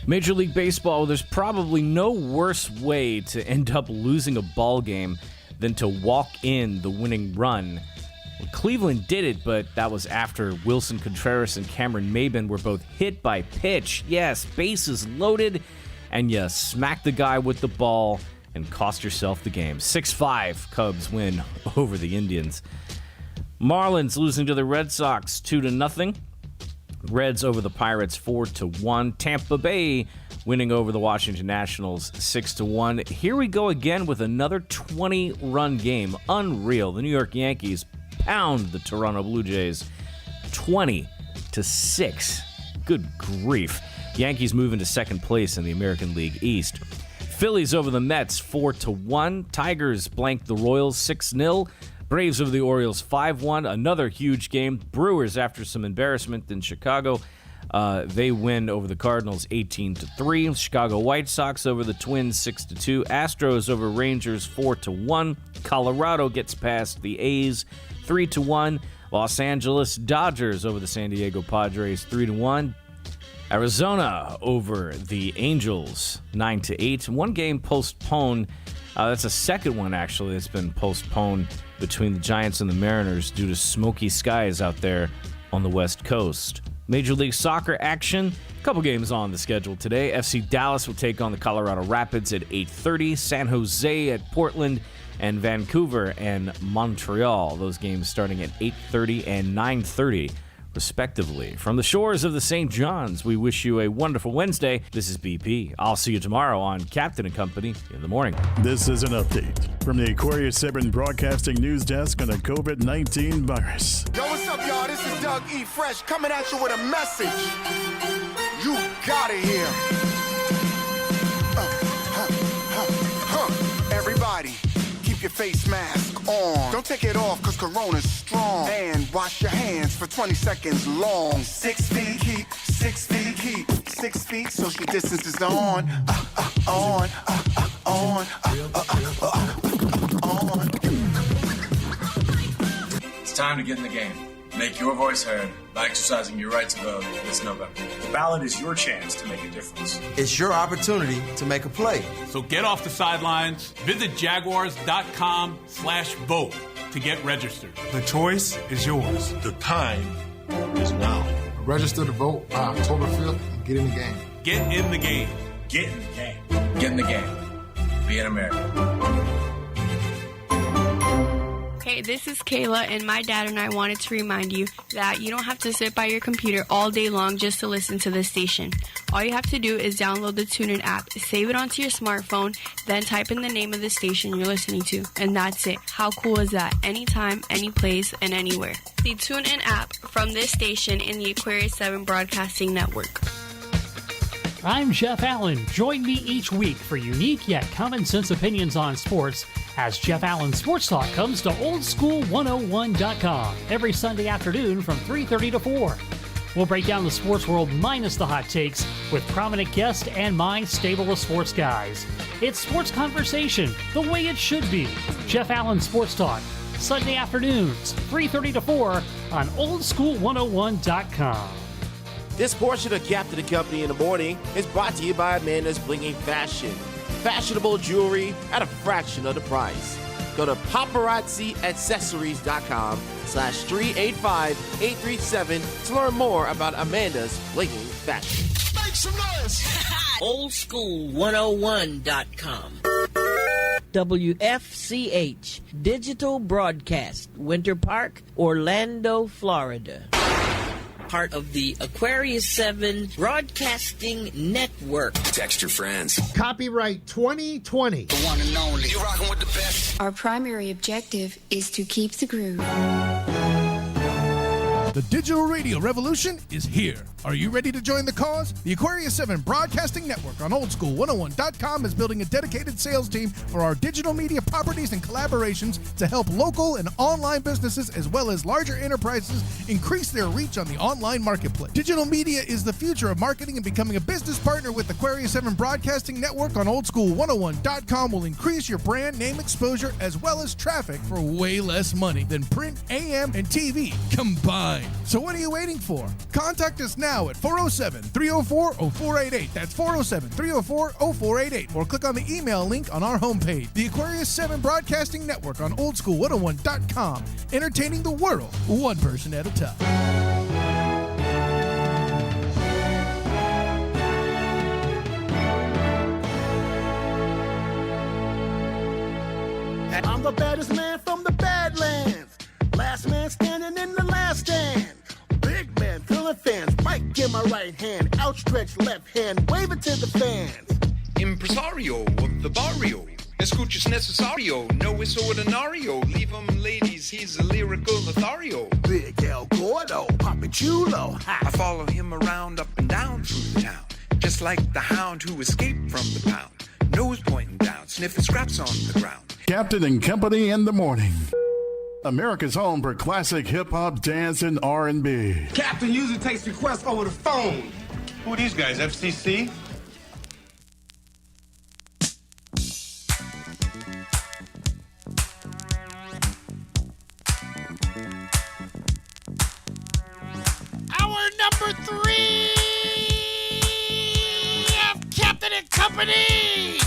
Major League Baseball, there's probably no worse way to end up losing a ball game than to walk in the winning run. Well, Cleveland did it, but that was after Wilson Contreras and Cameron Maybin were both hit by pitch. Yes, bases loaded, and you smacked the guy with the ball and cost yourself the game. 6-5 Cubs win over the Indians. Marlins losing to the Red Sox 2-0. Reds over the Pirates 4-1. Tampa Bay winning over the Washington Nationals 6-1. Here we go again with another 20-run game. Unreal. The New York Yankees pound the Toronto Blue Jays 20-6. Good grief. Yankees move into second place in the American League East. Phillies over the Mets 4-1. Tigers blank the Royals 6-0. Braves over the Orioles 5-1. Another huge game. Brewers, after some embarrassment in Chicago, they win over the Cardinals 18-3. Chicago White Sox over the Twins 6-2. Astros over Rangers 4-1. Colorado gets past the A's 3-1. Los Angeles Dodgers over the San Diego Padres 3-1. Arizona over the Angels 9-8. One game postponed. That's a second one, actually, that's been postponed between the Giants and the Mariners due to smoky skies out there on the West Coast. Major League Soccer action. A couple games on the schedule today. FC Dallas will take on the Colorado Rapids at 8:30. San Jose at Portland, and Vancouver and Montreal. Those games starting at 8:30 and 9:30. respectively. From the shores of the St. John's, we wish you a wonderful Wednesday. This is BP. I'll see you tomorrow on Captain and Company in the morning. This is an update from the Aquarius 7 Broadcasting News Desk on the COVID-19 virus. Yo, what's up, y'all? This is Doug E. Fresh coming at you with a message. You gotta hear. Everybody, keep your face mask on. Don't take it off, cause Corona's strong. And wash your hands for 20 seconds long. 6 feet, keep 6 feet, keep 6 feet. Social distance is on. On. It's time to get in the game. Make your voice heard by exercising your right to vote this November. The ballot is your chance to make a difference. It's your opportunity to make a play. So get off the sidelines. Visit jaguars.com/vote to get registered. The choice is yours. The time is now. Register to vote by October 5th and get in the game. Get in the game. Get in the game. Get in the game. Be an American. Hey, this is Kayla, and my dad and I wanted to remind you that you don't have to sit by your computer all day long just to listen to this station. All you have to do is download the TuneIn app, save it onto your smartphone, then type in the name of the station you're listening to, and that's it. How cool is that? Anytime, any place, and anywhere. The TuneIn app from this station in the Aquarius 7 Broadcasting Network. I'm Jeff Allen. Join me each week for unique yet common sense opinions on sports as Jeff Allen Sports Talk comes to oldschool101.com every Sunday afternoon from 3:30 to 4. We'll break down the sports world minus the hot takes with prominent guests and my stable of sports guys. It's sports conversation the way it should be. Jeff Allen Sports Talk, Sunday afternoons, 3:30 to 4 on oldschool101.com. This portion of Captain and Company in the Morning is brought to you by Amanda's Blinging Fashion. Fashionable jewelry at a fraction of the price. Go to paparazziaccessories.com/385837 to learn more about Amanda's Blinging Fashion. Make some noise! Oldschool101.com. WFCH Digital Broadcast, Winter Park, Orlando, Florida. Part of the Aquarius 7 Broadcasting Network. Text your friends. Copyright 2020. The one and only. You're rocking with the best. Our primary objective is to keep the groove. The digital radio revolution is here. Are you ready to join the cause? The Aquarius 7 Broadcasting Network on oldschool101.com is building a dedicated sales team for our digital media properties and collaborations to help local and online businesses as well as larger enterprises increase their reach on the online marketplace. Digital media is the future of marketing, and becoming a business partner with Aquarius 7 Broadcasting Network on oldschool101.com will increase your brand name exposure as well as traffic for way less money than print, AM, and TV combined. So what are you waiting for? Contact us now at 407-304-0488. That's 407-304-0488. Or click on the email link on our homepage. The Aquarius 7 Broadcasting Network on oldschool101.com. Entertaining the world, one person at a time. I'm the baddest man from the Badlands. Last man standing in the last stand. Big man filling fans. Mic in my right hand. Outstretched left hand. Wave it to the fans. Impresario of the barrio. Escuchas necesario. No es ordinario. Leave him, ladies. He's a lyrical Lothario. Big El Gordo. Papi Chulo. I follow him around up and down through the town. Just like the hound who escaped from the pound. Nose pointing down. Sniffing scraps on the ground. Captain and Company in the Morning. America's home for classic hip-hop, dance, and R&B. Captain usually takes requests over the phone. Who are these guys, FCC? Hour number 3 of Captain and Company.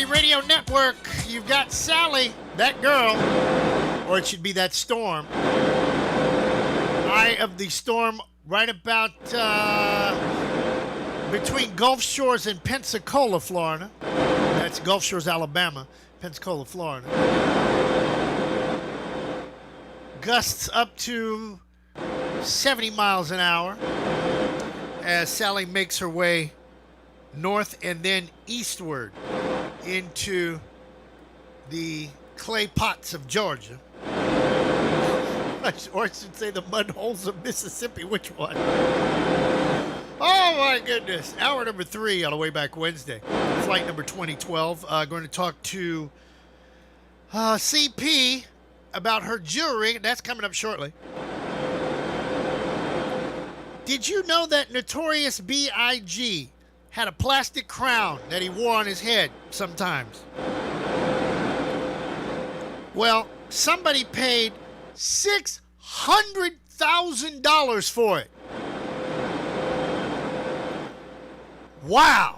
Radio Network, you've got Sally, that girl, or it should be that storm. Eye of the storm right about between Gulf Shores and Pensacola, Florida. That's Gulf Shores, Alabama, Pensacola, Florida. Gusts up to 70 miles an hour as Sally makes her way north and then eastward into the clay pots of Georgia. Or I should say the mud holes of Mississippi. Which one? Oh, my goodness. Hour number 3 on the way back Wednesday. Flight number 2012. Going to talk to CP about her jewelry. That's coming up shortly. Did you know that Notorious B.I.G. had a plastic crown that he wore on his head sometimes? Well, somebody paid $600,000 for it. Wow.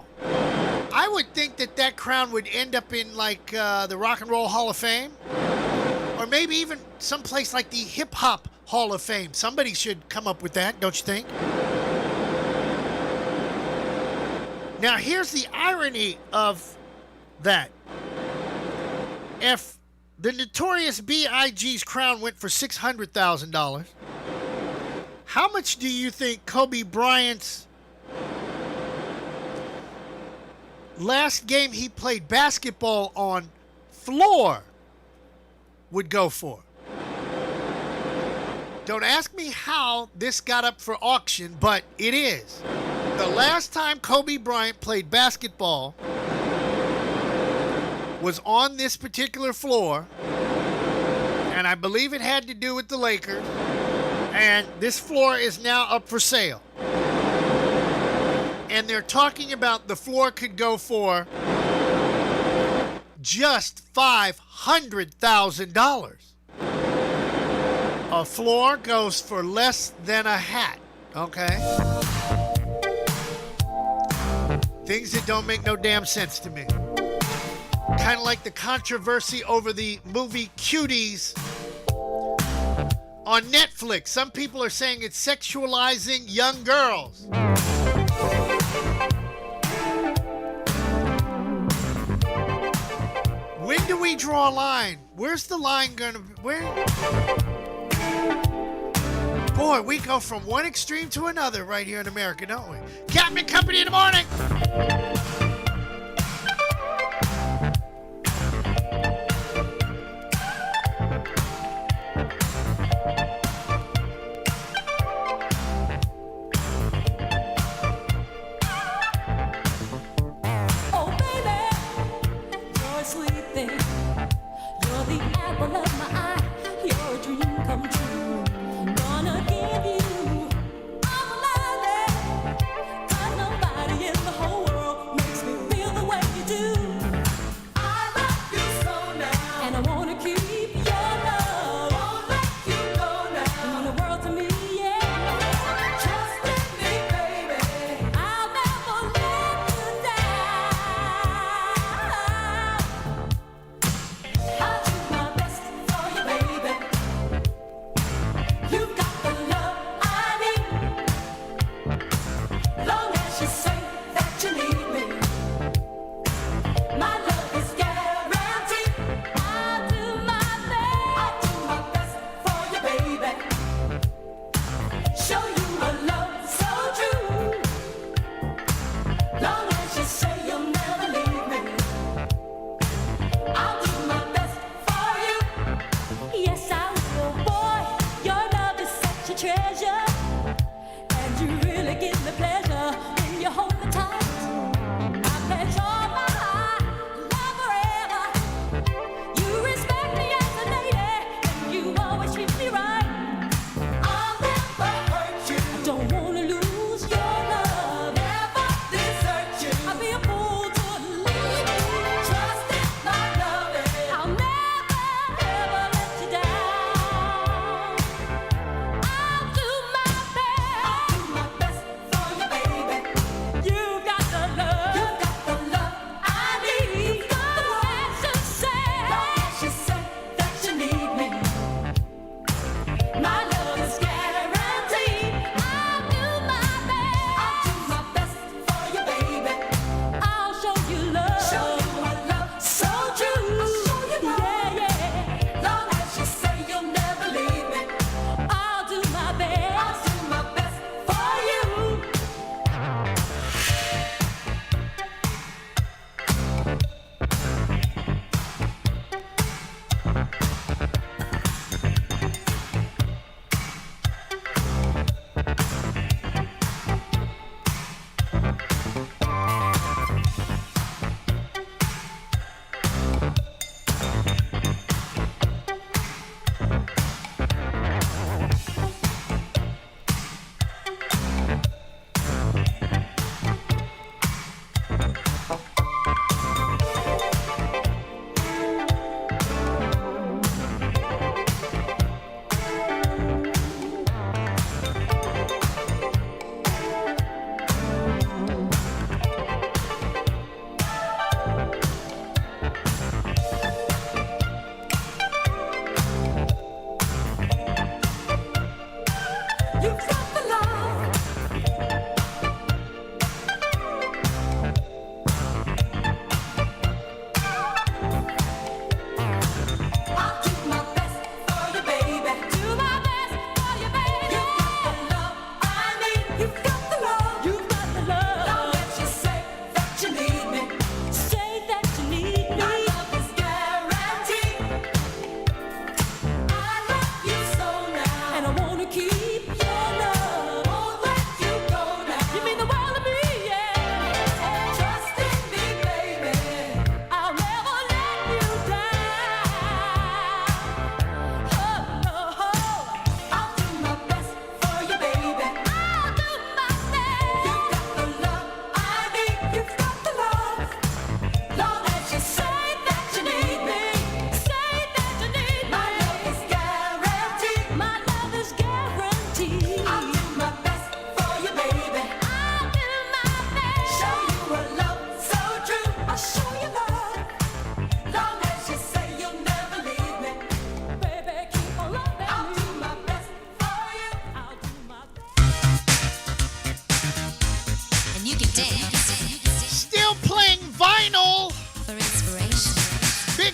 I would think that crown would end up in like the Rock and Roll Hall of Fame, or maybe even someplace like the Hip Hop Hall of Fame. Somebody should come up with that, don't you think? Now, here's the irony of that. If the Notorious B.I.G.'s crown went for $600,000, how much do you think Kobe Bryant's last game he played basketball on floor would go for? Don't ask me how this got up for auction, but it is. The last time Kobe Bryant played basketball was on this particular floor, and I believe it had to do with the Lakers, and this floor is now up for sale. And they're talking about the floor could go for just $500,000. A floor goes for less than a hat, okay? Things that don't make no damn sense to me. Kind of like the controversy over the movie Cuties on Netflix. Some people are saying it's sexualizing young girls. When do we draw a line? Where's the line gonna be? Where? Boy, we go from one extreme to another right here in America, don't we? Captain Company in the morning. Nobody in the whole world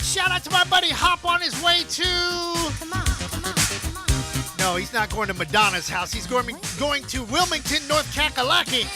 Shout out to my buddy Hop on his way to... No, he's not going to Madonna's house. He's going to Wilmington, North Kakalaki.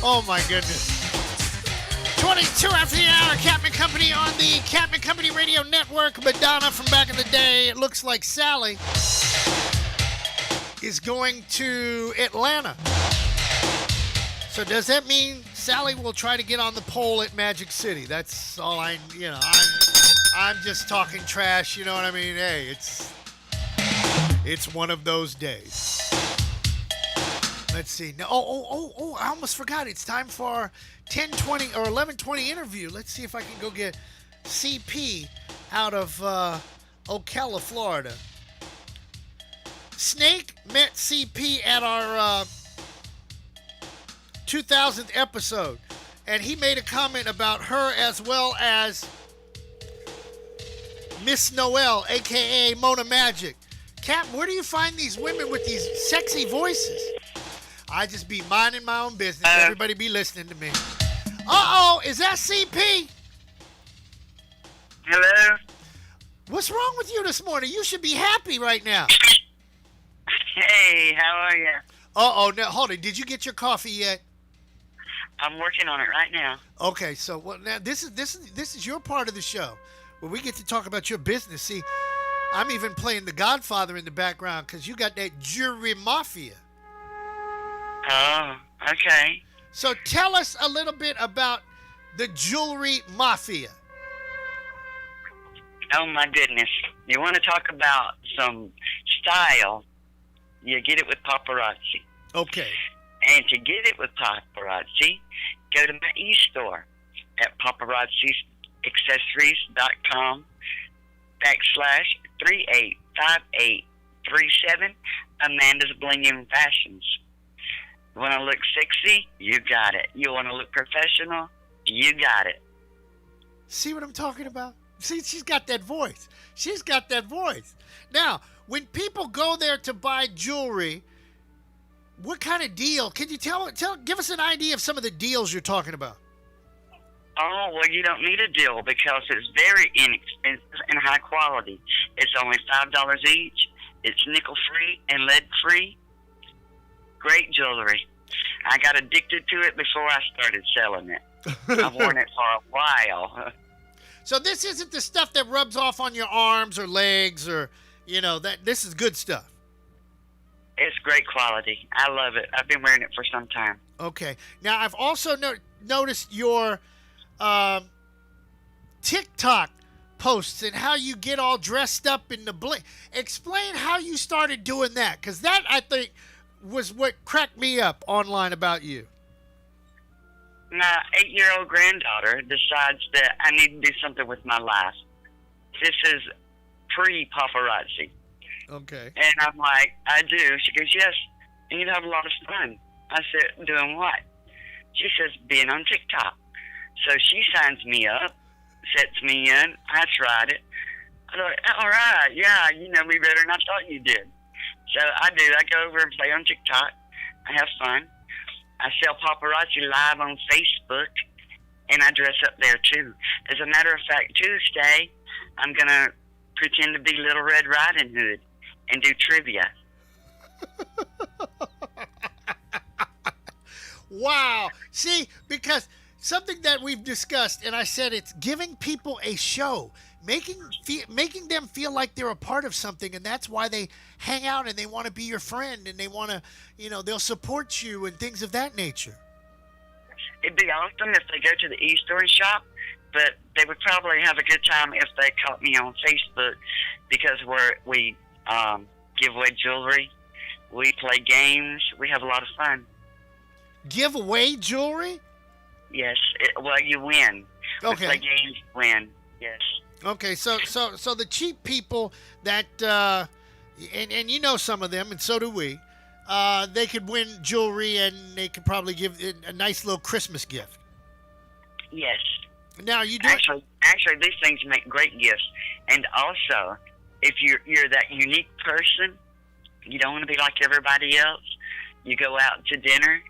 Oh, my goodness. 22 after the hour, Captain Company on the Captain Company Radio Network. Madonna from back in the day. It looks like Sally is going to Atlanta. So does that mean Sally will try to get on the pole at Magic City? That's all I'm just talking trash, you know what I mean? Hey, it's one of those days. Let's see. Now, I almost forgot. It's time for our 10:20 or 11:20 interview. Let's see if I can go get CP out of Ocala, Florida. Snake met CP at our 2000th episode, and he made a comment about her as well as Miss Noel, a.k.a. Mona Magic. Cap, where do you find these women with these sexy voices? I just be minding my own business. Everybody be listening to me. Uh-oh, is that CP? Hello? What's wrong with you this morning? You should be happy right now. Hey, how are you? Uh-oh, now, hold on. Did you get your coffee yet? I'm working on it right now. Okay, so now this is your part of the show where we get to talk about your business. See, I'm even playing The Godfather in the background because you got that jewelry mafia. Oh, okay. So tell us a little bit about the jewelry mafia. Oh, my goodness. You want to talk about some style, you get it with paparazzi. Okay. And to get it with paparazzi, go to my e-store at paparazzi.com/385837 Amanda's Blinging Fashions. You want to look sexy? You got it. You want to look professional? You got it. See what I'm talking about? See, she's got that voice. She's got that voice. Now, when people go there to buy jewelry, what kind of deal? Can you give us an idea of some of the deals you're talking about? Oh, well, you don't need a deal because it's very inexpensive and high quality. It's only $5 each. It's nickel-free and lead-free. Great jewelry. I got addicted to it before I started selling it. I've worn it for a while. So this isn't the stuff that rubs off on your arms or legs or, that this is good stuff. It's great quality. I love it. I've been wearing it for some time. Okay. Now, I've also noticed your TikTok posts and how you get all dressed up in the bling. Explain how you started doing that, because that, I think, was what cracked me up online about you. My 8-year-old granddaughter decides that I need to do something with my life. This is pre-paparazzi. Okay. And I'm like, I do. She goes, yes, and you'd have a lot of fun. I said, doing what? She says, being on TikTok. So she signs me up, sets me in. I tried it. I thought, all right, yeah, you know me better than I thought you did. So I do. I go over and play on TikTok. I have fun. I sell paparazzi live on Facebook, and I dress up there, too. As a matter of fact, Tuesday, I'm going to pretend to be Little Red Riding Hood and do trivia. Wow. See, because something that we've discussed, and I said it's giving people a show, making them feel like they're a part of something, and that's why they hang out and they want to be your friend and they want to, they'll support you and things of that nature. It'd be awesome if they go to the e-store and shop, but they would probably have a good time if they caught me on Facebook because we give away jewelry, we play games, we have a lot of fun. Give away jewelry? Yes. You win. Okay. We play games, win. Yes. Okay, so the cheap people that, and you know some of them, and so do we, they could win jewelry and they could probably give it a nice little Christmas gift. Yes. Now you do actually these things make great gifts, and also if you're that unique person, you don't want to be like everybody else. You go out to dinner,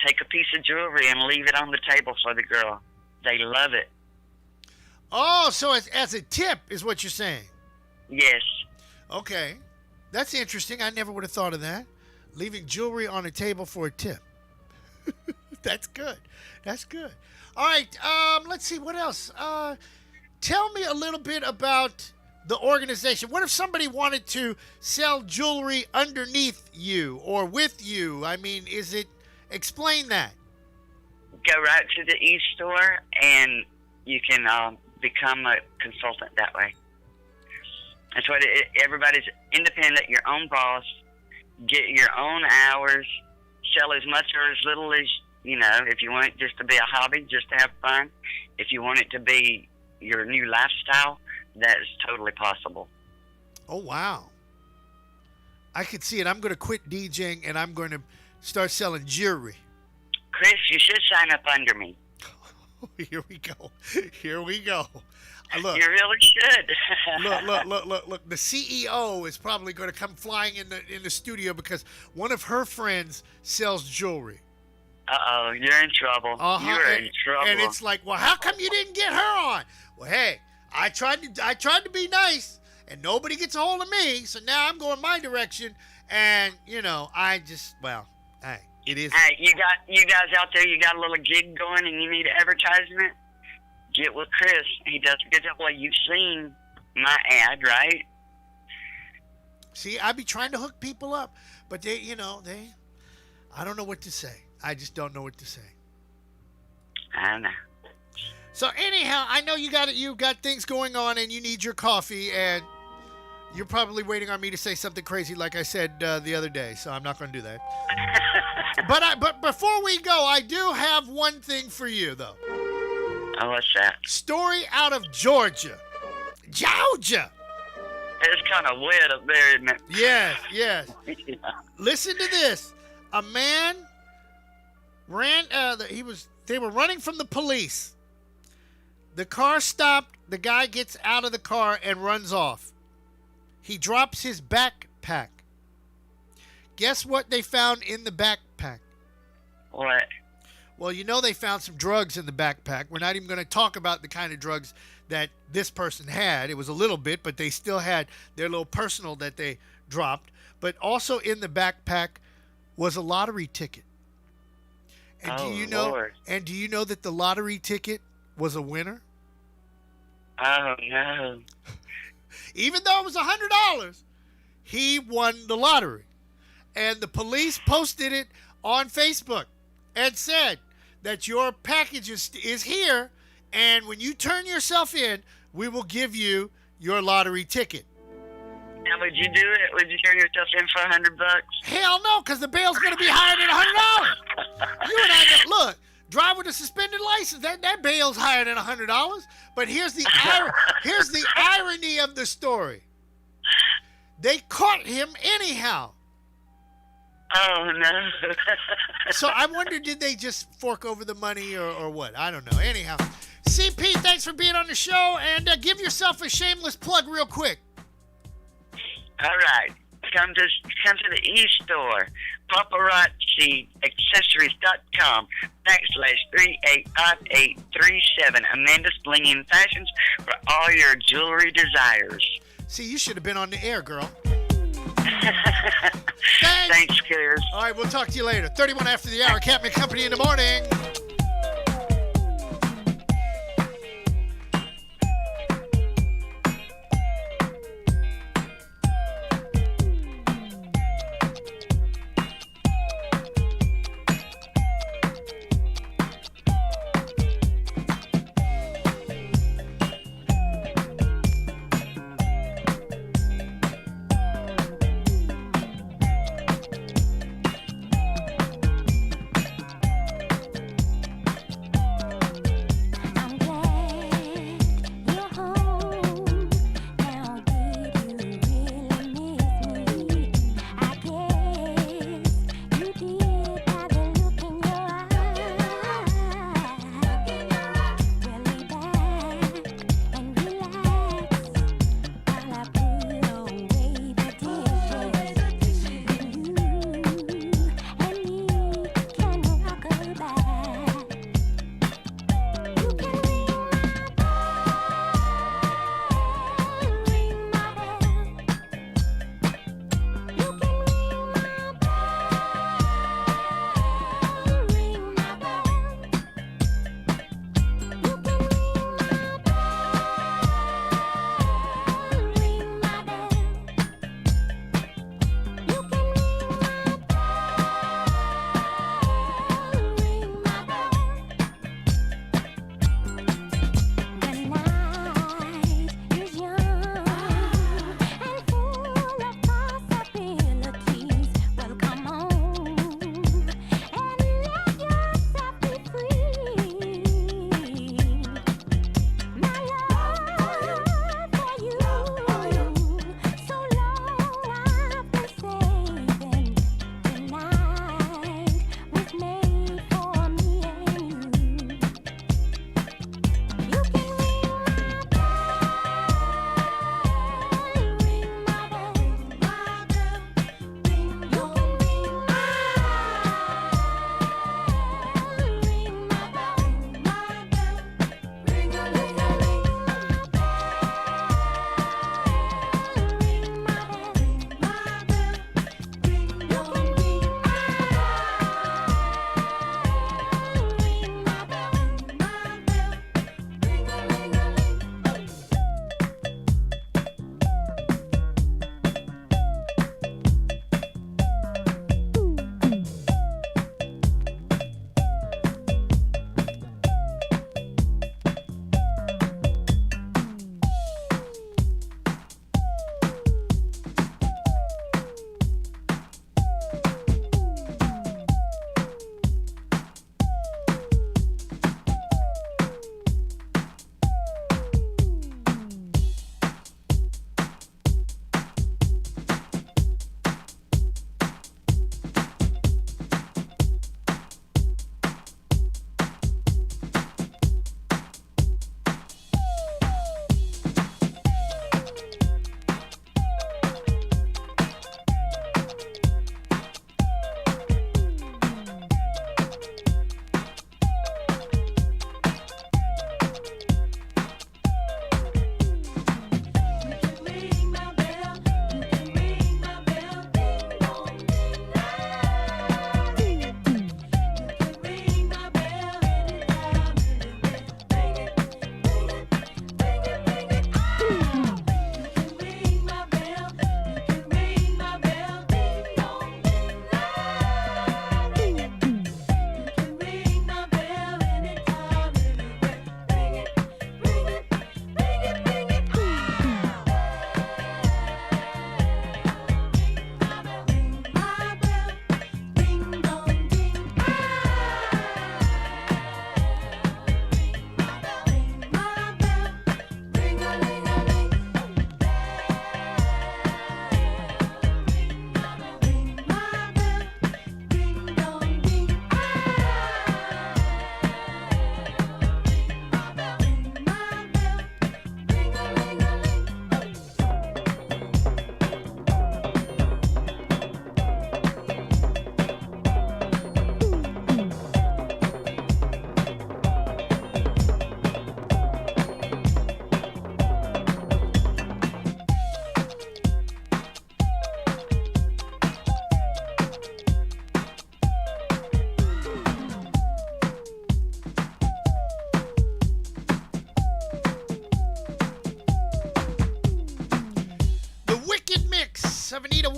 take a piece of jewelry and leave it on the table for the girl. They love it. Oh, so as a tip is what you're saying? Yes. Okay. That's interesting. I never would have thought of that. Leaving jewelry on a table for a tip. That's good. That's good. All right. Let's see. What else? Tell me a little bit about the organization. What if somebody wanted to sell jewelry underneath you or with you? I mean, explain that. Go right to the e-store and you can become a consultant that way. That's what everybody's independent, your own boss, get your own hours, sell as much or as little as, if you want it just to be a hobby, just to have fun. If you want it to be your new lifestyle, that is totally possible. Oh, wow. I could see it. I'm going to quit DJing and I'm going to start selling jewelry. Chris, you should sign up under me. Here we go. Here we go. Look, You really should. look. The CEO is probably going to come flying in the studio because one of her friends sells jewelry. Uh-oh, you're in trouble. You're in trouble. And it's like, well, how come you didn't get her on? Well, hey, I tried to be nice, and nobody gets a hold of me, so now I'm going my direction, and hey, it is. Hey, you guys out there, you got a little gig going, and you need advertisement? Get with Chris. He does a good job. Well, you've seen my ad, right? See, I be trying to hook people up, but I don't know what to say. I just don't know what to say. I don't know. So anyhow, I know you've got things going on and you need your coffee, and you're probably waiting on me to say something crazy like I said the other day, so I'm not going to do that. But before we go, I do have one thing for you, though. Oh, what's that? Story out of Georgia. Georgia! It's kind of wet up there, isn't it? Yes. Yeah. Listen to this. A man ran. They were running from the police. The car stopped. The guy gets out of the car and runs off. He drops his backpack. Guess what they found in the backpack? What? Well, they found some drugs in the backpack. We're not even going to talk about the kind of drugs that this person had. It was a little bit, but they still had their little personal that they dropped. But also in the backpack was a lottery ticket. And Lord. And do you know that the lottery ticket was a winner? Oh, no. Even though it was $100, he won the lottery. And the police posted it on Facebook and said that your package is here, and when you turn yourself in, we will give you your lottery ticket. Now, would you do it? Would you turn yourself in for $100? Hell no, because the bail's going to be higher than $100. You and I know. Look, drive with a suspended license. That bail's higher than $100. But here's the irony of the story. They caught him anyhow. Oh, no. So I wonder, did they just fork over the money or what? I don't know. Anyhow, CP, thanks for being on the show, and give yourself a shameless plug real quick. All right. Come to the e-store, paparazziaccessories.com/385837. Amanda's Blinging Fashions for all your jewelry desires. See, you should have been on the air, girl. Thanks, Chris. All right, we'll talk to you later. 31 after the hour, Captain Company in the morning.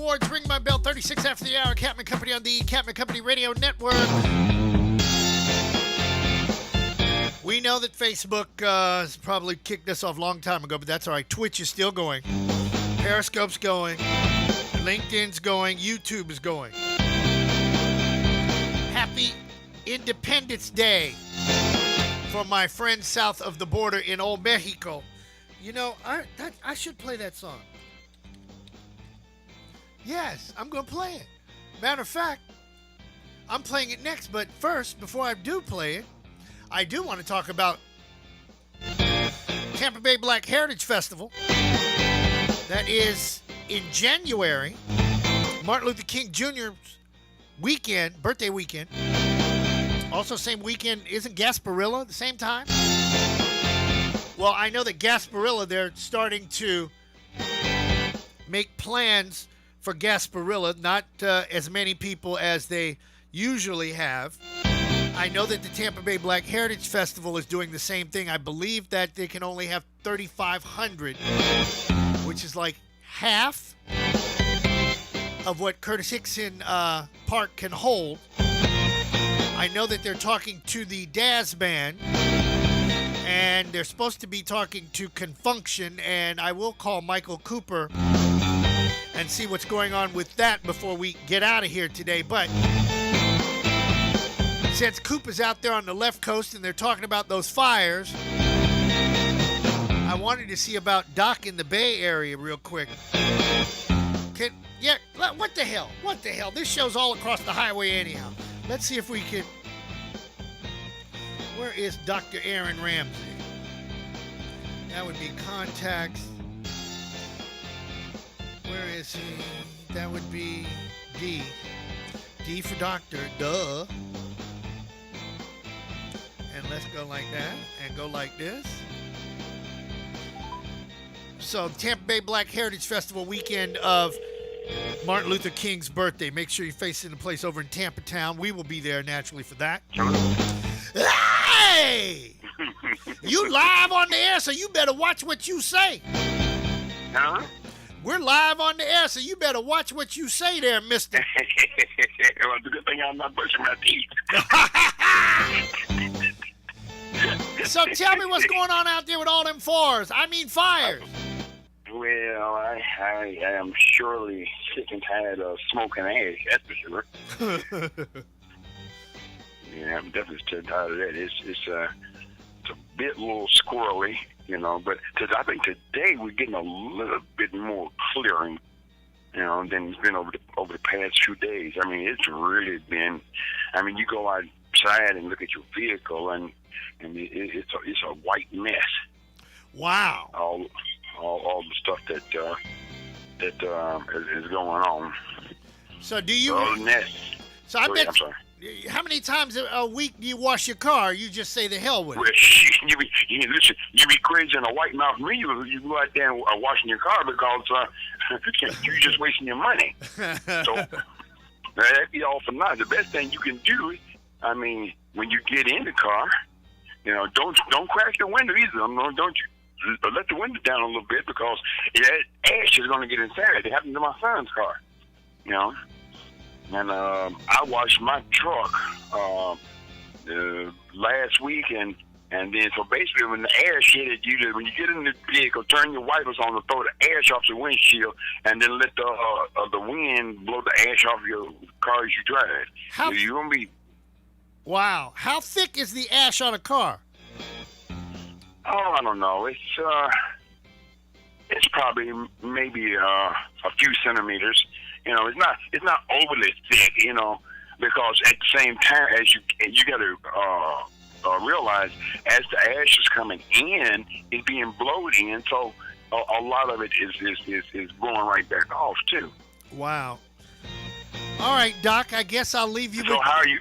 Awards. Ring my bell, 36 after the hour. Capman Company on the Capman Company Radio Network. We know that Facebook has probably kicked us off a long time ago, but that's all right. Twitch is still going. Periscope's going. LinkedIn's going. YouTube is going. Happy Independence Day for my friends south of the border in Old Mexico. You know, I should play that song. Yes, I'm going to play it. Matter of fact, I'm playing it next, but first, before I do play it, I do want to talk about Tampa Bay Black Heritage Festival. That is in January. Martin Luther King Jr.'s weekend, birthday weekend. Also, same weekend, isn't Gasparilla the same time? Well, I know that Gasparilla, they're starting to make plans for Gasparilla, not as many people as they usually have. I know that the Tampa Bay Black Heritage Festival is doing the same thing. I believe that they can only have 3,500, which is like half of what Curtis Hickson Park can hold. I know that they're talking to the Daz Band, and they're supposed to be talking to Confunction, and I will call Michael Cooper and see what's going on with that before we get out of here today. But since Coop is out there on the left coast and they're talking about those fires, I wanted to see about Doc in the Bay Area real quick. What the hell? What the hell? This show's all across the highway anyhow. Let's see if we can... Where is Dr. Aaron Ramsey? That would be contacts. Where is he? That would be D. D for doctor. Duh. And let's go like that and go like this. So, Tampa Bay Black Heritage Festival weekend of Martin Luther King's birthday. Make sure you're facing the place over in Tampa Town. We will be there naturally for that. Hey! You live on the air, so you better watch what you say. Huh? We're live on the air, so you better watch what you say there, mister. Well, it's a good thing I'm not brushing my teeth. So tell me what's going on out there with all them fires. Well, I am surely sick and tired of smoking ash, that's for sure. Yeah, I'm definitely still tired of that. It's a little squirrely, you know, but I think today we're getting a little bit more clearing, you know, than it's been over the past few days. I mean, it's really been, I mean, you go outside and look at your vehicle and it's a white mess. Wow. All the stuff that is going on. So do you? So I bet. I'm sorry. How many times a week do you wash your car? You just say the hell with it. Well, you be crazy and a white mouth me. You go out there and washing your car because you're just wasting your money. So that'd be all for nothing. The best thing you can do, I mean, when you get in the car, you know, don't crack the window either. Don't you? Let the window down a little bit because ash is going to get inside. It happened to my son's car, you know. And I washed my truck last week, and then so basically when the ash hit it, when you get in the vehicle, turn your wipers on to throw the ash off the windshield, and then let the wind blow the ash off your car as you drive. You're gonna be. Wow, how thick is the ash on a car? Oh, I don't know. It's probably maybe a few centimeters. You know, it's not overly thick. You know, because at the same time as you got to realize as the ash is coming in, it's being blown in, so a lot of it is blowing right back off too. Wow. All right, Doc. I guess I'll leave you. So how are you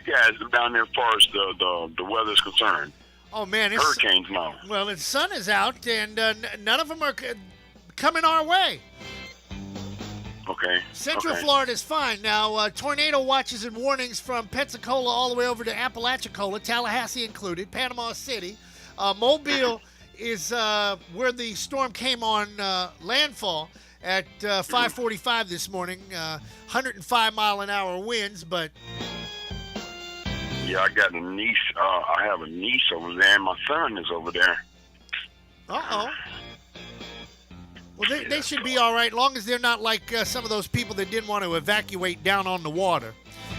guys down there as far as the weather's concerned? Oh man, hurricanes now. Well, the sun is out, and none of them are coming our way. Okay. Central Florida is fine. Now, tornado watches and warnings from Pensacola all the way over to Apalachicola, Tallahassee included, Panama City. Mobile is where the storm came on landfall. at 5:45 this morning. 105-mile-an-hour winds, but... Yeah, I got a niece. I have a niece over there, and my son is over there. Uh-oh. Well, they should be all right, long as they're not like some of those people that didn't want to evacuate down on the water.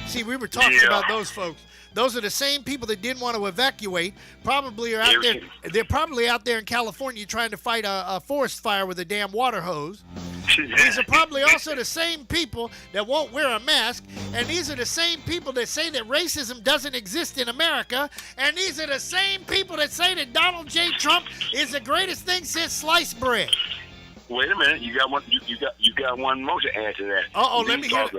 See, we were talking about those folks. Those are the same people that didn't want to evacuate. Probably are out there. They're probably out there in California trying to fight a forest fire with a damn water hose. These are probably also the same people that won't wear a mask. And these are the same people that say that racism doesn't exist in America. And these are the same people that say that Donald J. Trump is the greatest thing since sliced bread. Wait a minute, you got one. You got one more to add to that. Let me hear it.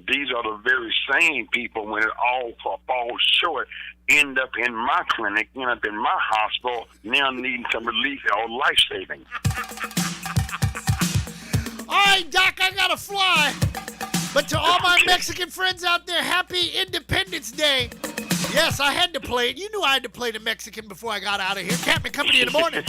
These are the very same people, when it all falls short, end up in my clinic, end up in my hospital, now needing some relief or life saving. All right, Doc, I gotta fly. But to all my Mexican friends out there, happy Independence Day. Yes, I had to play it. You knew I had to play the Mexican before I got out of here. Captain Company in the morning.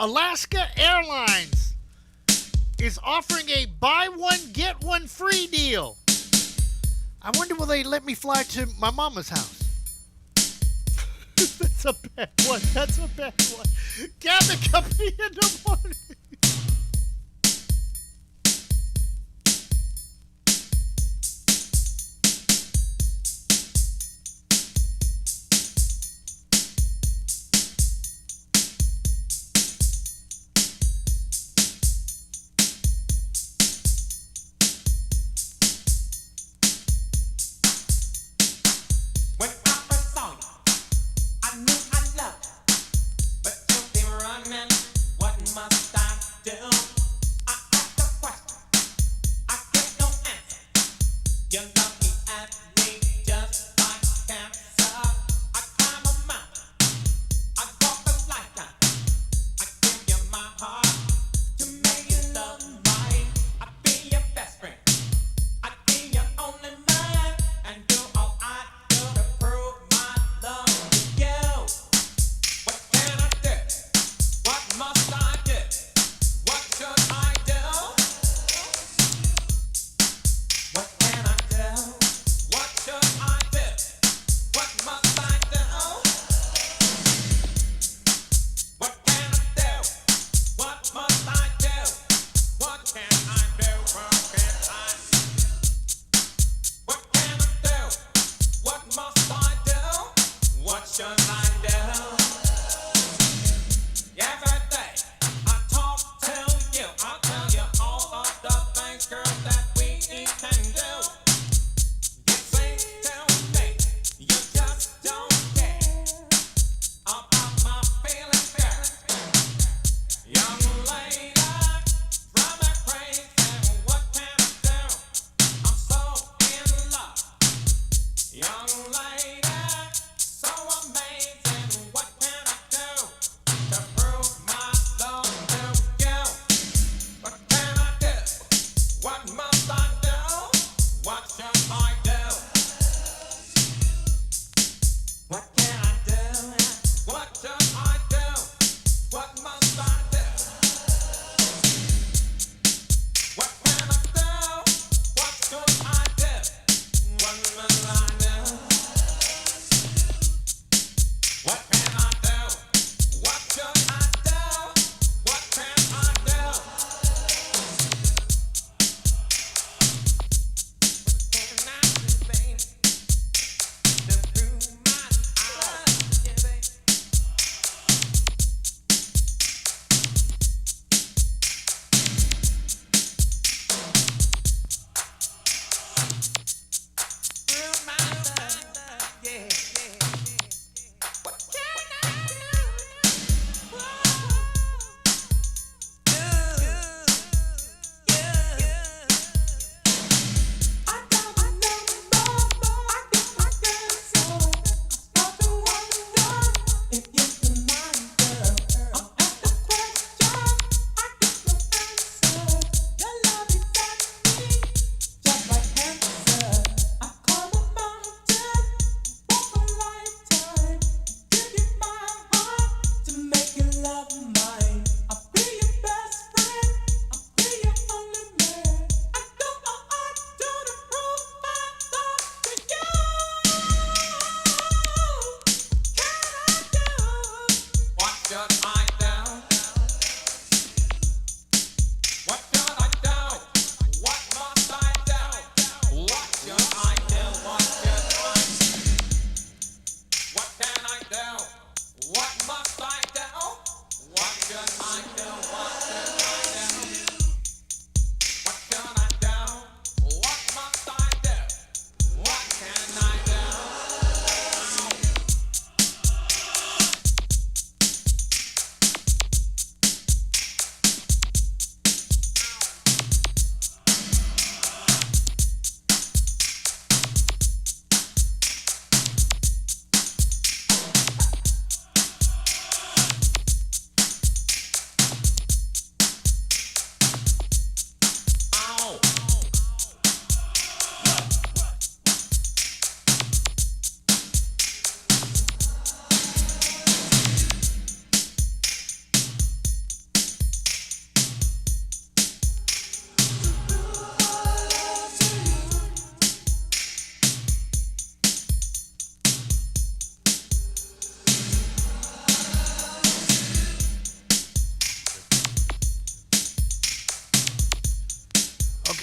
Alaska Airlines is offering a buy one, get one free deal. I wonder will they let me fly to my mama's house? That's a bad one. That's a bad one. Gavin Company in the morning.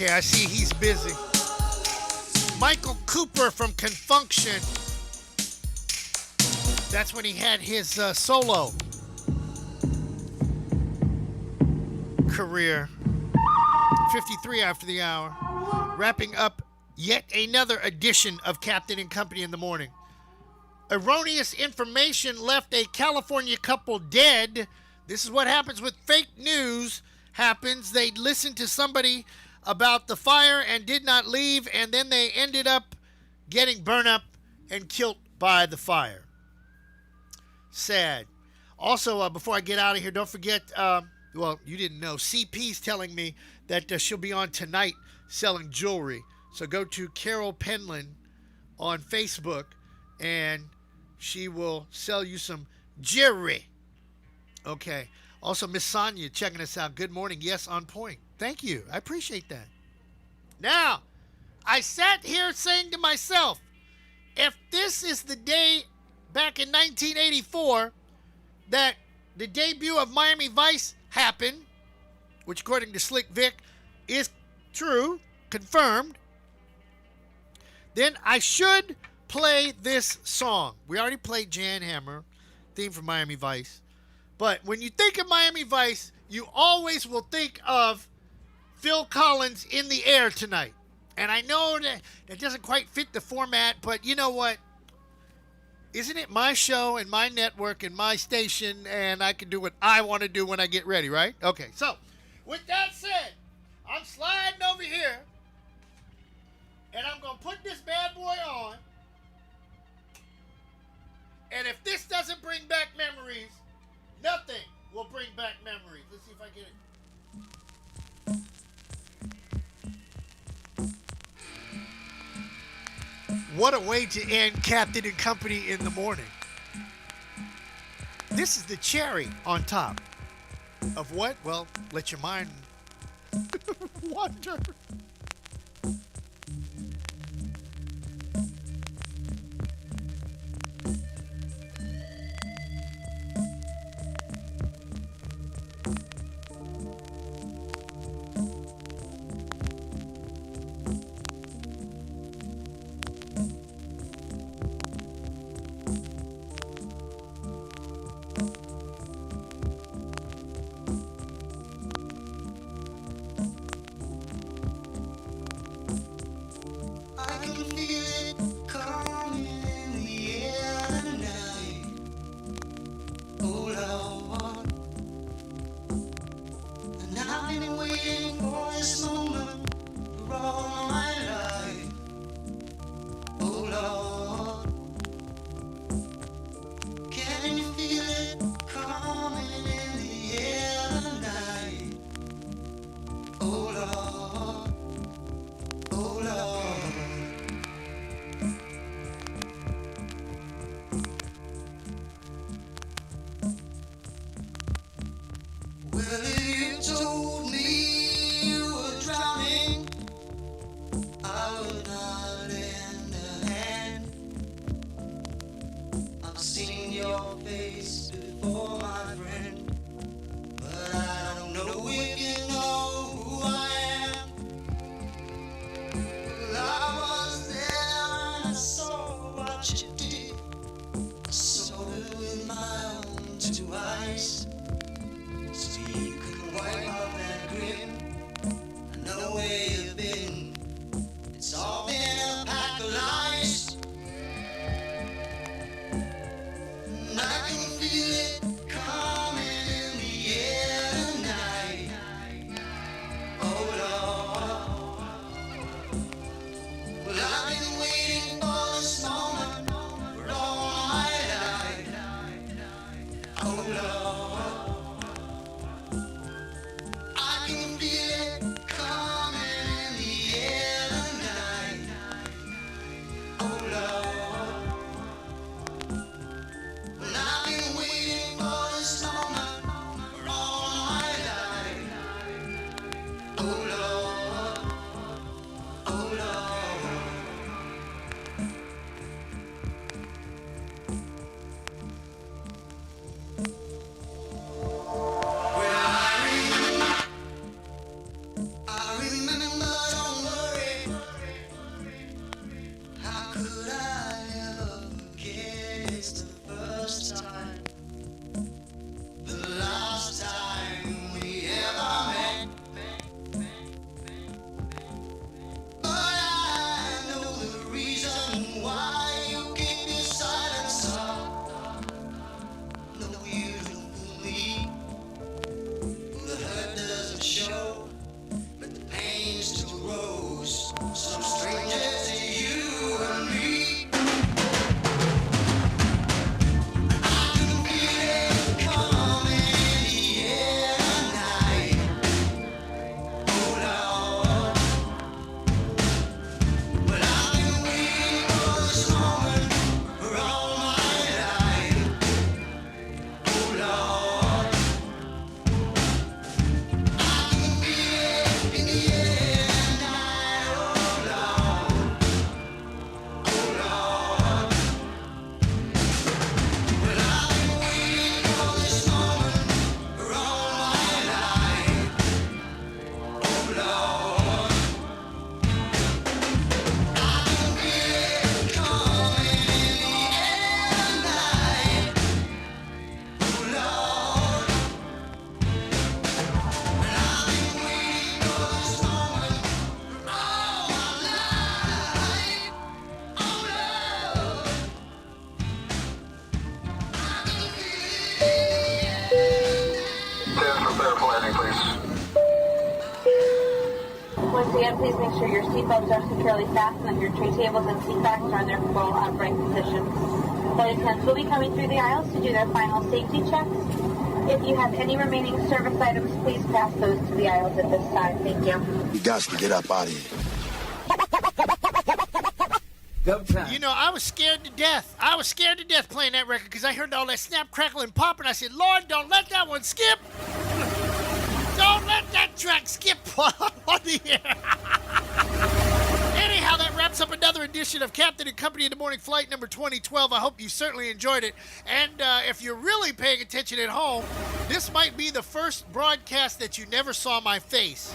Okay, I see he's busy. Michael Cooper from Confunction. That's when he had his solo career. 53 after the hour. Wrapping up yet another edition of Captain and Company in the Morning. Erroneous information left a California couple dead. This is what happens with fake news. They listened to somebody about the fire and did not leave, and then they ended up getting burned up and killed by the fire. Sad. Also, before I get out of here, don't forget, well, you didn't know, CP's telling me that she'll be on tonight selling jewelry. So go to Carol Penland on Facebook, and she will sell you some jewelry. Okay. Also, Miss Sonia checking us out. Good morning. Yes, on point. Thank you. I appreciate that. Now, I sat here saying to myself, if this is the day back in 1984 that the debut of Miami Vice happened, which according to Slick Vic is true, confirmed, then I should play this song. We already played Jan Hammer, theme from Miami Vice. But when you think of Miami Vice, you always will think of Phil Collins' In the Air Tonight. And I know that doesn't quite fit the format, but you know what? Isn't it my show and my network and my station, and I can do what I want to do when I get ready, right? Okay, so with that said, I'm sliding over here, and I'm going to put this bad boy on. And if this doesn't bring back memories, nothing will bring back memories. Let's see if I get it. What a way to end Captain and Company in the morning. This is the cherry on top of what? Well, let your mind wander. I can feel it coming. Once again, please make sure your seatbelts are securely fastened and your tray tables and seat backs are in their full upright position. Flight attendants will be coming through the aisles to do their final safety checks. If you have any remaining service items, please pass those to the aisles at this time. Thank you. You got to get up out of here. You know, I was scared to death. I was scared to death playing that record because I heard all that snap, crackle, and pop, and I said, Lord, don't let that one skip. Don't let that track skip on the air. Anyhow, that wraps up another edition of Captain and Company in the Morning, flight number 2012. I hope you certainly enjoyed it. And if you're really paying attention at home, this might be the first broadcast that you never saw my face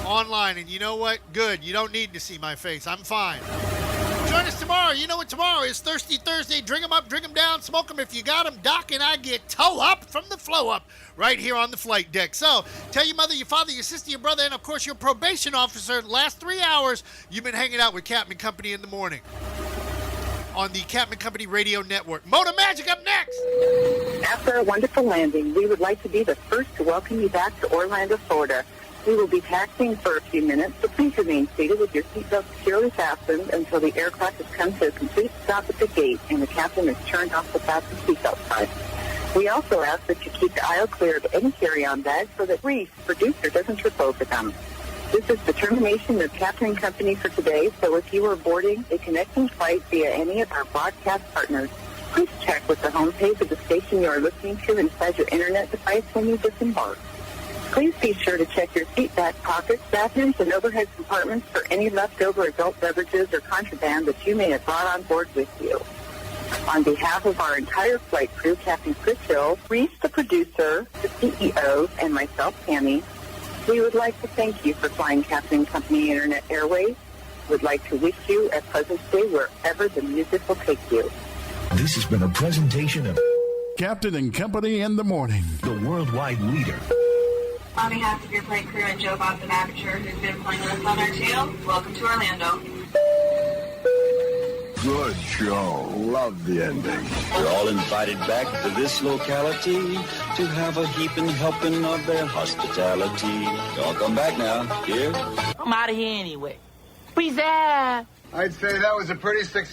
online. And you know what? Good. You don't need to see my face. I'm fine. Join us tomorrow. You know what tomorrow is? Thirsty Thursday. Drink them up, drink them down, smoke them if you got them. Doc and I get toe up from the flow up right here on the flight deck. So tell your mother, your father, your sister, your brother, and of course your probation officer. The last 3 hours, you've been hanging out with Captain and Company in the morning on the Captain and Company Radio Network. Motor Magic up next. After a wonderful landing, we would like to be the first to welcome you back to Orlando, Florida. We will be taxiing for a few minutes, so please remain seated with your seatbelt securely fastened until the aircraft has come to a complete stop at the gate and the captain has turned off the fasten seatbelt sign. We also ask that you keep the aisle clear of any carry-on bags so that Reese, producer, doesn't trip over them. This is the termination of Captain and Company for today, so if you are boarding a connecting flight via any of our broadcast partners, please check with the homepage of the station you are listening to inside your internet device when you disembark. Please be sure to check your seat back pockets, bathrooms, and overhead compartments for any leftover adult beverages or contraband that you may have brought on board with you. On behalf of our entire flight crew, Captain Chris Hill, Reese, the producer, the CEO, and myself, Tammy, we would like to thank you for flying Captain and Company Internet Airways. We would like to wish you a pleasant stay wherever the music will take you. This has been a presentation of Captain and Company in the morning, the worldwide leader. On behalf of your flight crew and Joe Bob the Manager, who's been playing with us on our tail, welcome to Orlando. Good show. Love the ending. We're all invited back to this locality to have a heaping helping of their hospitality. Y'all come back now. Here? I'm out of here anyway. Peace out. I'd say that was a pretty successful